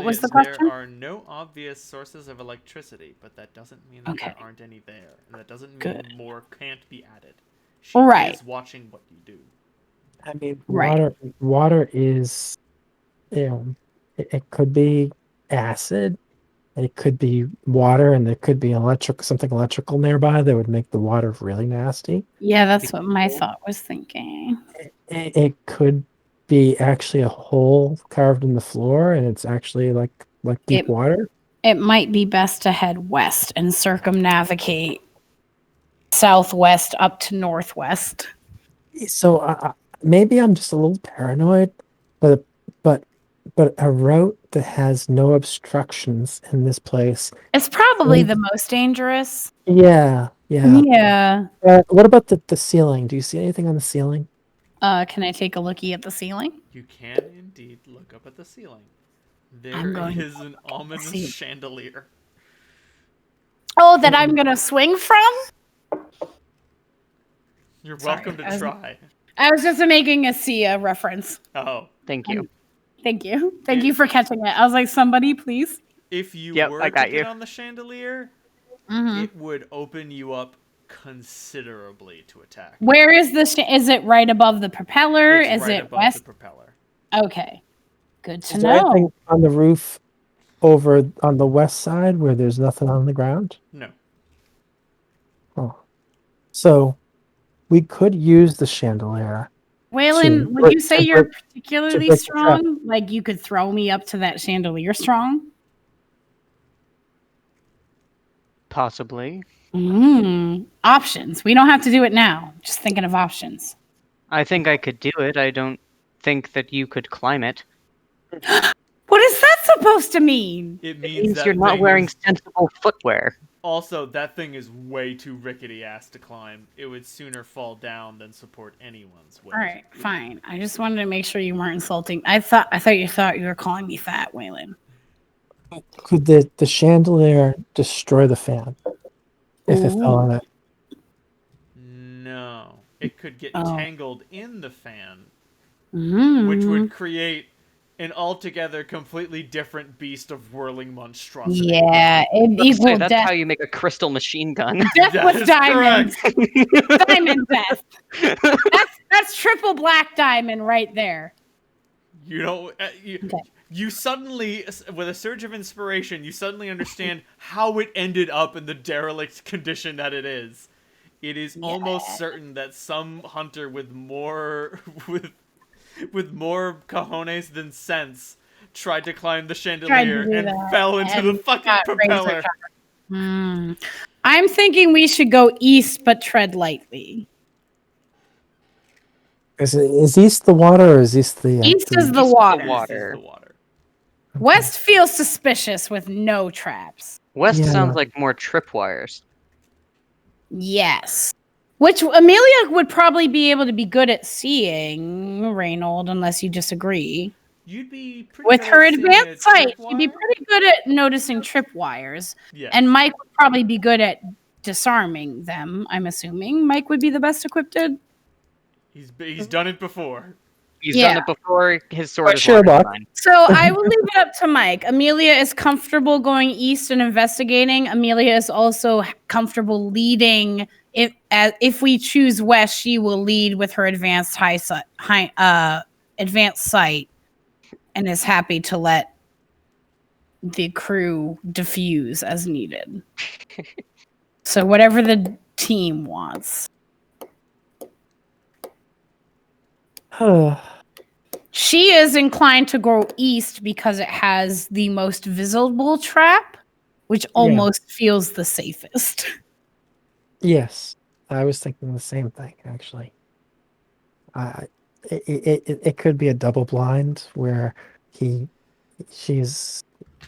was Amelia, the there question? are no obvious sources of electricity, but that doesn't mean that Okay. there aren't any there, and that doesn't mean Good. more can't be added. She Right. is watching what you do. I mean, Right. water is, it could be acid, it could be water, and there could be something electrical nearby that would make the water really nasty. Yeah, that's what my thought was thinking. It could be actually a hole carved in the floor, and it's actually like deep water. It might be best to head west and circumnavigate southwest up to northwest. So maybe I'm just a little paranoid, but but a route that has no obstructions in this place. It's probably the most dangerous. Yeah. Yeah. What about the ceiling? Do you see anything on the ceiling? Can I take a lookie at the ceiling? You can indeed look up at the ceiling. There going is an ominous ceiling. chandelier. Oh, that I'm gonna swing from? You're Sorry, welcome to I was- try. I was just making a Sia reference. Oh. Thank you. Thank you. Thank you for catching it. I was like, somebody, please. If you Yep, were I to got get you. on the chandelier, Mhm. it would open you up considerably to attack. Where is this? Is it right above the propeller? It's Is right it above west? the propeller. Okay. Good to Is there anything know. on the roof over on the west side where there's nothing on the ground? No. Oh. So we could use the chandelier. Waylon, to would break- you say to you're break- particularly break the trap. strong? Like you could throw me up to that chandelier strong? Possibly. Options. We don't have to do it now. Just thinking of options. I think I could do it. I don't think that you could climb it. What is that supposed to mean? It It means means that you're not thing wearing is... sensible footwear. Also, that thing is way too rickety ass to climb. It would sooner fall down than support anyone's weight. All right, fine. I just wanted to make sure you weren't insulting. I thought you were calling me fat, Waylon. Could the chandelier destroy the fan if it fell on it? No. It could get Oh. tangled in the fan, Mm. which would create an altogether completely different beast of whirling monstrosity. Yeah, it Let's say equal that's death. how you make a crystal machine gun. Death That with is diamonds. correct. Diamond death. That's triple black diamond right there. You know, Okay. you suddenly, with a surge of inspiration, you suddenly understand how it ended up in the derelict condition that it is. It is almost certain that some hunter with more with more cojones than sense tried to climb the chandelier do and that fell into the and fucking got razor propeller. sharp. I'm thinking we should go east, but tread lightly. Is east the water or is east the East is the East water. the This is water. the water. West feels suspicious with no traps. West Yeah. sounds like more tripwires. Yes. Which Amelia would probably be able to be good at seeing, Reynold, unless you disagree. You'd be pretty With good her at seeing advanced a sight, she'd be tripwire. pretty good at noticing tripwires. Yeah. And Mike would probably be good at disarming them, I'm assuming. Mike would be the best equipped. He's done it before. He's Yeah. done it before. His sword But is sure, water Buck. sign. So I will leave it up to Mike. Amelia is comfortable going east and investigating. Amelia is also comfortable leading. If we choose west, she will lead with her advanced advanced sight, and is happy to let the crew diffuse as needed. So whatever the team wants. She is inclined to go east because it has the most visible trap, which almost feels the safest. Yes, I was thinking the same thing actually. It could be a double blind where she's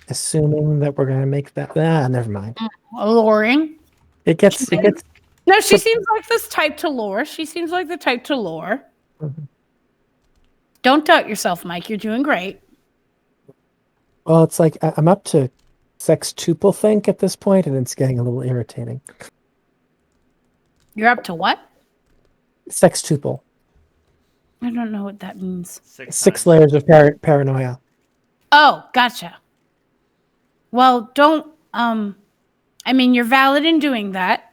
assuming that we're gonna make that. Never mind. Alluring. It gets. No, she seems like this type to lure. She seems like the type to lure. Mhm. Don't doubt yourself, Mike. You're doing great. Well, it's like I'm up to sextuple think at this point, and it's getting a little irritating. You're up to what? Sextuple. I don't know what that means. 6 6 times. layers of paranoia. Oh, gotcha. Well, don't I mean, you're valid in doing that,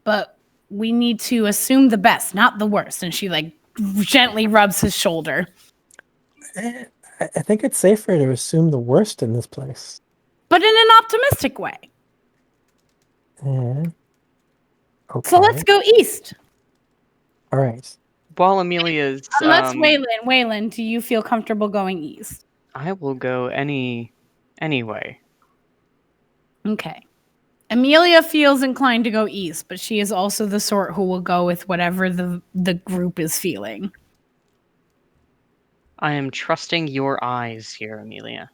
but we need to assume the best, not the worst. And she like gently rubs his shoulder. I think it's safer to assume the worst in this place. But in an optimistic way. Okay. So let's go east. All right. While Amelia's, Unless Waylon, do you feel comfortable going east? I will go anyway. Okay. Amelia feels inclined to go east, but she is also the sort who will go with whatever the group is feeling. I am trusting your eyes here, Amelia.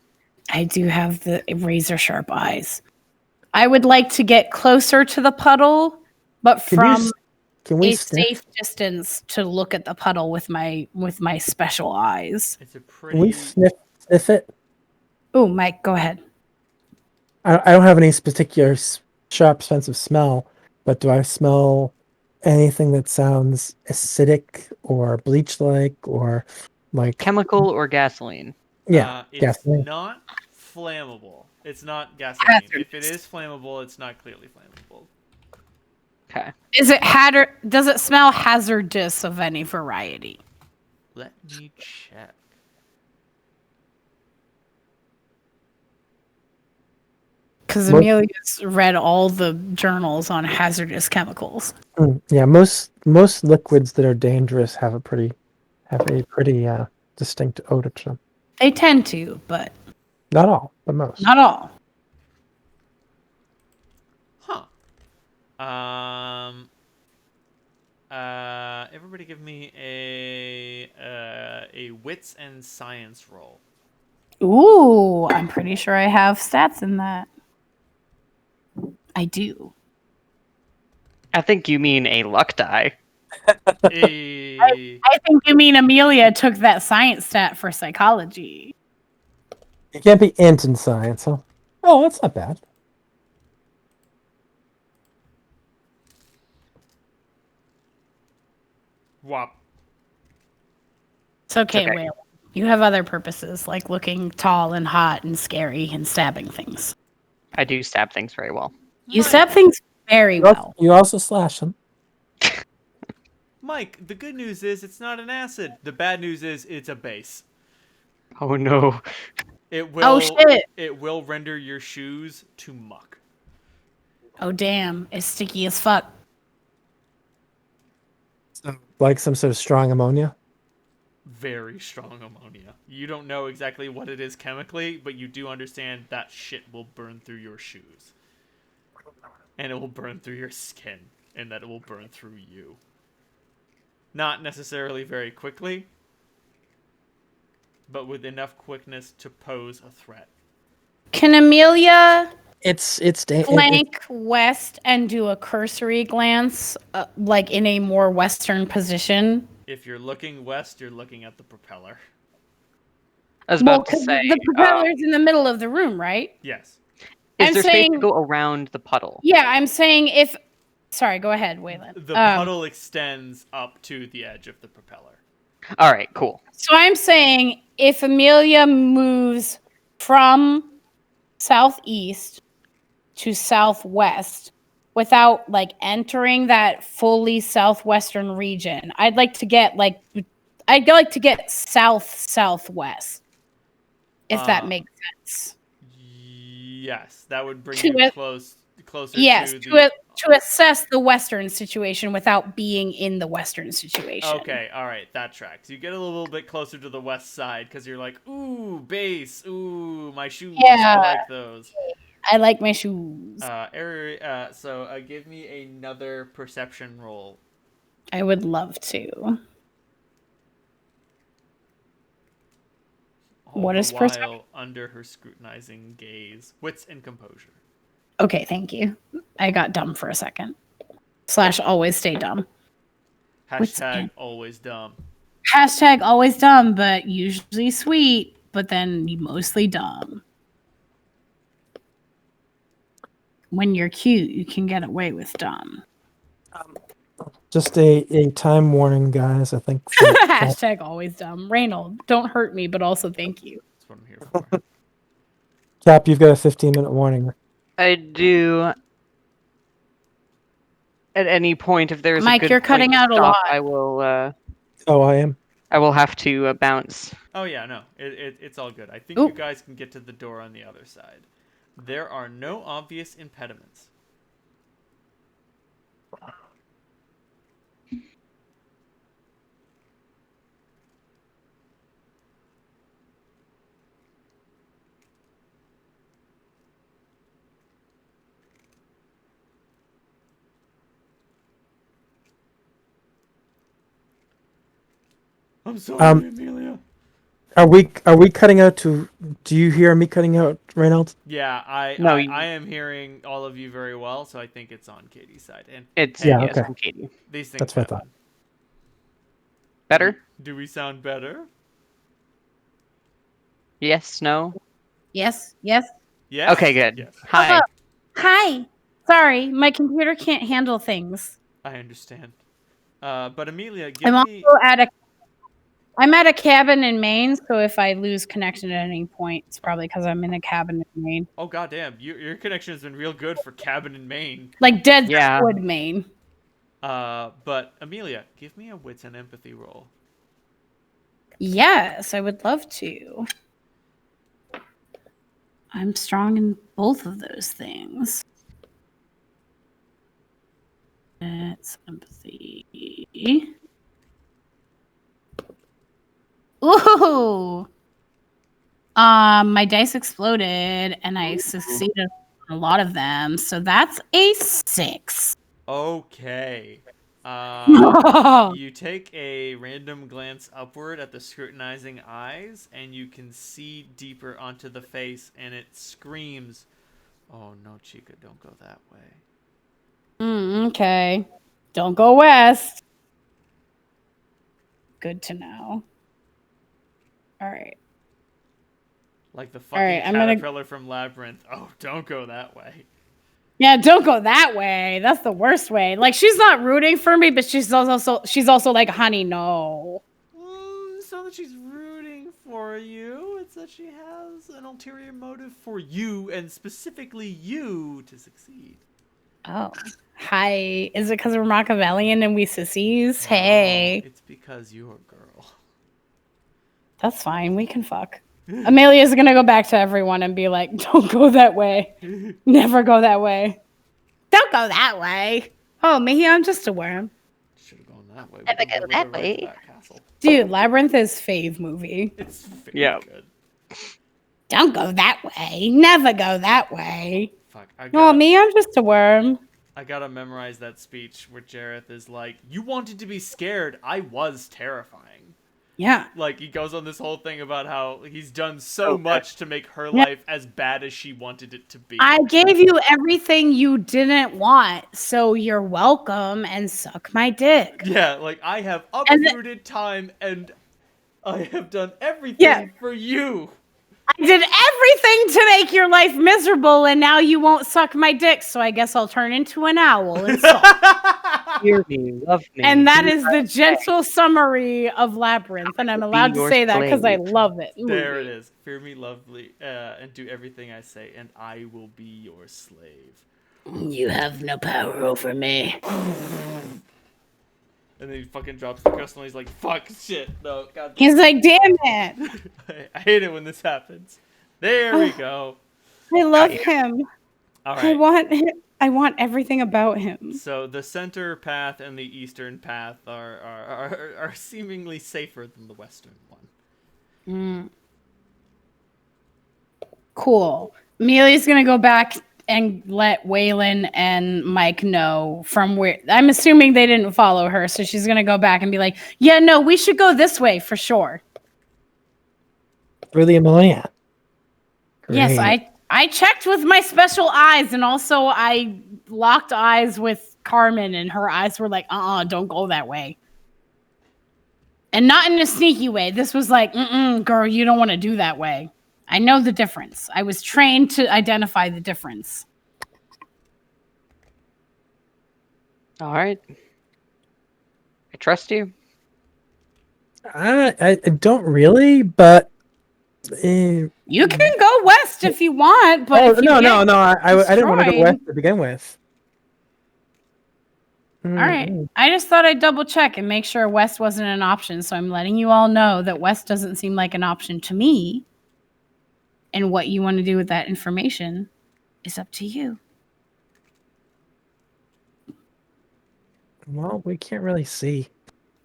I do have the razor sharp eyes. I would like to get closer to the puddle, but from Can we a sniff? safe distance to look at the puddle with my special eyes. It's a Can we pretty. sniff it? Oh, Mike, go ahead. I don't have any particular sharp sense of smell, but do I smell anything that sounds acidic or bleach-like or like Chemical or gasoline? It's gasoline? not flammable. It's not gasoline. If it is flammable, it's not clearly flammable. Okay. Is it does it smell hazardous of any variety? Let me check. Because Most- Amelia's read all the journals on hazardous chemicals. Yeah, most liquids that are dangerous have a pretty distinct odor to them. They tend to, but Not all, but most. not all. Huh. Everybody give me a wits and science roll. Ooh, I'm pretty sure I have stats in that. I do. I think you mean a luck die. A- I think you mean Amelia took that science stat for psychology. You can't be int in science, huh? Oh, that's not bad. Wop. It's okay, okay. Whale. You have other purposes, like looking tall and hot and scary and stabbing things. I do stab things very well. You Mike, stab things very well. You also slash them. Mike, the good news is it's not an acid. The bad news is it's a base. Oh no. It will. Oh, shit. It will render your shoes to muck. Oh, damn. It's sticky as fuck. Like some sort of strong ammonia. Very strong ammonia. You don't know exactly what it is chemically, but you do understand that shit will burn through your shoes. And it will burn through your skin. And that it will burn through you. Not necessarily very quickly, but with enough quickness to pose a threat. Can Amelia It's flank west and do a cursory glance, like in a more western position? If you're looking west, you're looking at the propeller. I was Well, about to 'cause say, the propeller's in the middle of the room, right? Yes. is I'm there space saying- to go around the puddle? Yeah, I'm saying if... Sorry, go ahead, Waylon. The puddle extends up to the edge of the propeller. All right, cool. So I'm saying if Amelia moves from southeast to southwest without like entering that fully southwestern region, I'd like to get south-southwest. If that makes sense. Yes, that would bring To you it- closer Yes, to to the... to assess the western situation without being in the western situation. Okay, all right, that tracks. You get a little bit closer to the west side because you're like, ooh, base, ooh, my shoes, Yeah. I like those. I like my shoes. So give me another perception roll. I would love to. All What the is while perception? under her scrutinizing gaze, wits and composure. Okay, thank you. I got dumb for a second. / always stay dumb. Wits Hashtag and- always dumb. Hashtag always dumb, but usually sweet, but then mostly dumb. When you're cute, you can get away with dumb. Just a time warning, guys. I think that, Hashtag always dumb. Reynold, don't hurt me, but also thank you. That's what I'm here for. Cap, you've got a 15-minute warning. I do. At any point, if there's Mike, a good you're point cutting to out a stop, lot. I will. Oh, I am. I will have to bounce. Oh yeah, no, it's all good. I think Ooh. you guys can get to the door on the other side. There are no obvious impediments. I'm sorry, Amelia. Are we cutting out to? Do you hear me cutting out, Reynolds? Yeah, No, I am hearing all of you very well, so I think it's on Katie's side. And It's hey, Yeah, yes, okay. from Katie. these things That's what I happen. Better? Do we sound better? Yes. No. Yes, yes. Yes. Okay. Good. Yes, Hi. Hi. Sorry, my computer can't handle things. I understand. But Amelia, give I'm me. also at a cabin in Maine, so if I lose connection at any point, it's probably because I'm in a cabin in Maine. Oh goddamn, your connection has been real good for cabin in Maine. Like Dead Yeah. Wood, Maine. But Amelia, give me a wits and empathy roll. Yes, I would love to. I'm strong in both of those things. It's empathy. Ooh. My dice exploded and I succeeded on a lot of them, so that's a 6. Okay. You take a random glance upward at the scrutinizing eyes, and you can see deeper onto the face, and it screams, "Oh no, Chica, don't go that way." Okay. Don't go west. Good to know. All right. Like the All fucking right, I'm gonna- caterpillar from Labyrinth. Oh, don't go that way. Yeah, don't go that way. That's the worst way. Like she's not rooting for me, but she's also like, honey, no. It's not that she's rooting for you. It's that she has an ulterior motive for you, and specifically you, to succeed. Oh. Hi. Is it because we're Machiavellian and we sissies? No, Hey. it's because you're a girl. That's fine. We can fuck. Amelia's gonna go back to everyone and be like, don't go that way. Never go that way. Don't go that way. Oh, maybe I'm just a worm. Should have gone that way. Never We go don't that have the right to way. that castle. Dude, Labyrinth is fave movie. It's very Yeah. good. Don't go that way. Never go that way. Fuck. I Oh, gotta, me, I'm just a worm. I gotta memorize that speech where Jareth is like, "You wanted to be scared. I was terrifying." Yeah. Like, he goes on this whole thing about how he's done so Okay. much to make her Yeah. life as bad as she wanted it to be. I gave you everything you didn't want, so you're welcome and suck my dick. Yeah, like, I have And the- uprooted time and I have done everything Yeah. for you. I did everything to make your life miserable, and now you won't suck my dick, so I guess I'll turn into an owl and sulk. Hear me, love me. And that do is the gentle summary of Labyrinth, and I'm allowed to your say that because I slave. love it. There it is. Fear me lovely, and do everything I say, and I will be your slave. You have no power over me. And then he fucking drops the crystal, and he's like, "Fuck, shit, no, god." He's like, damn it. I hate it when this happens. There we go. I love him. All I right. want everything about him. So the center path and the eastern path are seemingly safer than the western one. Cool. Amelia's gonna go back and let Waylon and Mike know from where. I'm assuming they didn't follow her, so she's gonna go back and be like, "Yeah, no, we should go this way for sure." Really, Amelia? Yes, Great. I checked with my special eyes, and also I locked eyes with Carmen, and her eyes were like, don't go that way. And not in a sneaky way. This was like, girl, you don't want to do that way. I know the difference. I was trained to identify the difference. All right. I trust you. I don't really, but You can go west if you want, but oh if you no, get I didn't want to go destroyed- west to begin with. All right. I just thought I'd double check and make sure west wasn't an option. So I'm letting you all know that west doesn't seem like an option to me. And what you want to do with that information is up to you. Well, we can't really see.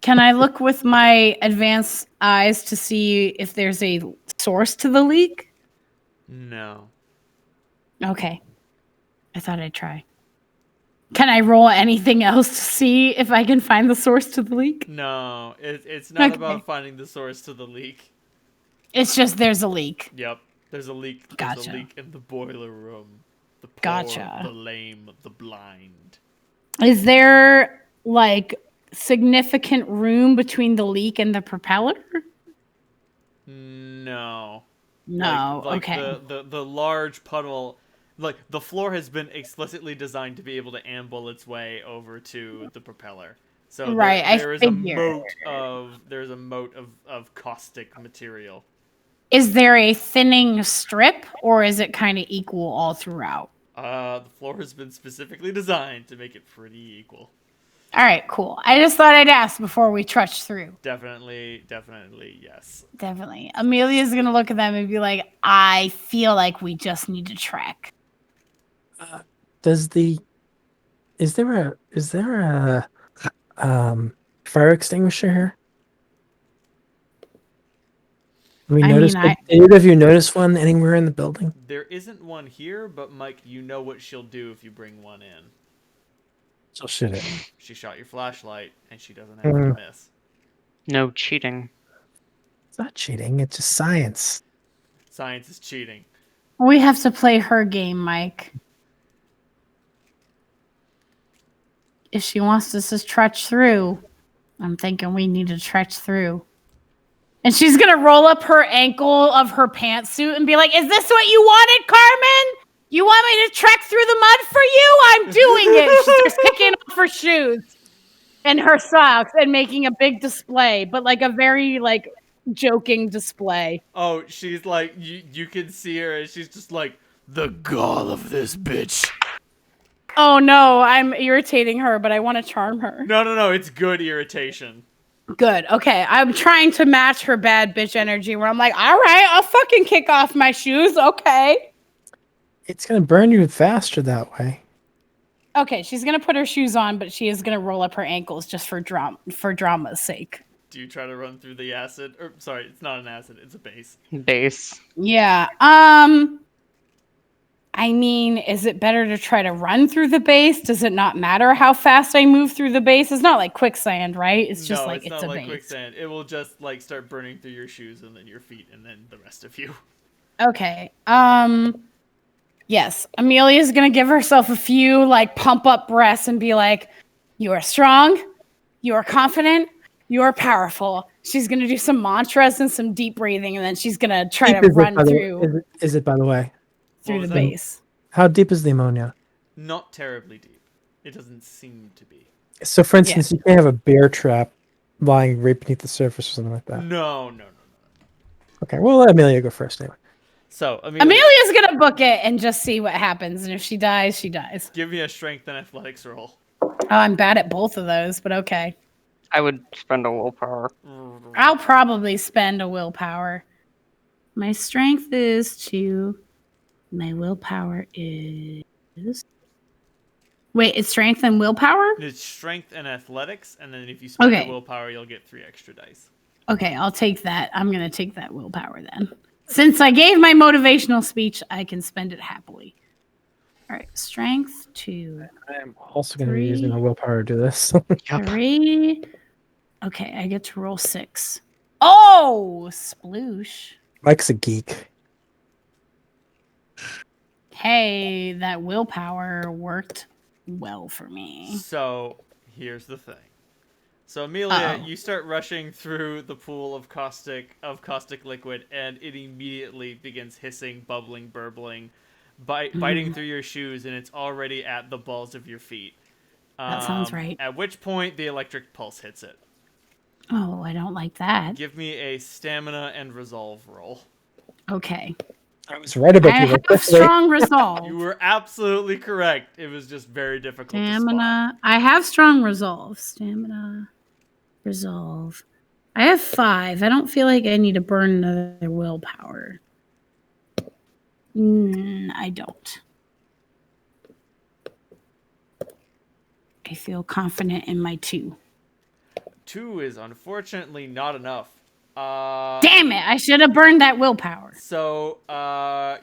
Can I look with my advanced eyes to see if there's a source to the leak? No. Okay. I thought I'd try. Can I roll anything else to see if I can find the source to the leak? No, it's not Okay. about finding the source to the leak. It's just there's a leak. Yep, there's a leak. There's Gotcha. a leak in the boiler room. The poor, Gotcha. the lame, the blind. Is there like significant room between the leak and the propeller? No. No. Like okay. the large puddle, like the floor has been explicitly designed to be able to amble its way over to the propeller. So Right, I there is figured. there's a moat of caustic material. Is there a thinning strip or is it kind of equal all throughout? The floor has been specifically designed to make it pretty equal. All right, cool. I just thought I'd ask before we trudge through. Definitely, yes. Definitely. Amelia's going to look at them and be like, I feel like we just need to trek. Is there a fire extinguisher here? We I noticed. mean, Did either of you notice one anywhere in the building? There isn't one here, but Mike, you know what she'll do if you bring one in. So should it? She shot your flashlight, and she doesn't have to miss. No cheating. It's not cheating. It's just science. Science is cheating. We have to play her game, Mike. If she wants us to trudge through, I'm thinking we need to trudge through. And she's going to roll up her ankle of her pantsuit and be like, is this what you wanted, Carmen? You want me to trek through the mud for you? I'm doing it. She starts kicking off her shoes and her socks and making a big display, but like a very like joking display. Oh, she's like, you can see her, and she's just like, the gall of this bitch. Oh no, I'm irritating her, but I want to charm her. No, it's good irritation. Good. Okay. I'm trying to match her bad bitch energy where I'm like, all right, I'll fucking kick off my shoes. Okay. It's gonna burn you faster that way. Okay, she's gonna put her shoes on, but she is gonna roll up her ankles just for drama's sake. Do you try to run through the acid? Or sorry, it's not an acid, it's a base. Base. Yeah. I mean, is it better to try to run through the base? Does it not matter how fast I move through the base? It's not like quicksand, right? It's just no, like it's not a like base. quicksand. It will just like start burning through your shoes and then your feet and then the rest of you. Okay. Yes, Amelia's gonna give herself a few like pump up breaths and be like, you are strong, you are confident, you are powerful. She's gonna do some mantras and some deep breathing, and then she's gonna try Deep to is it, run by the- through Is it, by the way? through was the that? base. How deep is the ammonia? Not terribly deep. It doesn't seem to be. So, for instance, you can't have a bear trap lying right beneath the surface or something like that. No. Okay, we'll let Amelia go first anyway. So, Amelia, Amelia's gonna book it and just see what happens, and if she dies, she dies. give me a strength and athletics roll. Oh, I'm bad at both of those, but okay. I would spend a willpower. I'll probably spend a willpower. My strength is 2. My willpower is. Wait, it's strength and willpower? It's strength and athletics, and then if you spend Okay. the willpower, you'll get 3 extra dice. Okay, I'll take that. I'm going to take that willpower then. Since I gave my motivational speech, I can spend it happily. All right, strength 2, I am also going to be 3. using my willpower to do this. 3. Okay, I get to roll 6. Oh, sploosh. Mike's a geek. Hey, that willpower worked well for me. So, here's the thing. So, Amelia, Uh-oh. you start rushing through the pool of caustic liquid, and it immediately begins hissing, bubbling, burbling, biting through your shoes, and it's already at the balls of your feet. That sounds right. At which point the electric pulse hits it. Oh, I don't like that. Give me a stamina and resolve roll. Okay. I was right I about you. have Especially- strong resolve. You were absolutely correct. It was just very difficult to spot. Stamina. I have strong resolve. Stamina. Resolve. I have 5. I don't feel like I need to burn another willpower. I don't. I feel confident in my 2. 2 is unfortunately not enough. Damn it! I should have burned that willpower. So,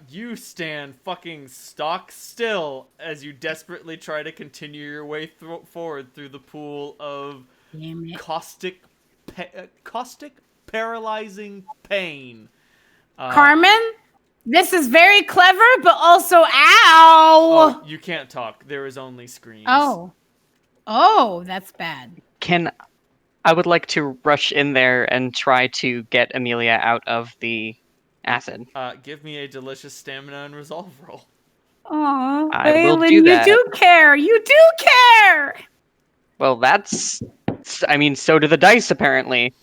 you stand fucking stock still as you desperately try to continue your way forward through the pool of Damn it. caustic, paralyzing pain. Carmen, this is very clever, but also ow! Oh, you can't talk. There is only screams. Oh, that's bad. I would like to rush in there and try to get Amelia out of the acid. Give me a delicious stamina and resolve roll. Aw, I will Waylon, do that. you do care. You do care. Well, I mean, so do the dice, apparently.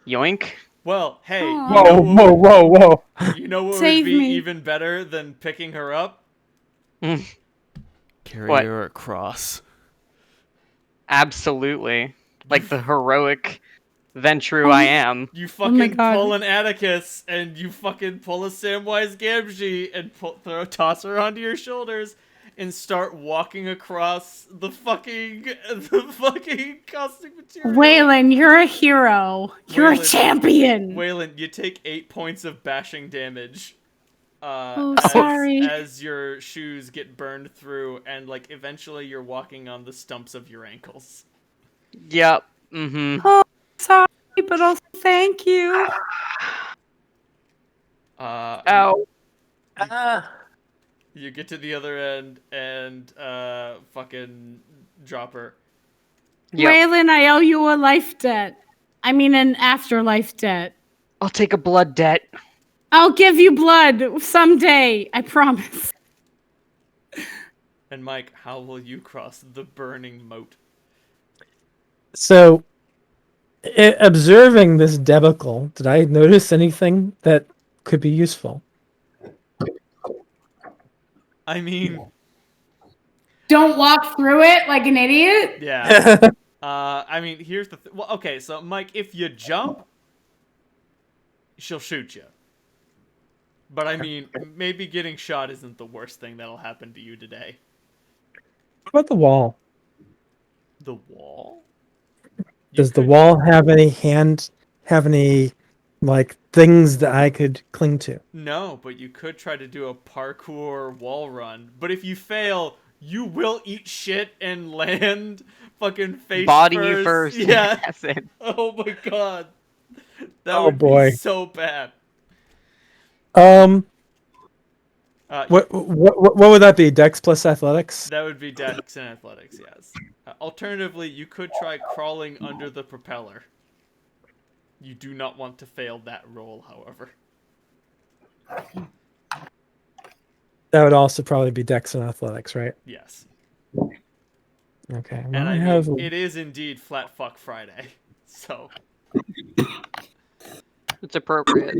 Yoink. Well, hey, Aw. Whoa. you know what Save would be me. even better than picking her up? Mm. Carry What? her across. Absolutely. Like the heroic Ventru I am. You Oh my fucking God. pull an Atticus and you fucking pull a Samwise Gamgee and toss her onto your shoulders and start walking across the fucking caustic material. Waylon, you're a hero. You're a Waylon- champion. Waylon, you take 8 points of bashing damage. Oh, as, sorry. As your shoes get burned through, and like eventually you're walking on the stumps of your ankles. Yep. Mm-hmm. Oh, sorry, but also thank you. Ow. You get to the other end and fucking drop her. Yep. Waylon, I owe you a life debt. I mean, an afterlife debt. I'll take a blood debt. I'll give you blood someday. I promise. And Mike, how will you cross the burning moat? So, observing this debacle, did I notice anything that could be useful? I mean, Don't walk through it like an idiot. yeah. I mean, here's the well, okay, so Mike, if you jump, she'll shoot you. But I mean, maybe getting shot isn't the worst thing that'll happen to you today. What about the wall? The wall? Does the wall have any like things that I could cling to? No, but you could try to do a parkour wall run. But if you fail, you will eat shit and land fucking face Body first. first. Yeah. Acid. Oh my god. That Oh, would boy. be so bad. What would that be? Dex plus athletics? That would be Dex and Athletics, yes. Alternatively, you could try crawling under the propeller. You do not want to fail that roll, however. That would also probably be Dex and athletics, right? Yes. Okay. And I mean, it is indeed Flat Fuck Friday. So. It's appropriate.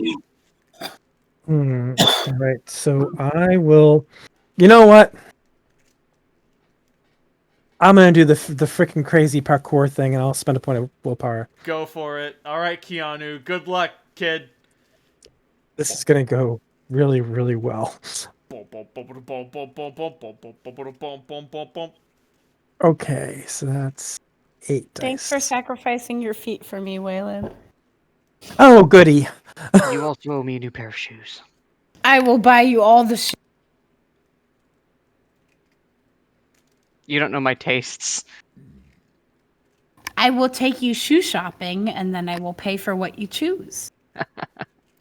All right. So I will. You know what? I'm gonna do the freaking crazy parkour thing, and I'll spend a point of willpower. Go for it. All right, Keanu. Good luck, kid. This is gonna go really, really well. Okay, so that's 8 dice. Thanks for sacrificing your feet for me, Waylon. Oh, goody. You also owe me a new pair of shoes. I will buy you all the shoes. You don't know my tastes. I will take you shoe shopping, and then I will pay for what you choose.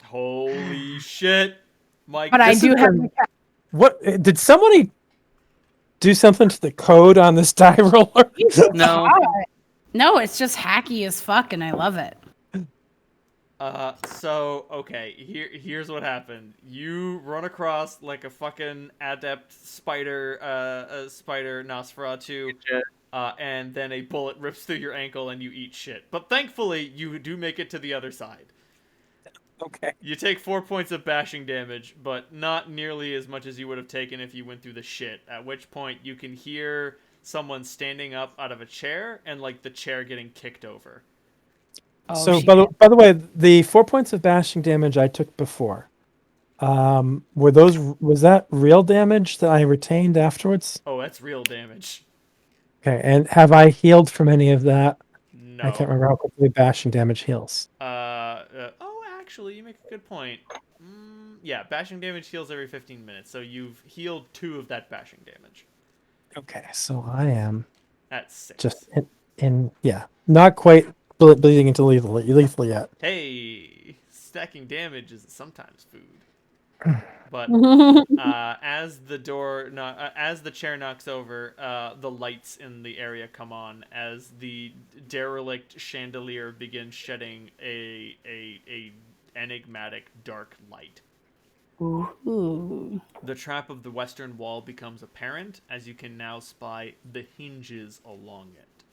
Holy shit. Mike, But I This do is have. a- What did somebody do something to the code on this die roller? No. No, it's just hacky as fuck, and I love it. So okay, here's what happened. You run across like a fucking adept spider, spider Nosferatu, and then a bullet rips through your ankle and you eat shit. But thankfully, you do make it to the other side. Okay. You take 4 points of bashing damage, but not nearly as much as you would have taken if you went through the shit. At which point, you can hear someone standing up out of a chair and like the chair getting kicked over. Oh, So, she by the way, the 4 points of bashing damage I took before, was that real damage that I retained afterwards? Oh, that's real damage. Okay, and have I healed from any of that? No. I can't remember how quickly bashing damage heals. Oh, actually, you make a good point. Yeah, bashing damage heals every 15 minutes, so you've healed 2 of that bashing damage. Okay, so I am That's 6. just yeah, not quite bleeding into lethal yet. Hey, stacking damage is sometimes food. But as the chair knocks over, the lights in the area come on as the derelict chandelier begins shedding a enigmatic dark light. Ooh. The trap of the western wall becomes apparent as you can now spy the hinges along it.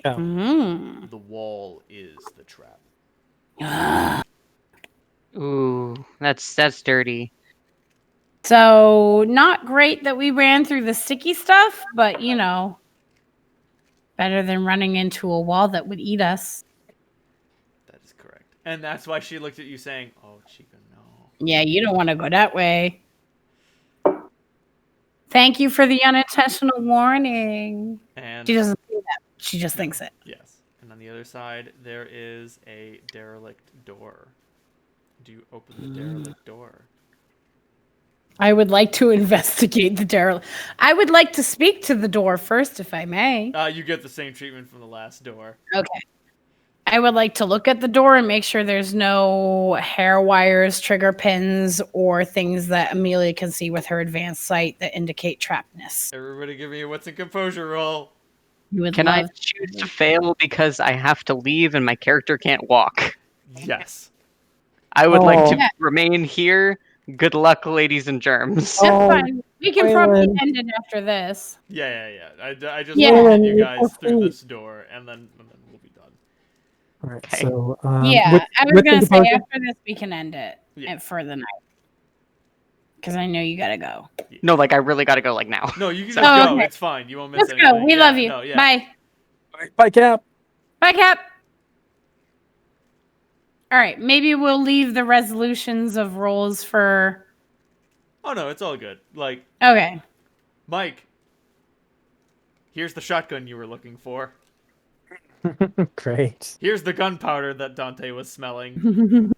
Oh. Mm. The wall is the trap. Ooh, that's dirty. So, not great that we ran through the sticky stuff, but you know, better than running into a wall that would eat us. That is correct. And that's why she looked at you saying, "Oh, Chica, no." Yeah, you don't want to go that way. Thank you for the unintentional warning. And She doesn't say that. She just thinks it. yes. And on the other side, there is a derelict door. Do you open the derelict door? I would like to investigate the derelict. I would like to speak to the door first, if I may. You get the same treatment from the last door. Okay. I would like to look at the door and make sure there's no hair wires, trigger pins, or things that Amelia can see with her advanced sight that indicate trappedness. Everybody give me a what's in composure roll. You would Can I love choose to fail because I have to leave and my character can't walk? Yes. I would like to Yeah. remain here. Good luck, ladies and germs. That's Oh, fine. We can probably Waylon. end it after this. Yeah. I just Yeah. want to get Waylon, you you're guys so through sweet. this door, and then we'll be done. All right, Okay. so Yeah, I was with going the to say composure- after this, we can end it Yeah. for the night. Because I know you got to go. No, like I really gotta go like now. No, you can So- just go. okay. It's fine. You won't miss Let's anything. go. We Yeah, love you. No, yeah. Bye. Bye, Cap. Bye, Cap. All right. Maybe we'll leave the resolutions of roles for. Oh no, it's all good. Like, Okay. Mike, here's the shotgun you were looking for. Great. Here's the gunpowder that Dante was smelling.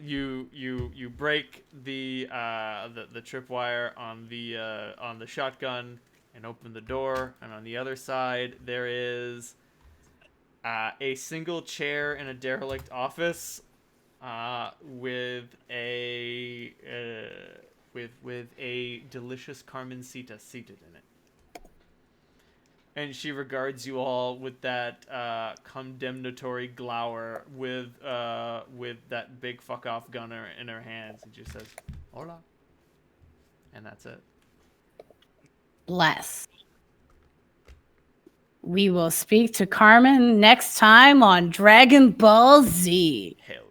You break the tripwire on the shotgun and open the door, and on the other side there is a single chair in a derelict office with a delicious Carmencita seated in it. And she regards you all with that condemnatory glower with that big fuck off gunner in her hands, and just says, "Hola," and that's it. Bless. We will speak to Carmen next time on Dragon Ball Z. Hell